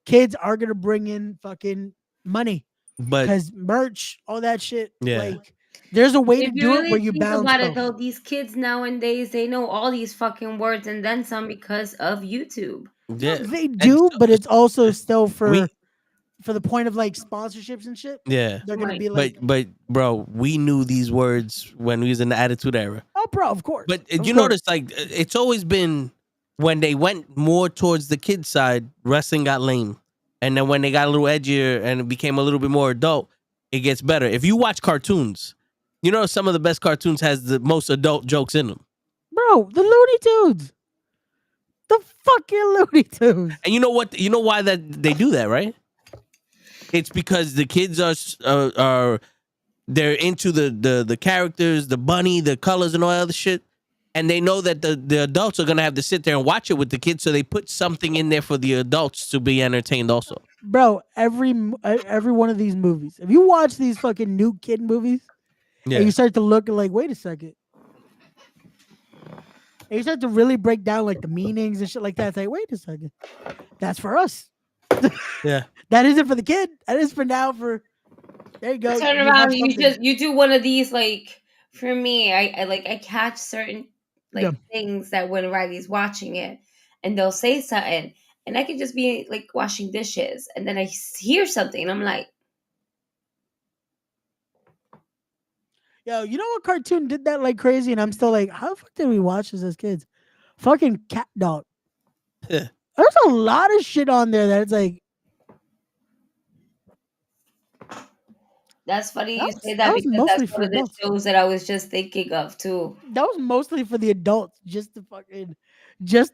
Kids are gonna bring in fucking money. But because merch, all that shit, yeah. Like there's a way If to do really it where you think balance about both. it, though, these kids nowadays, they know all these fucking words and then some because of YouTube. Yeah, they do, but it's also still for the point of like sponsorships and shit. Yeah, they're gonna be like, but bro, we knew these words when we was in the Attitude Era. Oh, bro, of course. But you notice, like, it's always been when they went more towards the kid side, wrestling got lame. And then when they got a little edgier and it became a little bit more adult, it gets better. If you watch cartoons, you know some of the best cartoons has the most adult jokes in them. Bro, the Looney Tunes. The fucking Looney Tunes. And you know what? You know why that they do that, right? It's because the kids are they're into the characters, the bunny, the colors, and all that other shit. And they know that the adults are gonna have to sit there and watch it with the kids, so they put something in there for the adults to be entertained also. Bro, every one of these movies, if you watch these fucking new kid movies, and you start to look like, wait a second, and you start to really break down like the meanings and shit like that. It's like, wait a second, that's for us. Yeah, that isn't for the kid. That is for now. For there you go. Turn around. You do one of these. Like for me, I catch certain things that when Riley's watching it, and they'll say something, and I could just be like washing dishes, and then I hear something, and I'm like, yo, you know what cartoon did that like crazy? And I'm still like, how the fuck did we watch this as kids? Fucking Cat Dog. Yeah. There's a lot of shit on there that it's like. That's funny you say that because that's one of the shows that I was just thinking of too. That was mostly for the adults, just to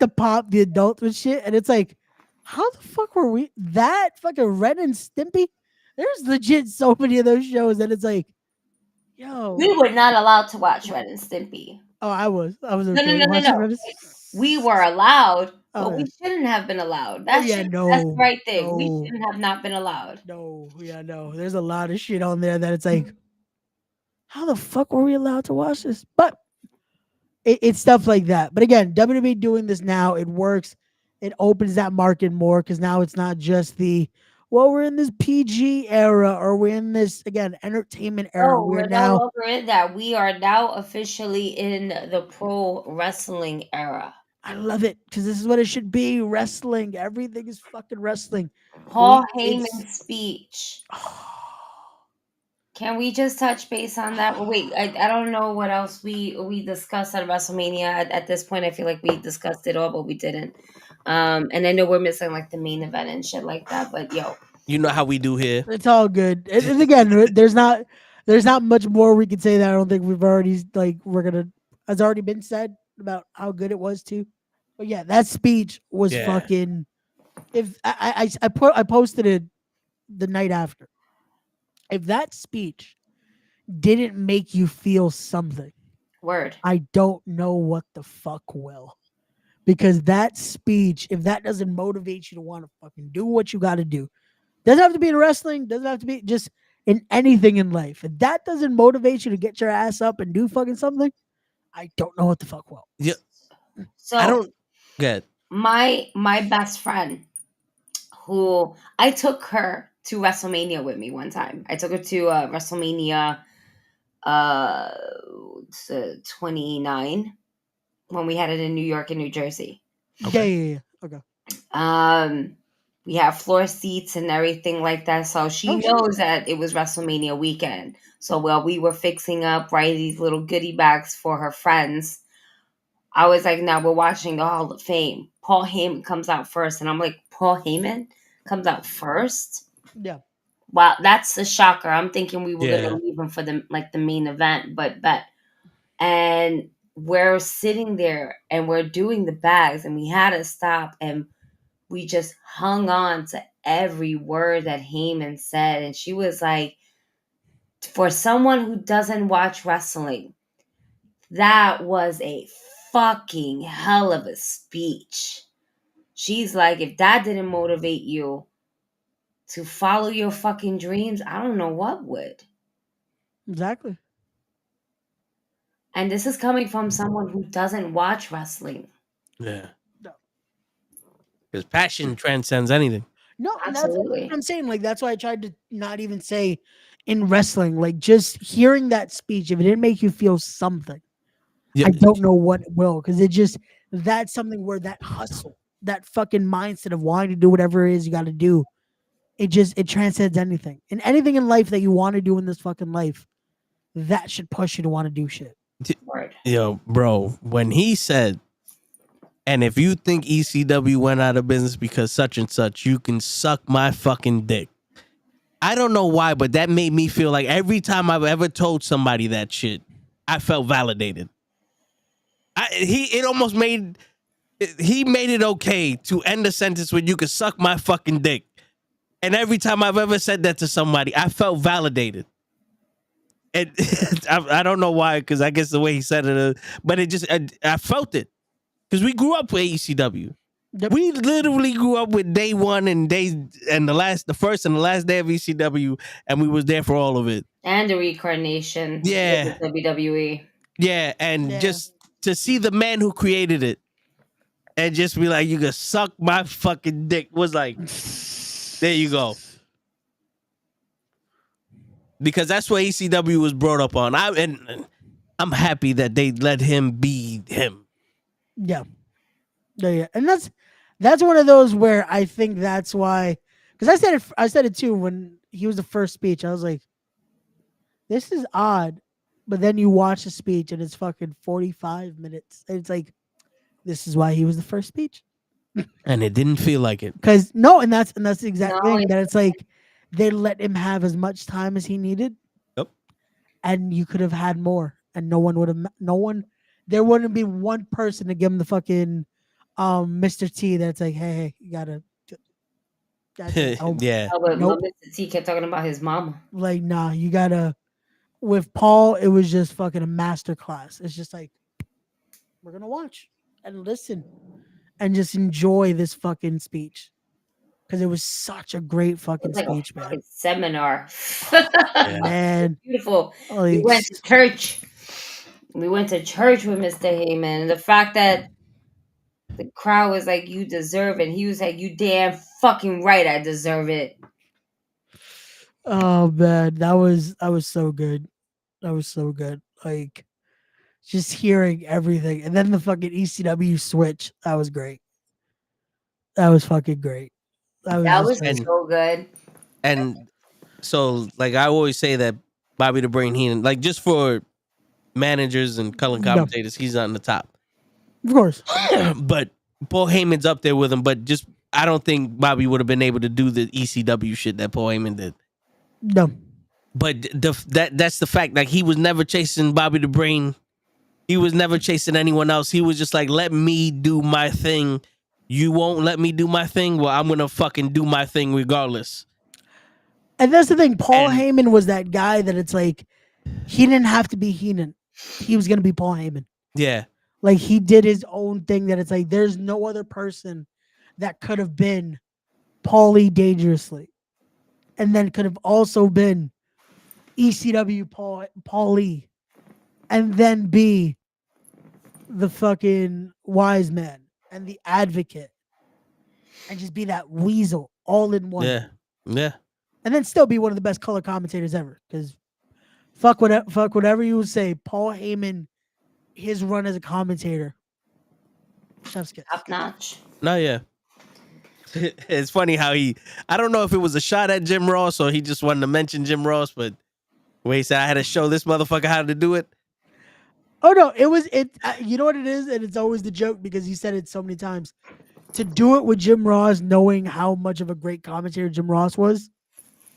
pop the adults with shit. And it's like, how the fuck were we that fucking Ren and Stimpy? There's legit so many of those shows that it's like, yo. We were not allowed to watch Ren and Stimpy. Oh, I was. Okay. No. We were allowed, but we shouldn't have been allowed. That's the right thing. No. We shouldn't have not been allowed. No. There's a lot of shit on there that it's like, how the fuck were we allowed to watch this? But it's stuff like that. But again, WWE doing this now, it works. It opens that market more because now it's not just we're in this PG era or we're in this, again, entertainment era. No, we're no longer in that. We are now officially in the pro wrestling era. I love it because this is what it should be. Wrestling. Everything is fucking wrestling. Paul Heyman's speech. Can we just touch base on that? Wait, I don't know what else we discussed on WrestleMania. At this point, I feel like we discussed it all, but we didn't. And I know we're missing like the main event and shit like that, but yo. You know how we do here. It's all good. And again, there's not much more we can say that I don't think we've already has already been said about how good it was too. But yeah, that speech was fucking. If I posted it the night after. If that speech didn't make you feel something, Word. I don't know what the fuck will. Because that speech, if that doesn't motivate you to want to fucking do what you got to do, doesn't have to be in wrestling, doesn't have to be just in anything in life. If that doesn't motivate you to get your ass up and do fucking something, I don't know what the fuck will. Yeah. So I don't get my best friend, who I took her to WrestleMania with me one time. I took her to WrestleMania 29 when we had it in New York and New Jersey. Okay. Yeah. Okay. We have floor seats and everything like that, so she knows that it was WrestleMania weekend. So while we were fixing up, right, these little goodie bags for her friends, I was like, now we're watching the Hall of Fame. Paul Heyman comes out first, and I'm like, Paul Heyman comes out first? Yeah. Wow, that's a shocker. I'm thinking we were gonna leave him for the main event, but and we're sitting there and we're doing the bags, and we had to stop, and we just hung on to every word that Heyman said. And she was like, for someone who doesn't watch wrestling, that was a fucking hell of a speech. She's like, if that didn't motivate you to follow your fucking dreams, I don't know what would. Exactly. And this is coming from someone who doesn't watch wrestling. Yeah. Because passion transcends anything. No, Absolutely. that's what I'm saying. Like, that's why I tried to not even say in wrestling. Like, just hearing that speech, if it didn't make you feel something, I don't know what it will. Because that's something where that hustle, that fucking mindset of wanting to do whatever it is you got to do, it transcends anything. And anything in life that you want to do in this fucking life, that should push you to want to do shit. Word. Yo, bro, when he said, and if you think ECW went out of business because such and such, you can suck my fucking dick. I don't know why, but that made me feel like every time I've ever told somebody that shit, I felt validated. He made it okay to end a sentence when you could suck my fucking dick. And every time I've ever said that to somebody, I felt validated. And I don't know why, because I guess the way he said it, but I felt it. Because we grew up with ECW. Yep. We literally grew up with day one and the first and the last day of ECW, and we was there for all of it. And the reincarnation. Yeah. With the WWE. Yeah, and just to see the man who created it and just be like, you can suck my fucking dick, was like, there you go. Because that's what ECW was brought up on. I'm happy that they let him be him. Yeah. And that's one of those where I think that's why, because I said it too when he was the first speech. I was like, this is odd. But then you watch the speech and it's fucking 45 minutes. And it's like, this is why he was the first speech. And it didn't feel like it. Because and that's the exact thing, that it's like they let him have as much time as he needed. Yep. And you could have had more. And there wouldn't be one person to give him the fucking Mr. T that's like, hey, you gotta yeah. Oh, but Mr. T kept talking about his mama. Like, nah, you gotta. With Paul, it was just fucking a master class. It's just like, we're gonna watch and listen and just enjoy this fucking speech. Because it was such a great fucking speech, man. Fucking seminar. Man. Beautiful. We went to church. We went to church with Mr. Heyman. And the fact that the crowd was like, you deserve it. He was like, you damn fucking right, I deserve it. Oh man, that was so good. That was so good. Like, just hearing everything. And then the fucking ECW switch. That was great. That was fucking great. That was so good. And so, like, I always say that Bobby the Brain Heenan, like, just for managers and color commentators, he's on the top. Of course. But Paul Heyman's up there with him, but just I don't think Bobby would have been able to do the ECW shit that Paul Heyman did. No. But that's the fact. Like, he was never chasing Bobby the Brain. He was never chasing anyone else. He was just like, let me do my thing. You won't let me do my thing? Well, I'm going to fucking do my thing regardless. And that's the thing. Paul Heyman was that guy that it's like, he didn't have to be Heenan. He was gonna be Paul Heyman. Yeah. Like he did his own thing that it's like there's no other person that could have been Paulie Dangerously. And then could have also been ECW Paulie. And then be the fucking wise man and the advocate. And just be that weasel all in one. Yeah. Yeah. And then still be one of the best color commentators ever. Because fuck whatever you would say, Paul Heyman, his run as a commentator, chef's kiss. Top notch. No, yeah. It's funny how I don't know if it was a shot at Jim Ross or he just wanted to mention Jim Ross, but when he said I had to show this motherfucker how to do it. Oh no, it was it. You know what it is, and it's always the joke because he said it so many times. To do it with Jim Ross, knowing how much of a great commentator Jim Ross was,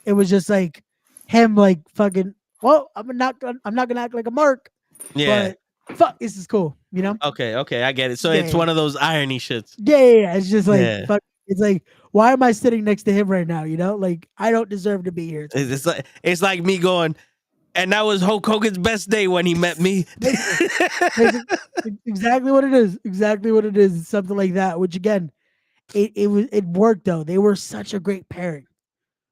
it was just like him, like fucking. Well, I'm not gonna act like a mark. Yeah. But fuck, this is cool. You know. Okay, I get it. So it's one of those irony shits. Yeah. It's just like fuck. It's like, why am I sitting next to him right now? You know, like I don't deserve to be here. It's like me going, and that was Hulk Hogan's best day when he met me. Exactly what it is. Exactly what it is. Something like that. Which again, it worked though. They were such a great pairing.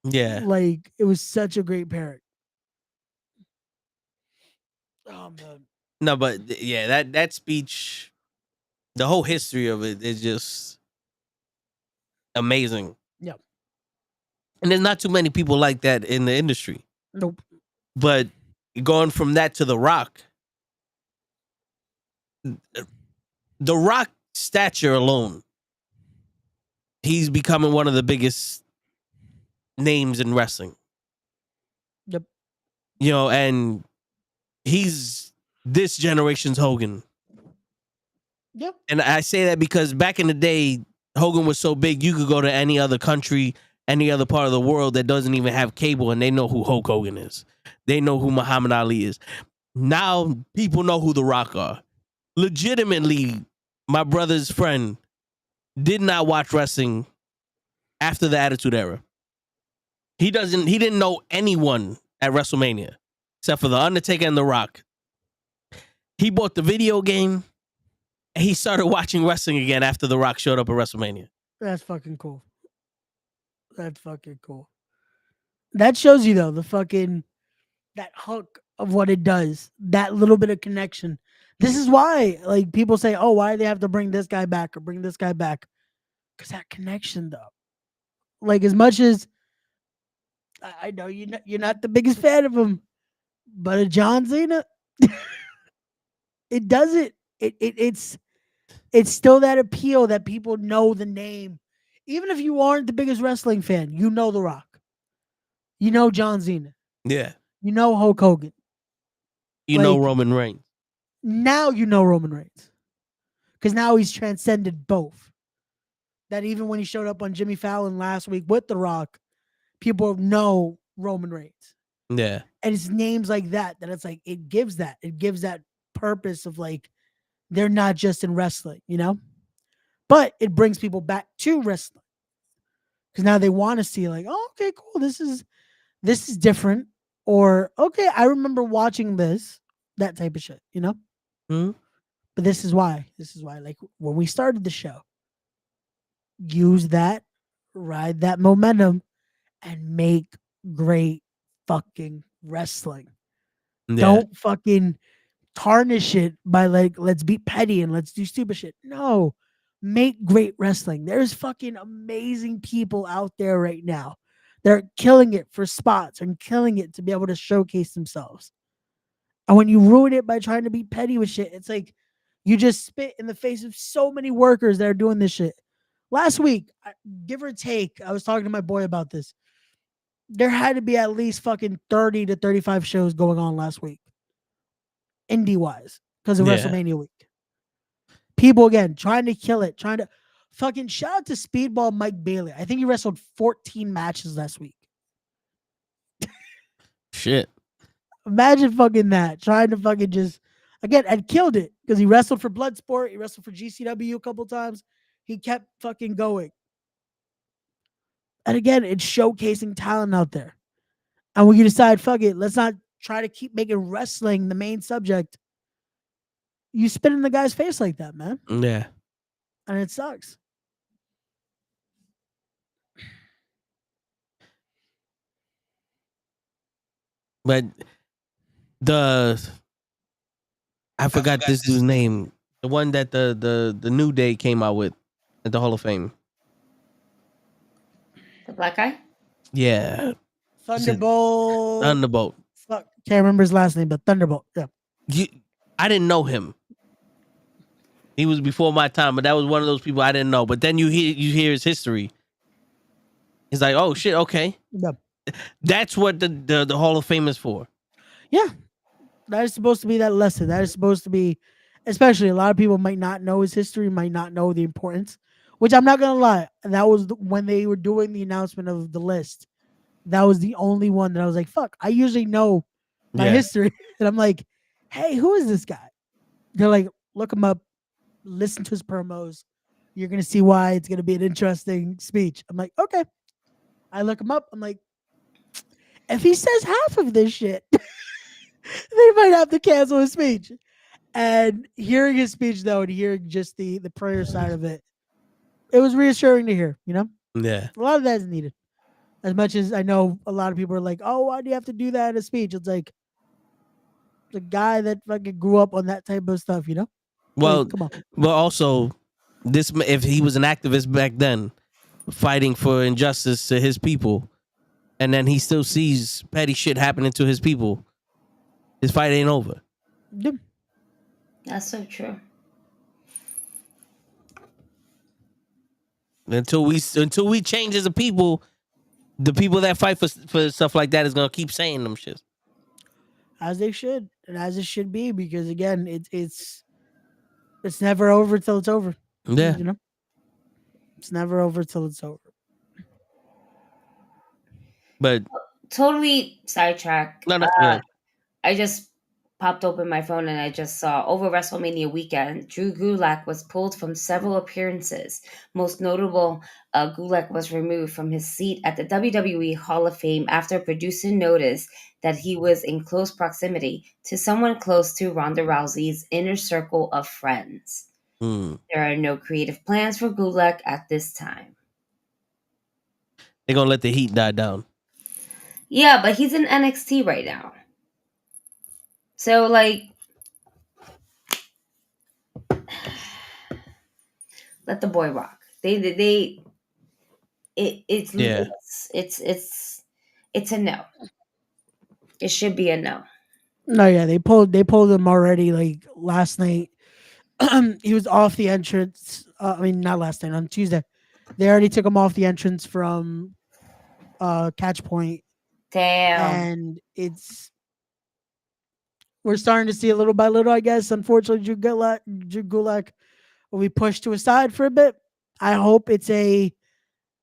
Yeah. Like it was such a great pairing. Oh man. No, but yeah, that speech, the whole history of it is just amazing. Yeah. And there's not too many people like that in the industry. Nope. But going from that to The Rock, The Rock stature alone, he's becoming one of the biggest names in wrestling. Yep. You know, and he's this generation's Hogan. Yep. And I say that because back in the day, Hogan was so big, you could go to any other country, any other part of the world that doesn't even have cable, and they know who Hulk Hogan is. They know who Muhammad Ali is. Now people know who The Rock are. Legitimately, my brother's friend did not watch wrestling after the Attitude Era. He didn't know anyone at WrestleMania except for The Undertaker and The Rock. He bought the video game and he started watching wrestling again after The Rock showed up at WrestleMania. That's fucking cool. That's fucking cool. That shows you though, that hook of what it does, that little bit of connection. This is why, like, people say, oh, why do they have to bring this guy back or bring this guy back? Because that connection, though. Like, as much as I know you're not the biggest fan of him, but a John Cena, it does it. It's still that appeal that people know the name. Even if you aren't the biggest wrestling fan, you know The Rock. You know John Cena. Yeah. You know Hulk Hogan. You know Roman Reigns. Now you know Roman Reigns. Because now he's transcended both. That even when he showed up on Jimmy Fallon last week with The Rock, people know Roman Reigns. Yeah. And it's names like that it's like, it gives that purpose of like, they're not just in wrestling, you know? But it brings people back to wrestling. Because now they want to see like, oh, okay, cool. This is different. Or, okay, I remember watching this, that type of shit, you know? Mm-hmm. But this is why, like, when we started the show, use that, ride that momentum, and make great fucking wrestling. Yeah. Don't fucking tarnish it by like, let's be petty and let's do stupid shit. No, make great wrestling. There's fucking amazing people out there right now. They're killing it for spots and killing it to be able to showcase themselves. And when you ruin it by trying to be petty with shit, it's like you just spit in the face of so many workers that are doing this shit. Last week, give or take, I was talking to my boy about this. There had to be at least fucking 30 to 35 shows going on last week. Indie-wise. Because of WrestleMania week. People, again, trying to kill it. Trying to... Fucking shout out to Speedball Mike Bailey. I think he wrestled 14 matches last week. Shit. Imagine fucking that. Trying to fucking just... Again, and killed it. Because he wrestled for Bloodsport. He wrestled for GCW a couple times. He kept fucking going. And again, it's showcasing talent out there. And when you decide, fuck it, let's not try to keep making wrestling the main subject, you spit in the guy's face like that, man. Yeah. And it sucks. But I forgot this dude's name. The one that the New Day came out with at the Hall of Fame. The black guy? Yeah. Thunderbolt. Thunderbolt. Fuck, can't remember his last name, but Thunderbolt. Yeah. I didn't know him. He was before my time, but that was one of those people I didn't know. But then you hear his history. It's like, oh shit, okay. Yeah. That's what the Hall of Fame is for. Yeah. That is supposed to be that lesson. That is supposed to be, especially a lot of people might not know his history, might not know the importance, which I'm not going to lie. That was when they were doing the announcement of the list. That was the only one that I was like, fuck, I usually know my history. And I'm like, hey, who is this guy? They're like, look him up, listen to his promos. You're going to see why it's going to be an interesting speech. I'm like, okay. I look him up. I'm like, if he says half of this shit, they might have to cancel his speech. And hearing his speech, though, and hearing just the prayer side of it, it was reassuring to hear, you know? Yeah. A lot of that is needed. As much as I know a lot of people are like, oh, why do you have to do that in a speech? It's like the guy that fucking grew up on that type of stuff, you know? Well, like, come on. Well, also, if he was an activist back then, fighting for injustice to his people, and then he still sees petty shit happening to his people, his fight ain't over. Yeah. That's so true. Until we change as a people, the people that fight for stuff like that is gonna keep saying them shit. As they should, and as it should be, because again, it's never over till it's over. Yeah. You know? It's never over till it's over. But totally sidetrack. No. I just popped open my phone and I just saw over WrestleMania weekend, Drew Gulak was pulled from several appearances. Most notable, Gulak was removed from his seat at the WWE Hall of Fame after a producer noticed that he was in close proximity to someone close to Ronda Rousey's inner circle of friends. There are no creative plans for Gulak at this time. They're gonna let the heat die down. Yeah, but he's in NXT right now. So, like, let the boy rock. It's a no. It should be a no. No, yeah, they pulled him already. Like last night, he was off the entrance. Not last night, on Tuesday. They already took him off the entrance from Catch Point. Damn. And we're starting to see it little by little, I guess. Unfortunately, Drew Gulak will be pushed to a side for a bit. I hope it's a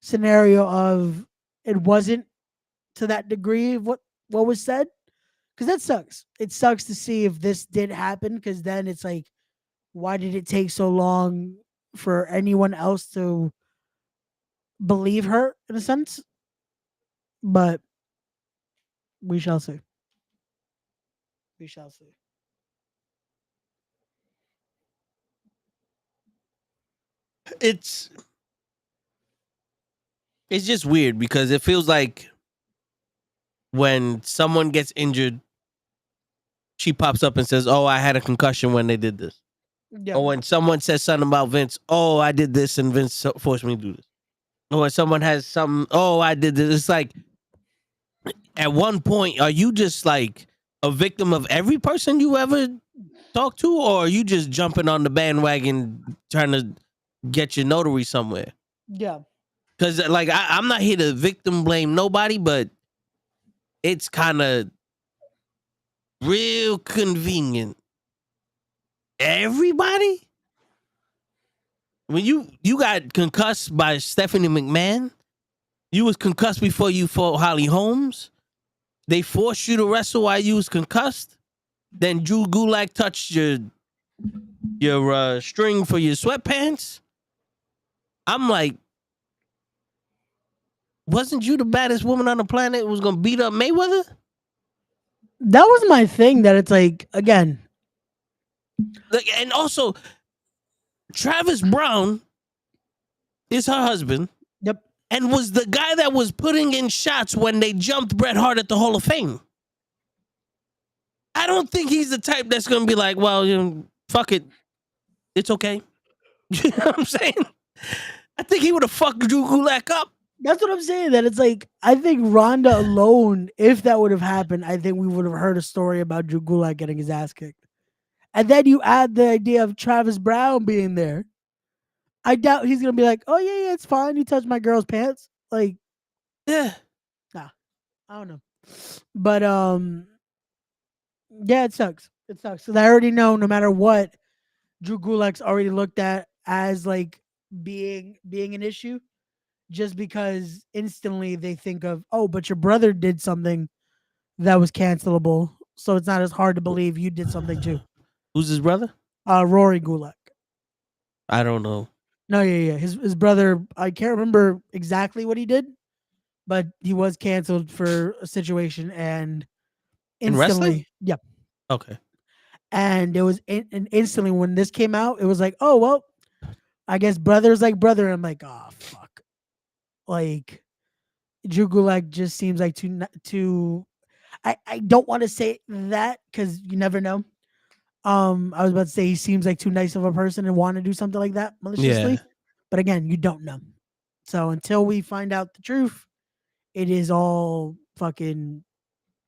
scenario of it wasn't to that degree of what was said, because that sucks. It sucks to see if this did happen, because then it's like, why did it take so long for anyone else to believe her, in a sense? But we shall see. We shall see. It's just weird because it feels like when someone gets injured, she pops up and says, "Oh, I had a concussion when they did this." Yeah. Or when someone says something about Vince, "Oh, I did this and Vince forced me to do this." Or when someone has something, "Oh, I did this." It's like, at one point, are you just like a victim of every person you ever talk to, or are you just jumping on the bandwagon trying to get your notary somewhere? Yeah. Because like I'm not here to victim blame nobody, but it's kind of real convenient. Everybody? When you got concussed by Stephanie McMahon, you was concussed before you fought Holly Holmes. They forced you to wrestle while you was concussed. Then Drew Gulak touched your string for your sweatpants. I'm like, wasn't you the baddest woman on the planet who was gonna beat up Mayweather? That was my thing. That it's like, again, Like, and also, Travis Brown is her husband. Yep. And was the guy that was putting in shots when they jumped Bret Hart at the Hall of Fame. I don't think he's the type that's going to be like, well, you know, fuck it. It's okay. You know what I'm saying? I think he would have fucked Drew Gulak up. That's what I'm saying. That it's like, I think Ronda alone, if that would have happened, I think we would have heard a story about Drew Gulak getting his ass kicked. And then you add the idea of Travis Brown being there. I doubt he's gonna be like, oh yeah, it's fine. You touched my girl's pants. Like, yeah, nah, I don't know. But yeah, it sucks. It sucks. Because I already know, no matter what, Drew Gulak's already looked at as like being an issue, just because instantly they think of, oh, but your brother did something that was cancelable, so it's not as hard to believe you did something too. Who's his brother? Rory Gulak. I don't know. No, yeah. His brother, I can't remember exactly what he did, but he was canceled for a situation and instantly, yep. Okay. And it was and instantly when this came out, it was like, oh well, I guess brother's like brother. And I'm like, oh fuck. Like Drew Gulak just seems like too I don't want to say that because you never know. I was about to say he seems like too nice of a person and want to do something like that maliciously. Yeah. But again, you don't know. So until we find out the truth, it is all fucking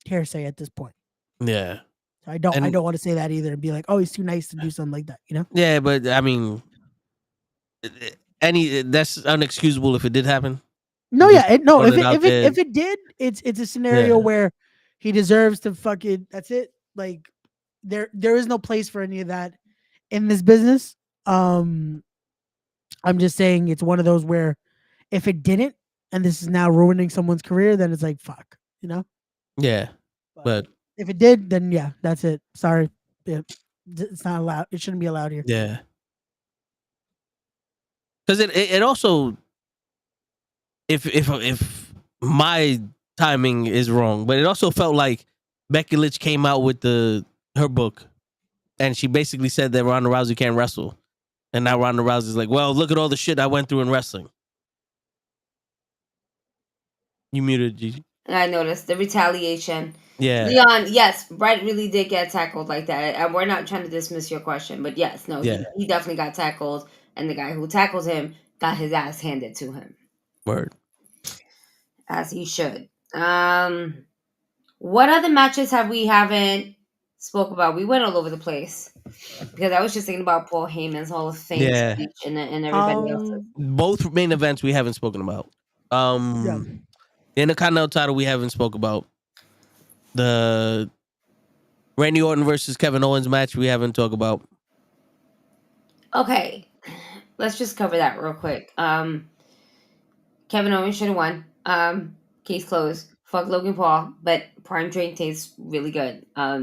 hearsay at this point. Yeah. So I don't want to say that either and be like, oh, he's too nice to do something like that, you know? Yeah, but I mean, that's unexcusable if it did happen. No, yeah, if it did, it's a scenario where he deserves to fucking. That's it. Like there is no place for any of that in this business. I'm just saying it's one of those where if it didn't, and this is now ruining someone's career, then it's like fuck, you know? Yeah, but if it did, then yeah, that's it. Sorry, it's not allowed. It shouldn't be allowed here. Yeah, because it also, if my timing is wrong, but it also felt like Becky Lynch came out with her book, and she basically said that Ronda Rousey can't wrestle, and now Ronda Rousey's like, well, look at all the shit I went through in wrestling. You muted, Gigi. I noticed the retaliation. Yeah, Leon, yes, Brett really did get tackled like that, and we're not trying to dismiss your question, but yes, no, he definitely got tackled, and the guy who tackled him got his ass handed to him. Word. As he should. What other matches haven't spoke about? We went all over the place because I was just thinking about Paul Heyman's Hall of Fame speech and everybody else. Both main events we haven't spoken about. The Intercontinental title we haven't spoke about. The Randy Orton versus Kevin Owens match we haven't talked about. Okay, let's just cover that real quick. Kevin Owens should have won. Case closed. Fuck Logan Paul, but prime drink tastes really good. I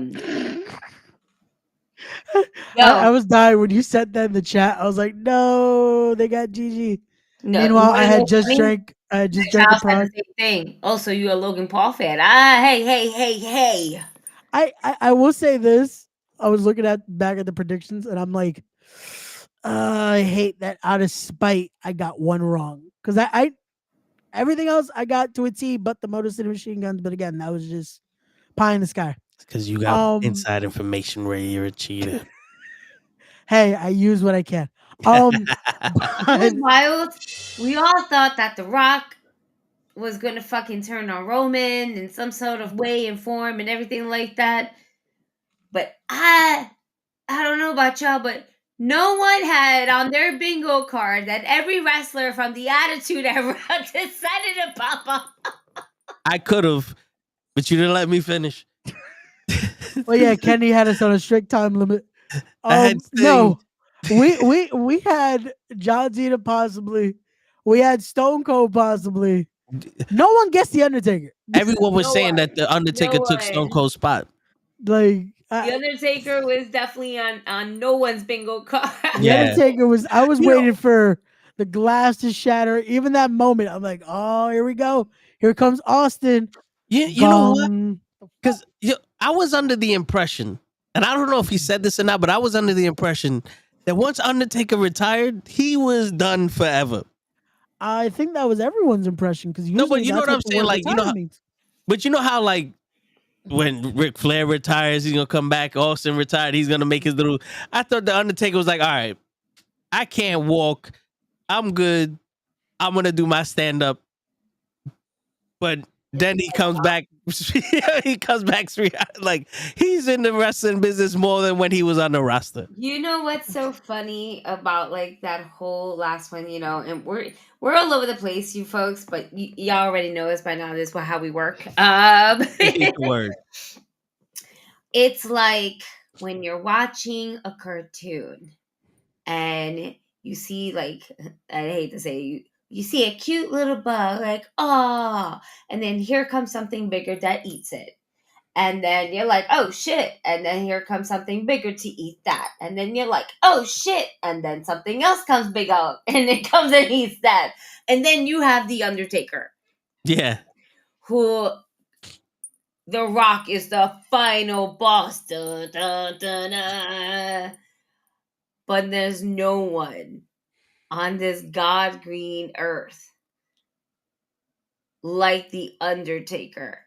was dying when you said that in the chat. I was like, no, they got GG. No, meanwhile, I had just drank the prime. Same thing. Also, you a Logan Paul fan? Hey. I will say this. I was looking back at the predictions, and I'm like, I hate that out of spite I got one wrong because I everything else I got to a T, but the Motor City Machine Guns. But again, that was just pie in the sky. Because you got inside information where you're a cheater. Hey, I use what I can. Wild. We all thought that The Rock was going to fucking turn on Roman in some sort of way and form and everything like that. But I don't know about y'all, but no one had on their bingo card that every wrestler from the Attitude Era decided to pop up. I could have, but you didn't let me finish. Well, yeah, Kenny had us on a strict time limit. No, we had John Cena possibly. We had Stone Cold possibly. No one guessed the Undertaker. Everyone was saying that the Undertaker took Stone Cold's spot. Like the Undertaker was definitely on no one's bingo card. The Undertaker was. I was waiting for the glass to shatter. Even that moment, I'm like, oh, here we go. Here comes Austin. You know what? Because I was under the impression, and I don't know if he said this or not, but I was under the impression that once Undertaker retired, he was done forever. I think that was everyone's impression because usually but you know that's what I'm the saying? word Like, retire means. but you know how like when Ric Flair retires, he's gonna come back. Austin retired, he's gonna make his little. I thought the Undertaker was like, all right, I can't walk, I'm good, I'm gonna do my stand up. But then he comes back. He comes back like he's in the wrestling business more than when he was on the roster. You know what's so funny about like that whole last one, you know, and we're all over the place, you folks, but y'all already know us by now. This is how we work. Word. It's like when you're watching a cartoon and you see like, I hate to say, you see a cute little bug, like, oh, and then here comes something bigger that eats it. And then you're like, oh shit. And then here comes something bigger to eat that. And then you're like, oh shit. And then something else comes big out and it comes and eats that. And then you have the Undertaker. Yeah. Who The Rock is the final boss. Dun, dun, dun, dun. But there's no one on this God green earth like the Undertaker,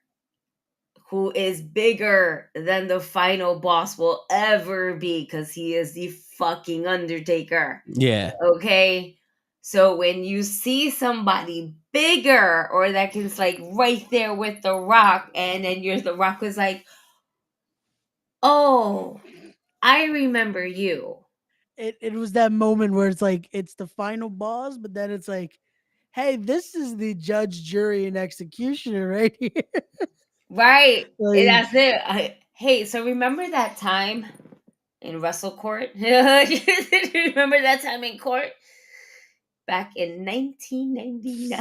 who is bigger than the final boss will ever be because he is the fucking Undertaker. Yeah. Okay? So when you see somebody bigger or that is like right there with The Rock, and then The Rock was like, oh, I remember you. It was that moment where it's like it's the final boss, but then it's like, hey, this is the judge, jury, and executioner right here. Right. Like, That's it. Hey, so remember that time in Wrestle Court? Remember that time in court? Back in 1999.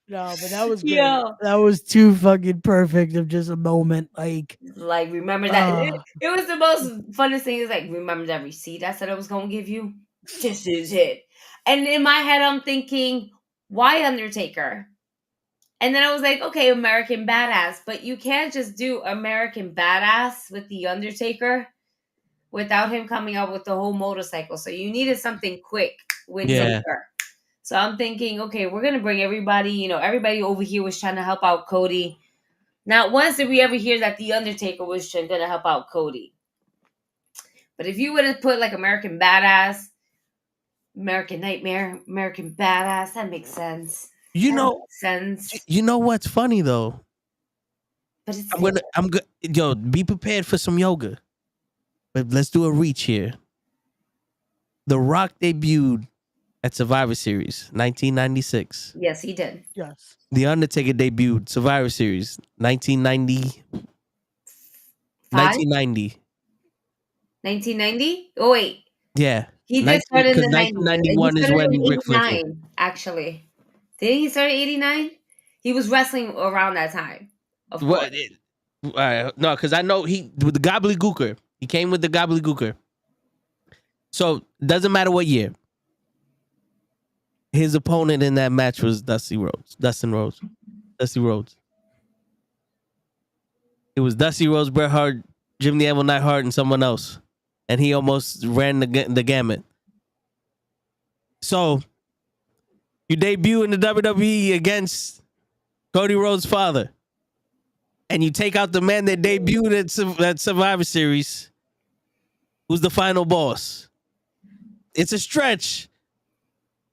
no, but that was great. Yo. That was too fucking perfect of just a moment. Like remember that. It was the most funnest thing. Is like, remember that receipt I said I was going to give you? This is it. And in my head, I'm thinking, why Undertaker? And then I was like, okay, American Badass. But you can't just do American Badass with the Undertaker without him coming up with the whole motorcycle. So you needed something quick with Taker. So I'm thinking, okay, we're going to bring everybody. You know, everybody over here was trying to help out Cody. Not once did we ever hear that the Undertaker was going to help out Cody. But if you would have put like American Badass, American Nightmare, American Badass, that makes sense. You know what's funny though? But it's I'm good. Yo, be prepared for some yoga. But let's do a reach here. The Rock debuted at Survivor Series 1996. Yes, he did. Yes. The Undertaker debuted Survivor Series 1990. 1990. 1990? Oh wait. Yeah. He did start in the 90s. 1991 is when Ric Flair. Actually. Didn't he start in 89? He was wrestling around that time. Of course. No, because I know he with the gobbledygooker. He came with the gobbledygooker. So doesn't matter what year. His opponent in that match was Dustin Rhodes. It was Dusty Rhodes, Bret Hart, Jim the Anvil Neidhart, and someone else. And he almost ran the gamut. So you debut in the WWE against Cody Rhodes' father. And you take out the man that debuted at Survivor Series, who's the final boss. It's a stretch.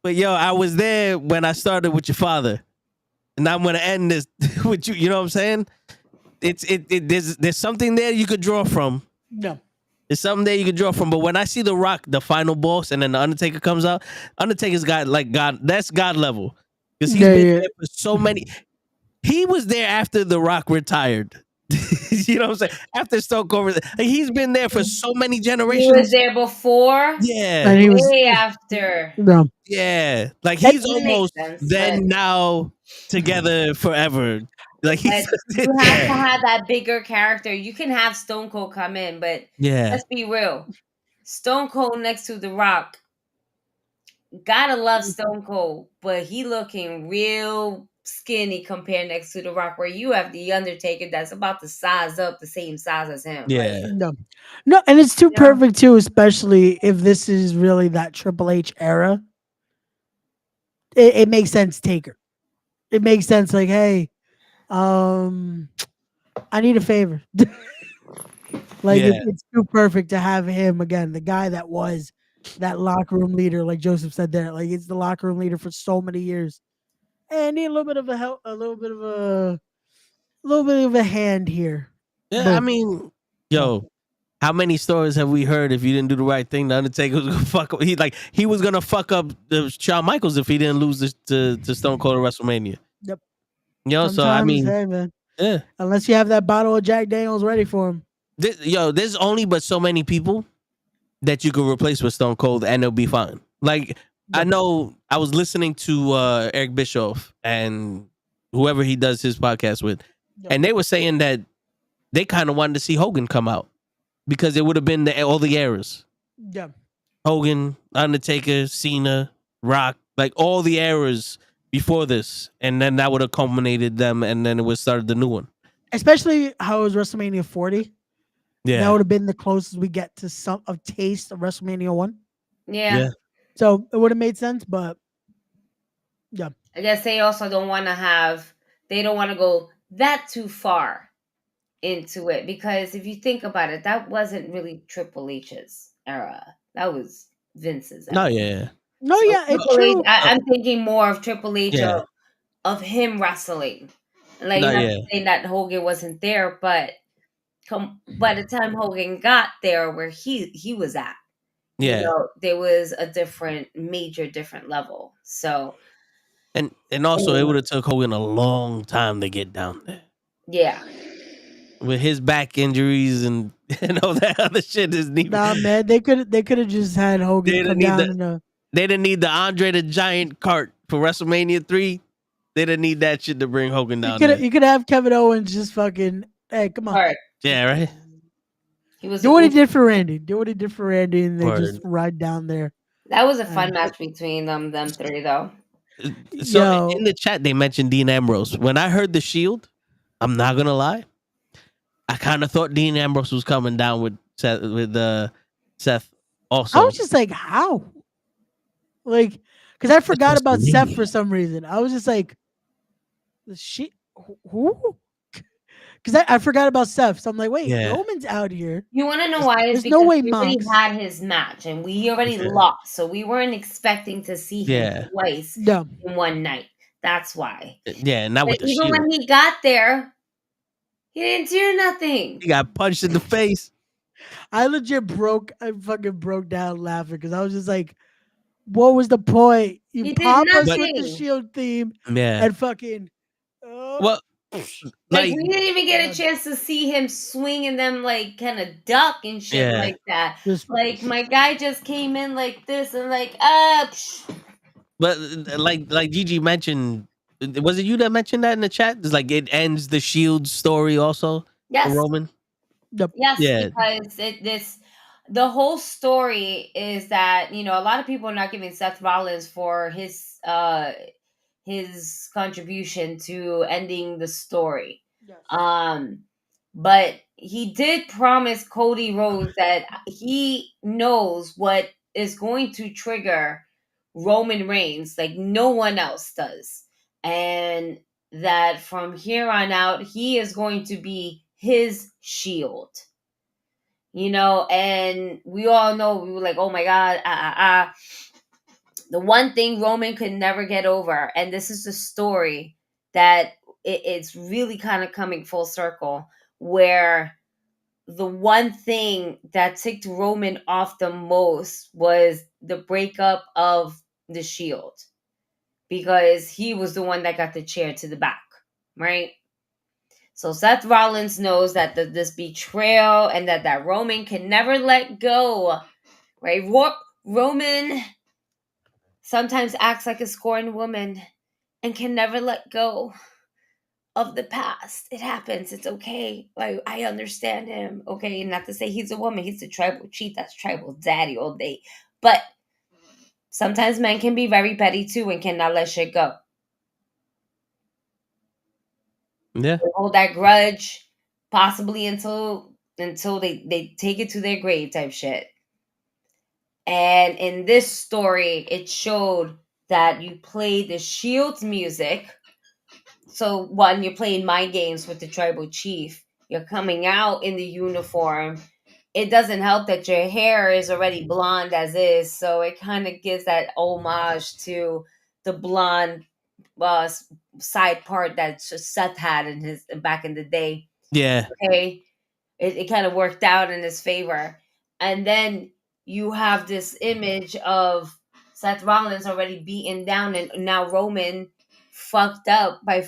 But yo, I was there when I started with your father. And I'm gonna end this with you. You know what I'm saying? There's something there you could draw from. No. There's something there you could draw from. But when I see The Rock, the final boss, and then the Undertaker comes out, Undertaker's got like God, that's God level. Because he's been there for so many. He was there after The Rock retired. You know what I'm saying? After Stone Cold, he's been there for so many generations. He was there before. Yeah, and he was way after. No. Yeah, like he's almost sense, then now together forever. Like you have to have that bigger character. You can have Stone Cold come in, but let's be real. Stone Cold next to The Rock. Gotta love Stone Cold, but he looking real skinny compared next to The Rock, where you have The Undertaker that's about to size up the same size as him. Yeah. No, and it's too Yeah. perfect too, especially if this is really that Triple H era. It makes sense, Taker. It makes sense, like, hey, I need a favor. Like Yeah. it's too perfect to have him again, the guy that was that locker room leader, like Joseph said there. Like it's the locker room leader for so many years. And need a little bit of a help, a little bit of a hand here. Yeah, I Boom. mean, yo, how many stories have we heard? If you didn't do the right thing, the Undertaker was gonna fuck up. He was gonna fuck up Shawn Michaels if he didn't lose this to Stone Cold at WrestleMania. Yep. You know, so I mean, hey man, yeah. unless you have that bottle of Jack Daniels ready for him. There's only but so many people that you could replace with Stone Cold and they'll be fine. Like I know I was listening to Eric Bischoff and whoever he does his podcast with, and they were saying that they kind of wanted to see Hogan come out because it would have been all the eras. Yeah. Hogan, Undertaker, Cena, Rock, like all the eras before this, and then that would have culminated them, and then it would start the new one. Especially how it was WrestleMania 40. Yeah, that would have been the closest we get to some of taste of WrestleMania 1. Yeah. So it would have made sense, but yeah. I guess they also don't want to go that too far into it, because if you think about it, that wasn't really Triple H's era. That was Vince's era. No, yeah. No, So yeah, it's Triple H, true. I'm thinking more of Triple H Yeah. of him wrestling. Like, No, not yeah. saying that Hogan wasn't there, but by the time Hogan got there where he was at, Yeah. you know, there was a major different level. So And also it would have took Hogan a long time to get down there. yeah. With his back injuries and all that other shit isn't even. Nah, man, they could have just had Hogan come down They didn't need the Andre the Giant cart for WrestleMania 3. They didn't need that shit to bring Hogan down there. You could have Kevin Owens just fucking, hey, come on. Right. Yeah, right. Do what he did for Randy. And they just ride down there. That was a fun match between them three, though. So in the chat, they mentioned Dean Ambrose. When I heard the Shield, I'm not gonna lie, I kind of thought Dean Ambrose was coming down with Seth. Also, I was just like, how? Like, because I forgot about Seth for some reason. I was just like, who? Because I forgot about Seth. So I'm like, wait, Roman's out here. You want to know why? There's no way he already had his match and we already lost. So we weren't expecting to see him twice in one night. That's why. Yeah, not with the even Shield. when he got there, he didn't do nothing. He got punched in the face. I fucking broke down laughing because I was just like, what was the point? You pop us with the Shield theme and fucking. Well, like we didn't even get a chance to see him swing and them like kind of duck and shit like that. Like my guy just came in like this and like But like Gigi mentioned, was it you that mentioned that in the chat? It's like it ends the Shield story also. Yes. For Roman. Yes, because the whole story is that, you know, a lot of people are not giving Seth Rollins for his contribution to ending the story. Yes. But he did promise Cody Rhodes that he knows what is going to trigger Roman Reigns like no one else does. And that from here on out, he is going to be his Shield. You know, and we all know, we were like, oh my God, the one thing Roman could never get over, and this is the story that it's really kind of coming full circle, where the one thing that ticked Roman off the most was the breakup of the Shield, because he was the one that got the chair to the back, right? So Seth Rollins knows that this betrayal and that Roman can never let go, right? Roman sometimes acts like a scorned woman and can never let go of the past. It happens. It's okay. Like, I understand him. Okay, not to say he's a woman. He's a tribal chief. That's tribal daddy all day. But sometimes men can be very petty too and cannot let shit go. Yeah. They hold that grudge possibly until they take it to their grave type shit. And in this story, it showed that you play the Shield's music. So when you're playing mind games with the tribal chief, you're coming out in the uniform. It doesn't help that your hair is already blonde as is, so it kind of gives that homage to the blonde side part that Seth had in his back in the day. Yeah. Okay, it kind of worked out in his favor, and then you have this image of Seth Rollins already beaten down, and now Roman fucked up by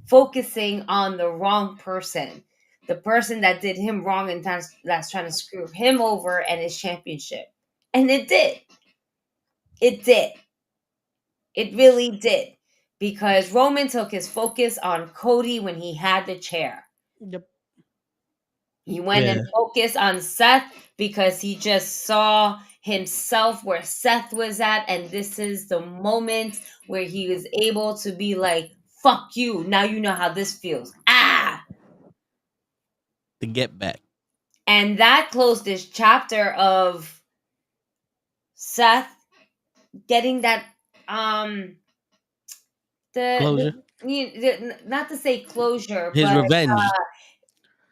focusing on the wrong person, the person that did him wrong and that's trying to screw him over and his championship. And it did. It did. It really did. Because Roman took his focus on Cody when he had the chair. Yep. He went and focused on Seth because he just saw himself where Seth was at. And this is the moment where he was able to be like, fuck you. Now you know how this feels. Ah! To get back. And that closed this chapter of Seth getting that Closure. not to say closure, His but revenge.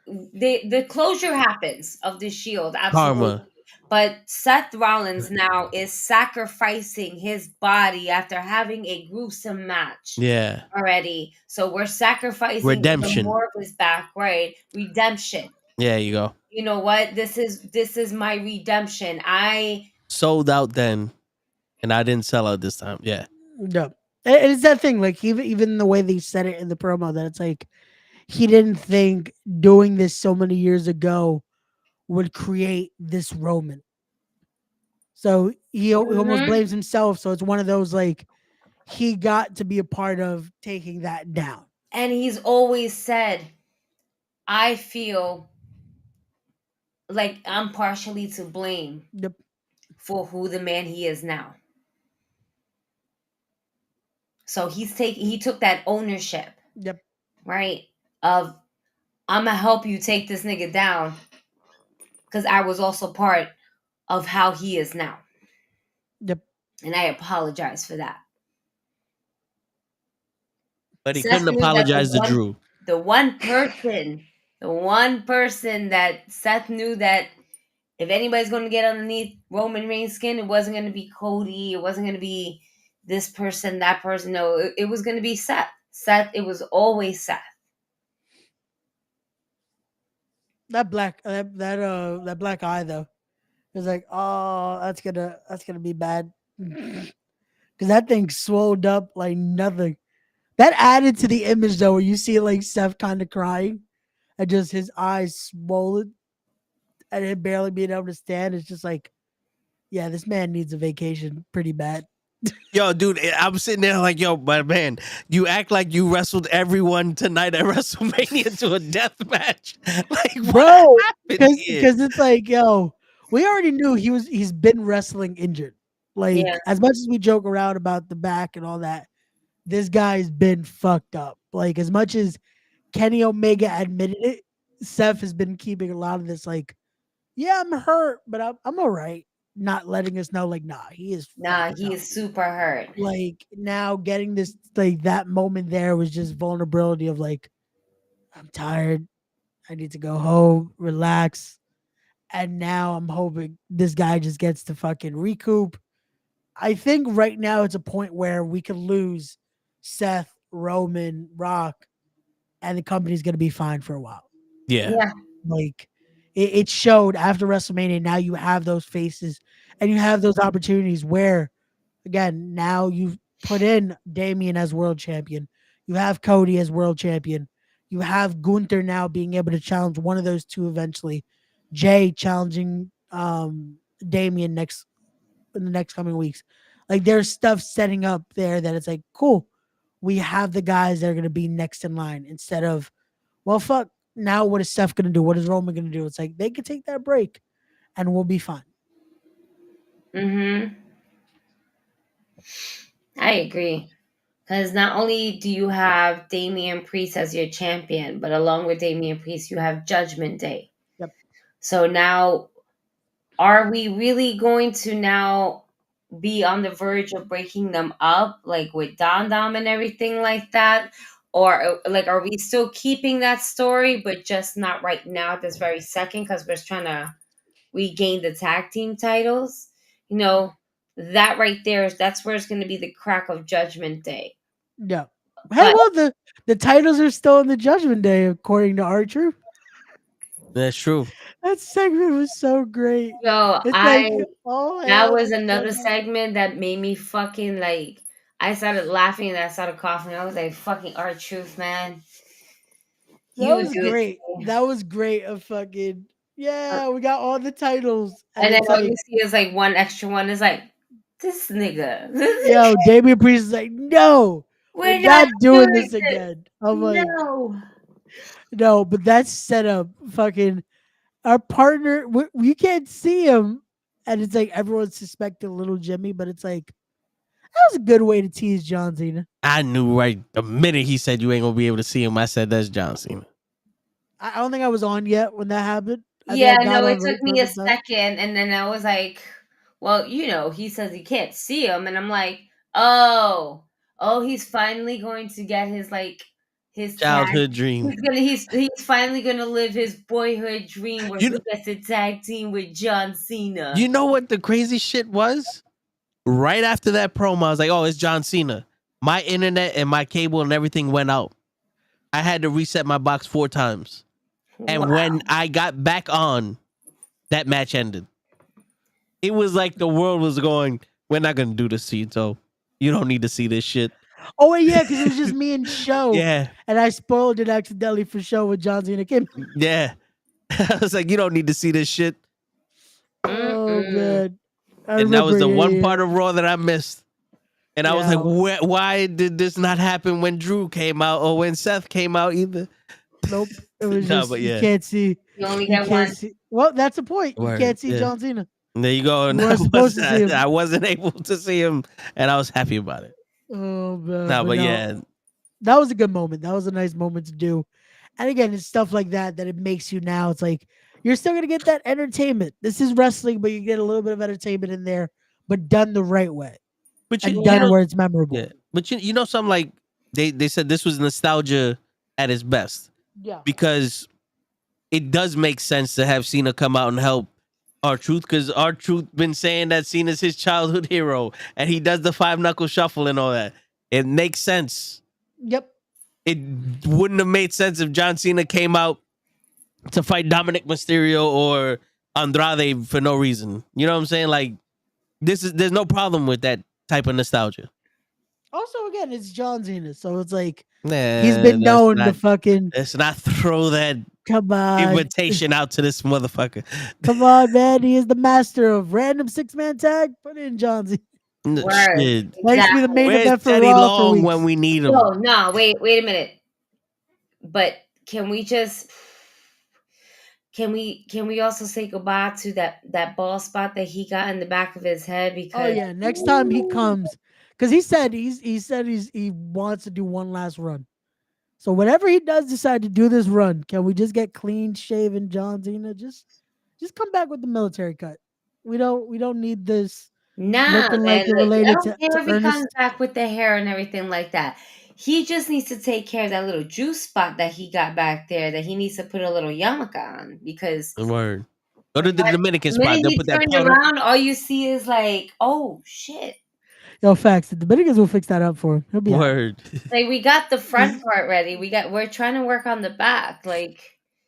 The closure happens of the Shield, absolutely. Karma. But Seth Rollins now is sacrificing his body after having a gruesome match. Yeah. Already. So we're sacrificing Redemption. more of his back, right? Redemption. Yeah, you go. You know what? This is my redemption. I sold out then, and I didn't sell out this time. Yeah. No. And it's that thing, like even the way they said it in the promo, that it's like he didn't think doing this so many years ago would create this Roman. So he almost blames himself. So it's one of those, like, he got to be a part of taking that down. And he's always said, I feel like I'm partially to blame for who the man he is now. So he took that ownership. Yep. Right? Of I'm gonna help you take this nigga down. Because I was also part of how he is now. Yep. And I apologize for that. But he couldn't apologize to Drew. The one person that Seth knew that if anybody's going to get underneath Roman Reigns' skin, it wasn't going to be Cody. It wasn't going to be this person, that person. No, it was going to be Seth. It was always Seth. That black eye though, it was like, oh, that's gonna be bad, because that thing swelled up like nothing. That added to the image though, where you see like Seth kind of crying, and just his eyes swollen, and him barely being able to stand. It's just like, yeah, this man needs a vacation pretty bad. Yo, dude, I'm sitting there like, yo, but man, you act like you wrestled everyone tonight at WrestleMania to a death match. Like, bro, because it's like, yo, we already knew he's been wrestling injured. Like, as much as we joke around about the back and all that, this guy's been fucked up. Like, as much as Kenny Omega admitted it, Seth has been keeping a lot of this, like, yeah, I'm hurt, but I'm all right. Not letting us know, like, he is super hurt. Like, now getting this, like, that moment there was just vulnerability of like, I'm tired, I need to go home, relax. And now I'm hoping this guy just gets to fucking recoup. I think right now it's a point where we could lose Seth, Roman, Rock, and the company's gonna be fine for a while. Yeah. Like, it showed after WrestleMania. Now you have those faces and you have those opportunities where, again, now you've put in Damian as world champion. You have Cody as world champion. You have Gunther now being able to challenge one of those two eventually. Jay challenging Damian in the next coming weeks. Like, there's stuff setting up there that it's like, cool. We have the guys that are going to be next in line instead of, well, fuck. Now what is Seth going to do? What is Roman going to do? It's like they can take that break and we'll be fine. I agree. Because not only do you have Damian Priest as your champion, but along with Damian Priest, you have Judgment Day. Yep. So now, are we really going to now be on the verge of breaking them up, like with Don Dom and everything like that? Or like, are we still keeping that story, but just not right now at this very second because we're trying to regain the tag team titles? You know, that right there, that's where it's going to be the crack of Judgment Day. Yeah. Hey, But well, the titles are still in the Judgment Day, according to Archer. That's true. That segment was so great. yo, It's like, oh, that hell, was it's another Judgment- segment that made me fucking like. I started laughing and I started coughing. I was like, "Fucking R-Truth, man, That would was do it." great. That was great. A fucking yeah, we got all the titles, And then it's all like, you see is like one extra one. Is like this nigga. yo, Damian Priest is like, no, We're not not doing doing this this. again. I'm like, No. no, but that's set up. Fucking our partner, we can't see him, and it's like everyone's suspecting little Jimmy, but it's like that was a good way to tease John Cena. I knew right the minute he said you ain't gonna be able to see him. I said that's John Cena. I don't think I was on yet when that happened. I think Yeah, I got no, on it right took me around a the time. second, and then I was like, well, you know, he says he can't see him, and I'm like, oh, he's finally going to get his like his tag. Childhood dream. He's finally gonna live his boyhood dream where You he know, gets to tag team with John Cena. you know what the crazy shit was? Right after that promo, I was like, oh, it's John Cena. My internet and my cable and everything went out. I had to reset my box 4 times. And Wow. when I got back on, that match ended. It was like the world was going, we're not going to do this to you, so you don't need to see this shit. Oh wait, yeah, because it was just me and Show. Yeah. And I spoiled it accidentally for Show with John Cena came. Yeah. I was like, you don't need to see this shit. Oh man. And that was the one yeah. part of Raw that I missed. And I was like, why did this not happen when Drew came out or when Seth came out either? Nope. It was No, just but you yeah. can't see. You only You get can't one. see. Well, that's the point. Word, You can't see yeah. John Cena. There you go. And You weren't supposed to see him. I wasn't able to see him, and I was happy about it. Oh man. No, but yeah. That was a good moment. That was a nice moment to do. And again, it's stuff like that it makes you now. It's like you're still gonna get that entertainment. This is wrestling, but you get a little bit of entertainment in there, but done the right way. But and done where it's memorable. Yeah. But you know something, like they said this was nostalgia at its best. Yeah. Because it does make sense to have Cena come out and help R-Truth, because R-Truth been saying that Cena's his childhood hero and he does the 5-knuckle shuffle and all that. It makes sense. Yep. It wouldn't have made sense if John Cena came out to fight Dominic Mysterio or Andrade for no reason. You know what I'm saying? Like, there's no problem with that type of nostalgia. Also, again, it's John Cena, so it's like Nah, he's been known to fucking. Let's not throw that come on invitation out to this motherfucker. Come on, man. He is the master of random 6-man tag. Put in John Cena. Shit. Likes to be the main Where's event for Teddy Raw Long for weeks. when we need him? No, wait a minute. But can we also say goodbye to that ball spot that he got in the back of his head? Because Oh yeah, next time he comes, because he said he wants to do one last run. So whenever he does decide to do this run, can we just get clean shaven John Cena? Just come back with the military cut. We don't need this looking like you're I related don't to care if he Ernest. comes back with the hair and everything like that. He just needs to take care of that little juice spot that he got back there that he needs to put a little yarmulke on, because Word. Go to the Dominican the spot. minute They'll he put that turned powder. around, all you see is like, oh shit. Yo, facts. The Dominicans will fix that up for him. He'll be Word. Like, we got the front part ready. We're trying to work on the back. Like,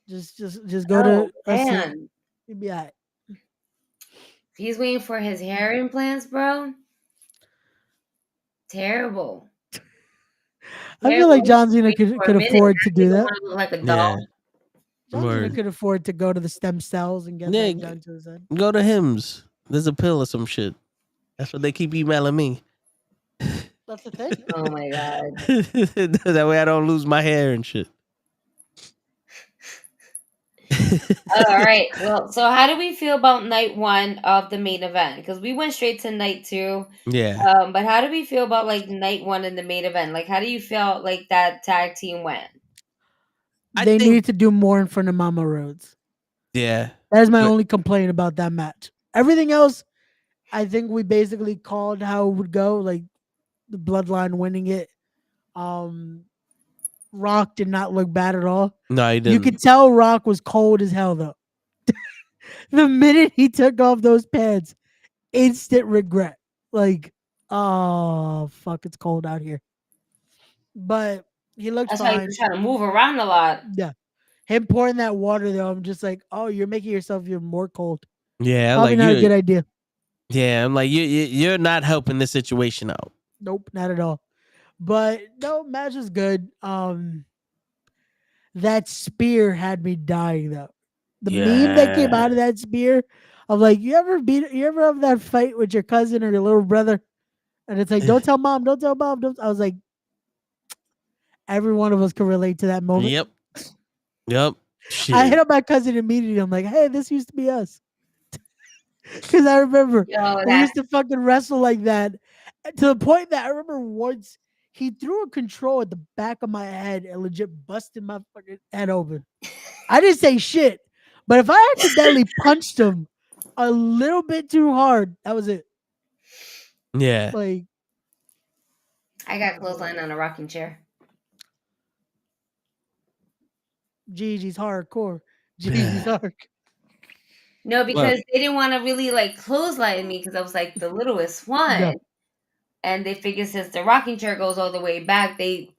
just go to man. He'll be all right. If he's waiting for his hair implants, bro. Terrible. I feel like John Cena could afford to do that. Look like a doll. John Cena could afford to go to the stem cells and get that done to his head. Go to Hims. There's a pill or some shit. That's what they keep emailing me. That's the thing. Oh my god. That way I don't lose my hair and shit. All right. Well, so how do we feel about night 1 of the main event? Because we went straight to night 2. Yeah. But how do we feel about like night 1 in the main event? Like, how do you feel like that tag team went? They need to do more in front of Mama Rhodes. Yeah. That is my only complaint about that match. Everything else, I think we basically called how it would go, like the Bloodline winning it. Rock did not look bad at all. No, he didn't. You could tell Rock was cold as hell though. The minute he took off those pants, instant regret. Like, oh fuck, it's cold out here. But he looked That's fine. why he was trying to move around a lot. Yeah. Him pouring that water though, I'm just like, oh, you're making yourself even more cold. Yeah, Probably like not a good idea. Yeah, I'm like you're not helping this situation out. Nope, not at all. But no, match was good. That spear had me dying though. The meme that came out of that spear of like, you ever have that fight with your cousin or your little brother? And it's like, don't tell mom, don't tell mom. I was like, every one of us can relate to that moment. Yep. Shit. I hit up my cousin immediately. I'm like, hey, this used to be us. Because I remember we used to fucking wrestle like that to the point that I remember once he threw a control at the back of my head and legit busted my fucking head open. I didn't say shit, but if I accidentally punched him a little bit too hard, that was it. Yeah. Like, I got clothesline on a rocking chair. Gigi's hardcore. Gigi's hardcore. No, because they didn't want to really like clothesline me because I was like the littlest one. Yeah. And they figured since the rocking chair goes all the way back, they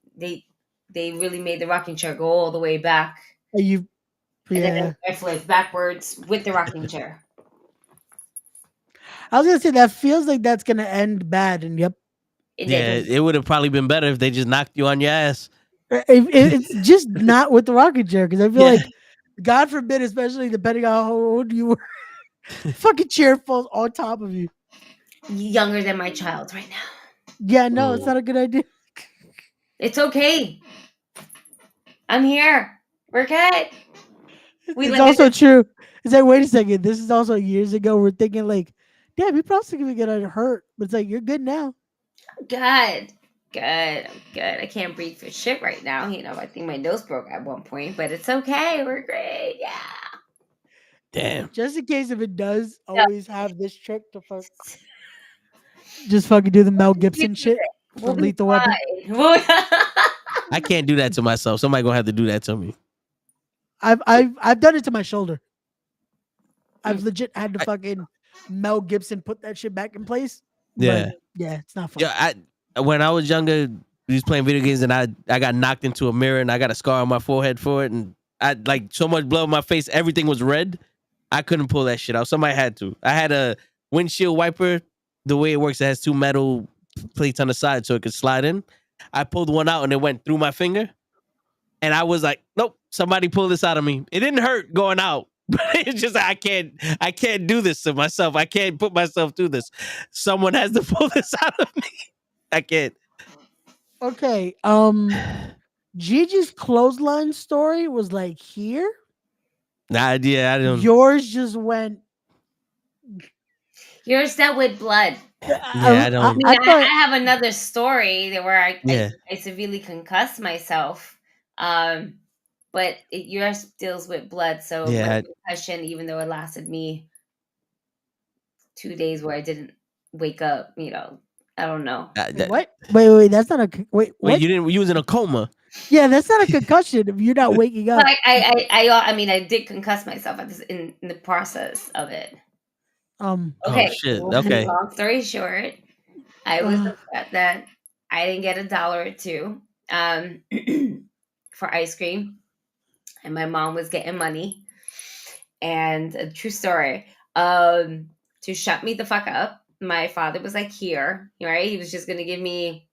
really made the rocking chair go all the way back. And then I flipped backwards with the rocking chair. I was gonna say that feels like that's gonna end bad, and yep. It would have probably been better if they just knocked you on your ass. It's just not with the rocking chair because I feel like, God forbid, especially depending on how old you were, fucking chair falls on top of you. Younger than my child right now. Yeah, no, it's not a good idea. It's okay. I'm here. We're good. It's also true. It's like, wait a second. This is also years ago. We're thinking like, damn, you're probably gonna get hurt, but it's like you're good now. Good. I'm good. I can't breathe for shit right now. You know, I think my nose broke at one point, but it's okay. We're great. Yeah. Damn. Just in case if it does, always have this trick to just fucking do the Mel Gibson shit from Lethal Weapon. I can't do that to myself. Somebody gonna have to do that to me. I've done it to my shoulder. I've legit had to fucking Mel Gibson put that shit back in place. Yeah. Yeah, it's not fun. Yeah, when I was younger, we was playing video games and I got knocked into a mirror and I got a scar on my forehead for it, and I like so much blood on my face, everything was red. I couldn't pull that shit out. Somebody had to. I had a windshield wiper. The way it works, it has two metal plates on the side so it could slide in. I pulled one out and it went through my finger. And I was like, nope, somebody pull this out of me. It didn't hurt going out. But it's just I can't do this to myself. I can't put myself through this. Someone has to pull this out of me. I can't. Okay. Gigi's clothesline story was like here. Nah, yeah, I don't. Yours just went. Yours dealt with blood. Yeah, I don't. I have another story where I severely concussed myself. But yours deals with blood, so my concussion, even though it lasted me 2 days where I didn't wake up, you know, I don't know. What? Wait, that's not a wait. What? You was in a coma. Yeah, that's not a concussion if you're not waking up. I mean, I did concuss myself in the process of it. Okay. Oh, shit. Okay. Long story short, I was upset that I didn't get $1 or $2 for ice cream, and my mom was getting money. And a true story, to shut me the fuck up, my father was like, here, right? He was just gonna give me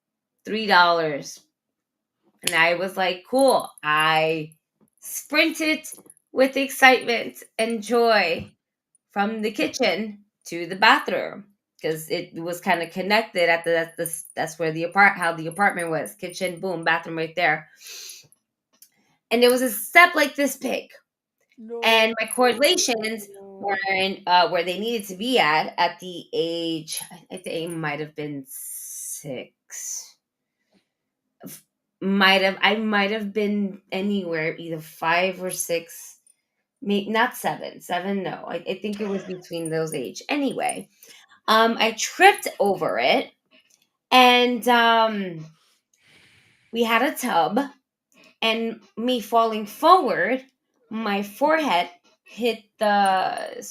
$3. And I was like, cool. I sprinted with excitement and joy from the kitchen to the bathroom because it was kind of connected at that's where the apartment was. Kitchen, boom, bathroom right there. And there was a step like this big. And my correlations were in where they needed to be at the age. I think it might have been 6. I might have been anywhere either 5 or 6, maybe not 7. 7, no. I think it was between those age. Anyway, I tripped over it, and we had a tub, and me falling forward, my forehead hit the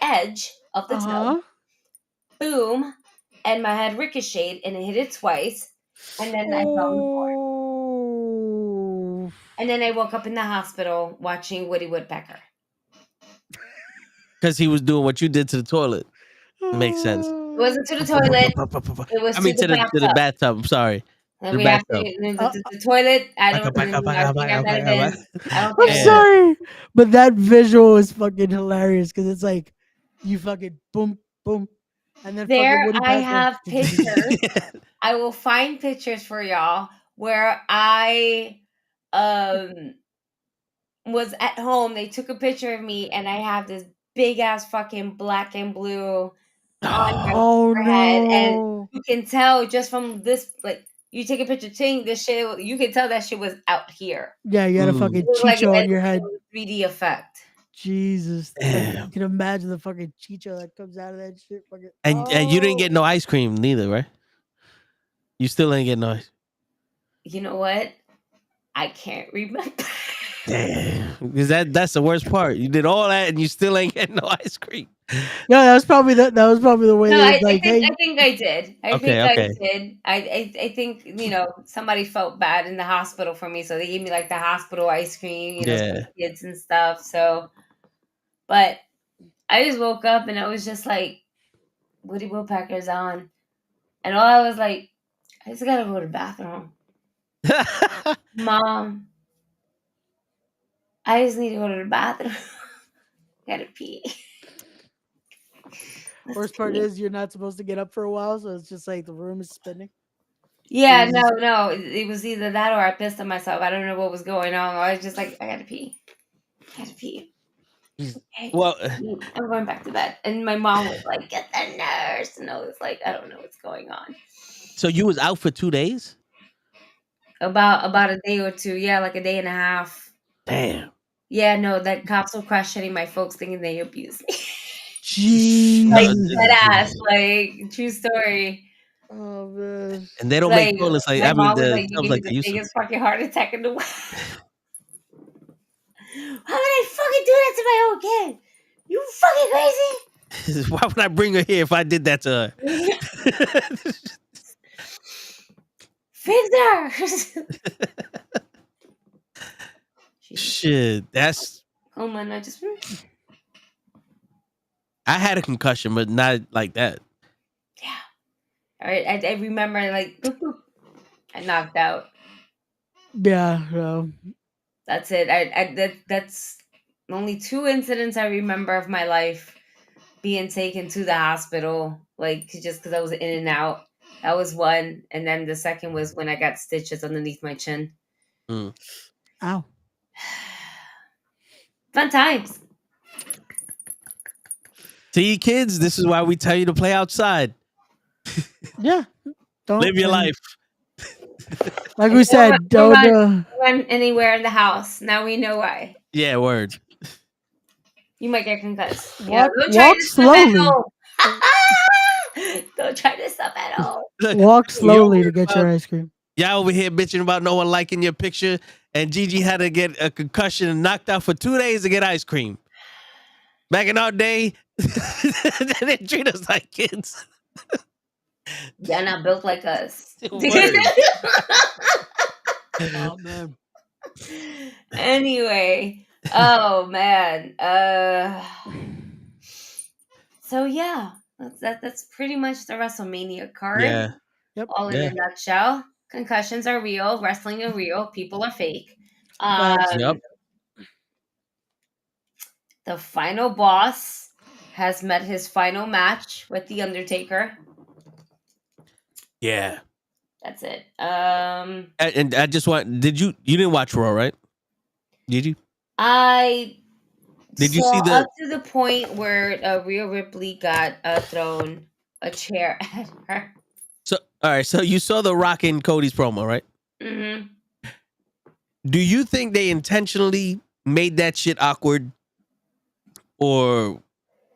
edge of the tub. Boom, and my head ricocheted, and it hit it twice, and then I fell on the floor. And then I woke up in the hospital watching Woody Woodpecker. Because he was doing what you did to the toilet. Makes sense. It wasn't to the toilet. It was to the bathtub. I'm sorry. And The we have bathtub. the toilet. I don't think I might have been. I'm sorry, but that visual is fucking hilarious because it's like you fucking boom, boom, and then there fucking I have pictures. I will find pictures for y'all where I was at home. They took a picture of me, and I have this big ass fucking black and blue on my forehead, and you can tell just from this, like, you take a picture, this shit, you can tell that shit was out here. Yeah, you had a fucking chicho on your head. 3D effect. Jesus, like, you can imagine the fucking chicho that comes out of that shit. Fucking, and you didn't get no ice cream neither, right? You still ain't get no ice. You know what? I can't remember. Damn, because that's the worst part. You did all that and you still ain't getting no ice cream. Yeah, that was probably the way. No, they I like, think hey. I think I did. I did. I think somebody felt bad in the hospital for me, so they gave me like the hospital ice cream, for kids and stuff. So, but I just woke up and I was just like, Woody Woodpecker's on, and all I was like, I just gotta go to the bathroom. Mom, I just need to go to the bathroom. Gotta pee. Worst part is you're not supposed to get up for a while, so it's just like the room is spinning. Yeah, no. It was either that or I pissed on myself. I don't know what was going on. I was just like, I gotta pee. Okay. Well, I'm going back to bed. And my mom was like, get the nurse. And I was like, I don't know what's going on. So you was out for 2 days? About a day or two. Yeah, like a day and a half. Damn. Yeah, no, that cops were questioning my folks thinking they abused me. Jeez. Like, dead ass. Like, true story. Oh, man. And they don't make toilets like, my mom was like, you you gave me the biggest fucking heart attack in the world. How would I fucking do that to my own kid? You fucking crazy? Why would I bring her here if I did that to her? Fix her. Shit, that's. Oh man, I had a concussion, but not like that. Yeah. All right, I remember like boop, boop. I knocked out. Yeah, no. That's it. That's only 2 incidents I remember of my life being taken to the hospital, like just because I was in and out. That was one, and then the second was when I got stitches underneath my chin. Ow. Fun times. See, kids, this is why we tell you to play outside. Yeah. Don't live your life. Like we said, don't run anywhere in the house. Now we know why. Yeah, word. You might get concussed. Walk slowly. Don't try this stuff at all. Walk slowly to get your ice cream. Y'all over here bitching about no one liking your picture, and Gigi had to get a concussion and knocked out for 2 days to get ice cream. Back in our day, they didn't treat us like kids. Y'all not built like us. Oh man. Anyway, oh man. So yeah, that's pretty much the WrestleMania card. Yeah. Yep. All in a nutshell. Concussions are real. Wrestling are real. People are fake. The final boss has met his final match with The Undertaker. Yeah. That's it. And I just want, you didn't watch Raw, right? Did you? Did you saw see up the? to the point where Rhea Ripley got thrown a chair at her. So all right, so you saw the Rock and Cody's promo, right? Mm-hmm. Do you think they intentionally made that shit awkward, or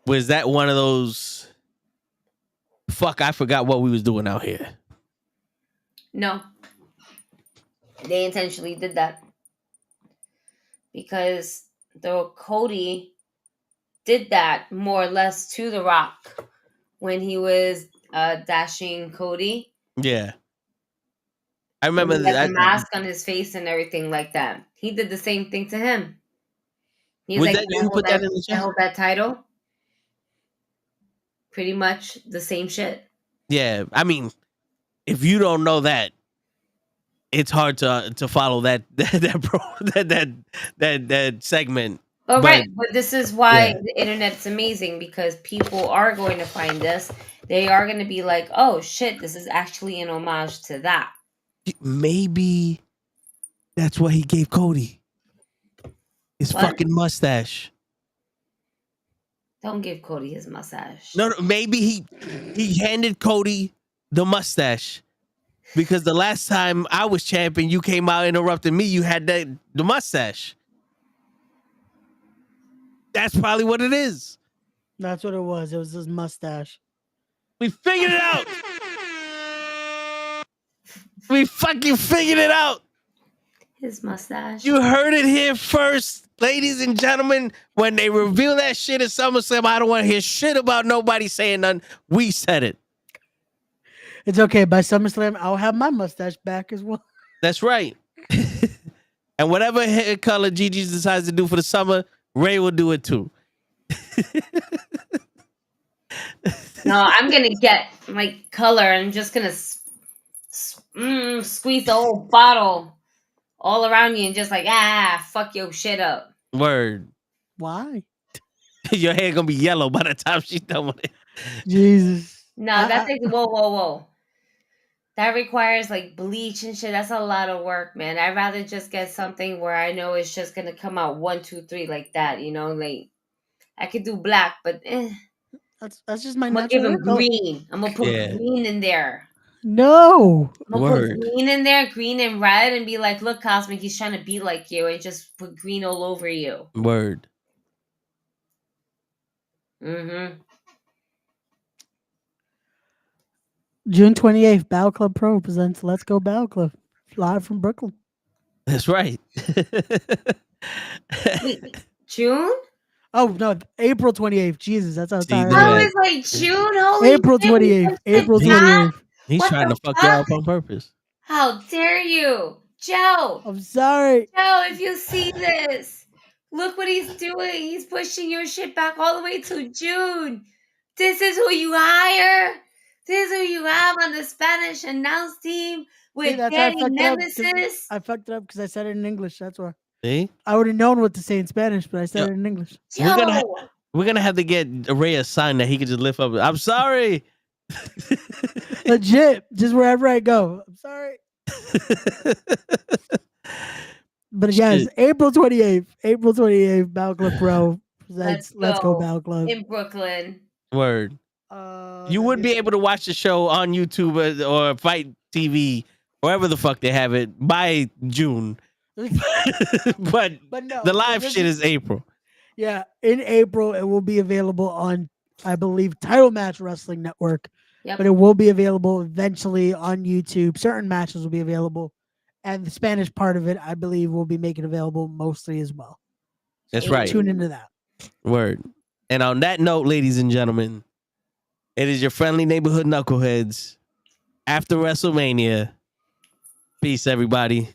was that one of those? Fuck, I forgot what we was doing out here. No, they intentionally did that because the Cody did that more or less to The Rock when he was dashing Cody. Yeah, I When remember he had the that. mask on his face and everything like that. He did the same thing to him. He's Was like, that you who put that in the I chat? hold that title. Pretty much the same shit. Yeah, I mean, if you don't know that, it's hard to follow that segment. But But right, but this is why yeah. the internet's amazing because people are going to find this. They are going to be like, "Oh shit, this is actually an homage to that." Maybe that's what he gave Cody. His What? fucking mustache. Don't give Cody his mustache. No, maybe he handed Cody the mustache because the last time I was champion, you came out interrupting me. You had the mustache. That's probably what it is. That's what it was. It was his mustache. We figured it out. We fucking figured it out. His mustache. You heard it here first, ladies and gentlemen. When they reveal that shit at SummerSlam, I don't want to hear shit about nobody saying nothing. We said it. It's okay. By SummerSlam, I'll have my mustache back as well. That's right. And whatever hair color Gigi decides to do for the summer, Ray will do it too. No, I'm gonna get my color. I'm just gonna squeeze the whole bottle all around you and just like fuck your shit up. Word. Why? Your hair gonna be yellow by the time she's done with it. Jesus. No, that's like whoa. That requires like bleach and shit. That's a lot of work, man. I'd rather just get something where I know it's just gonna come out 1, 2, 3 like that. You know, like I could do black, but that's just my I'm gonna give natural him hair color. green. I'm gonna put green in there. No. I'm gonna put green in there, green and red, and be like, look, Cosmic, he's trying to be like you, and just put green all over you. Word. Mm-hmm. June 28th, Battle Club Pro presents Let's Go Battle Club, live from Brooklyn. That's right. Wait, June? Oh no, April 28th. Jesus, that's how tired I I am. was like, June? Holy April shit, 28th. April 28th. He's What trying the to fuck you fuck? up on purpose. How dare you? Joe! I'm sorry. Joe, if you see this, look what he's doing. He's pushing your shit back all the way to June. This is who you hire? This is who you have on the Spanish announce team with Danny Nemesis? I fucked it up because I said it in English. That's why. See? I would have known what to say in Spanish, but I said it in English. We're gonna have to get Ray a sign that he can just lift up. I'm sorry. Legit, just wherever I go. I'm sorry. But yes, April 28th. April 28th, Battle Club Pro presents Let's Go Battle Club in Brooklyn. Word. You would be able to watch the show on YouTube or Fight TV, wherever the fuck they have it, by June. but no, the live shit is April. Yeah, in April it will be available on, I believe, Title Match Wrestling Network. Yep. But it will be available eventually on YouTube. Certain matches will be available, and the Spanish part of it, I believe, will be making available mostly as well. That's right. Tune into that. Word. And on that note, ladies and gentlemen, it is your friendly neighborhood knuckleheads after WrestleMania. Peace, everybody.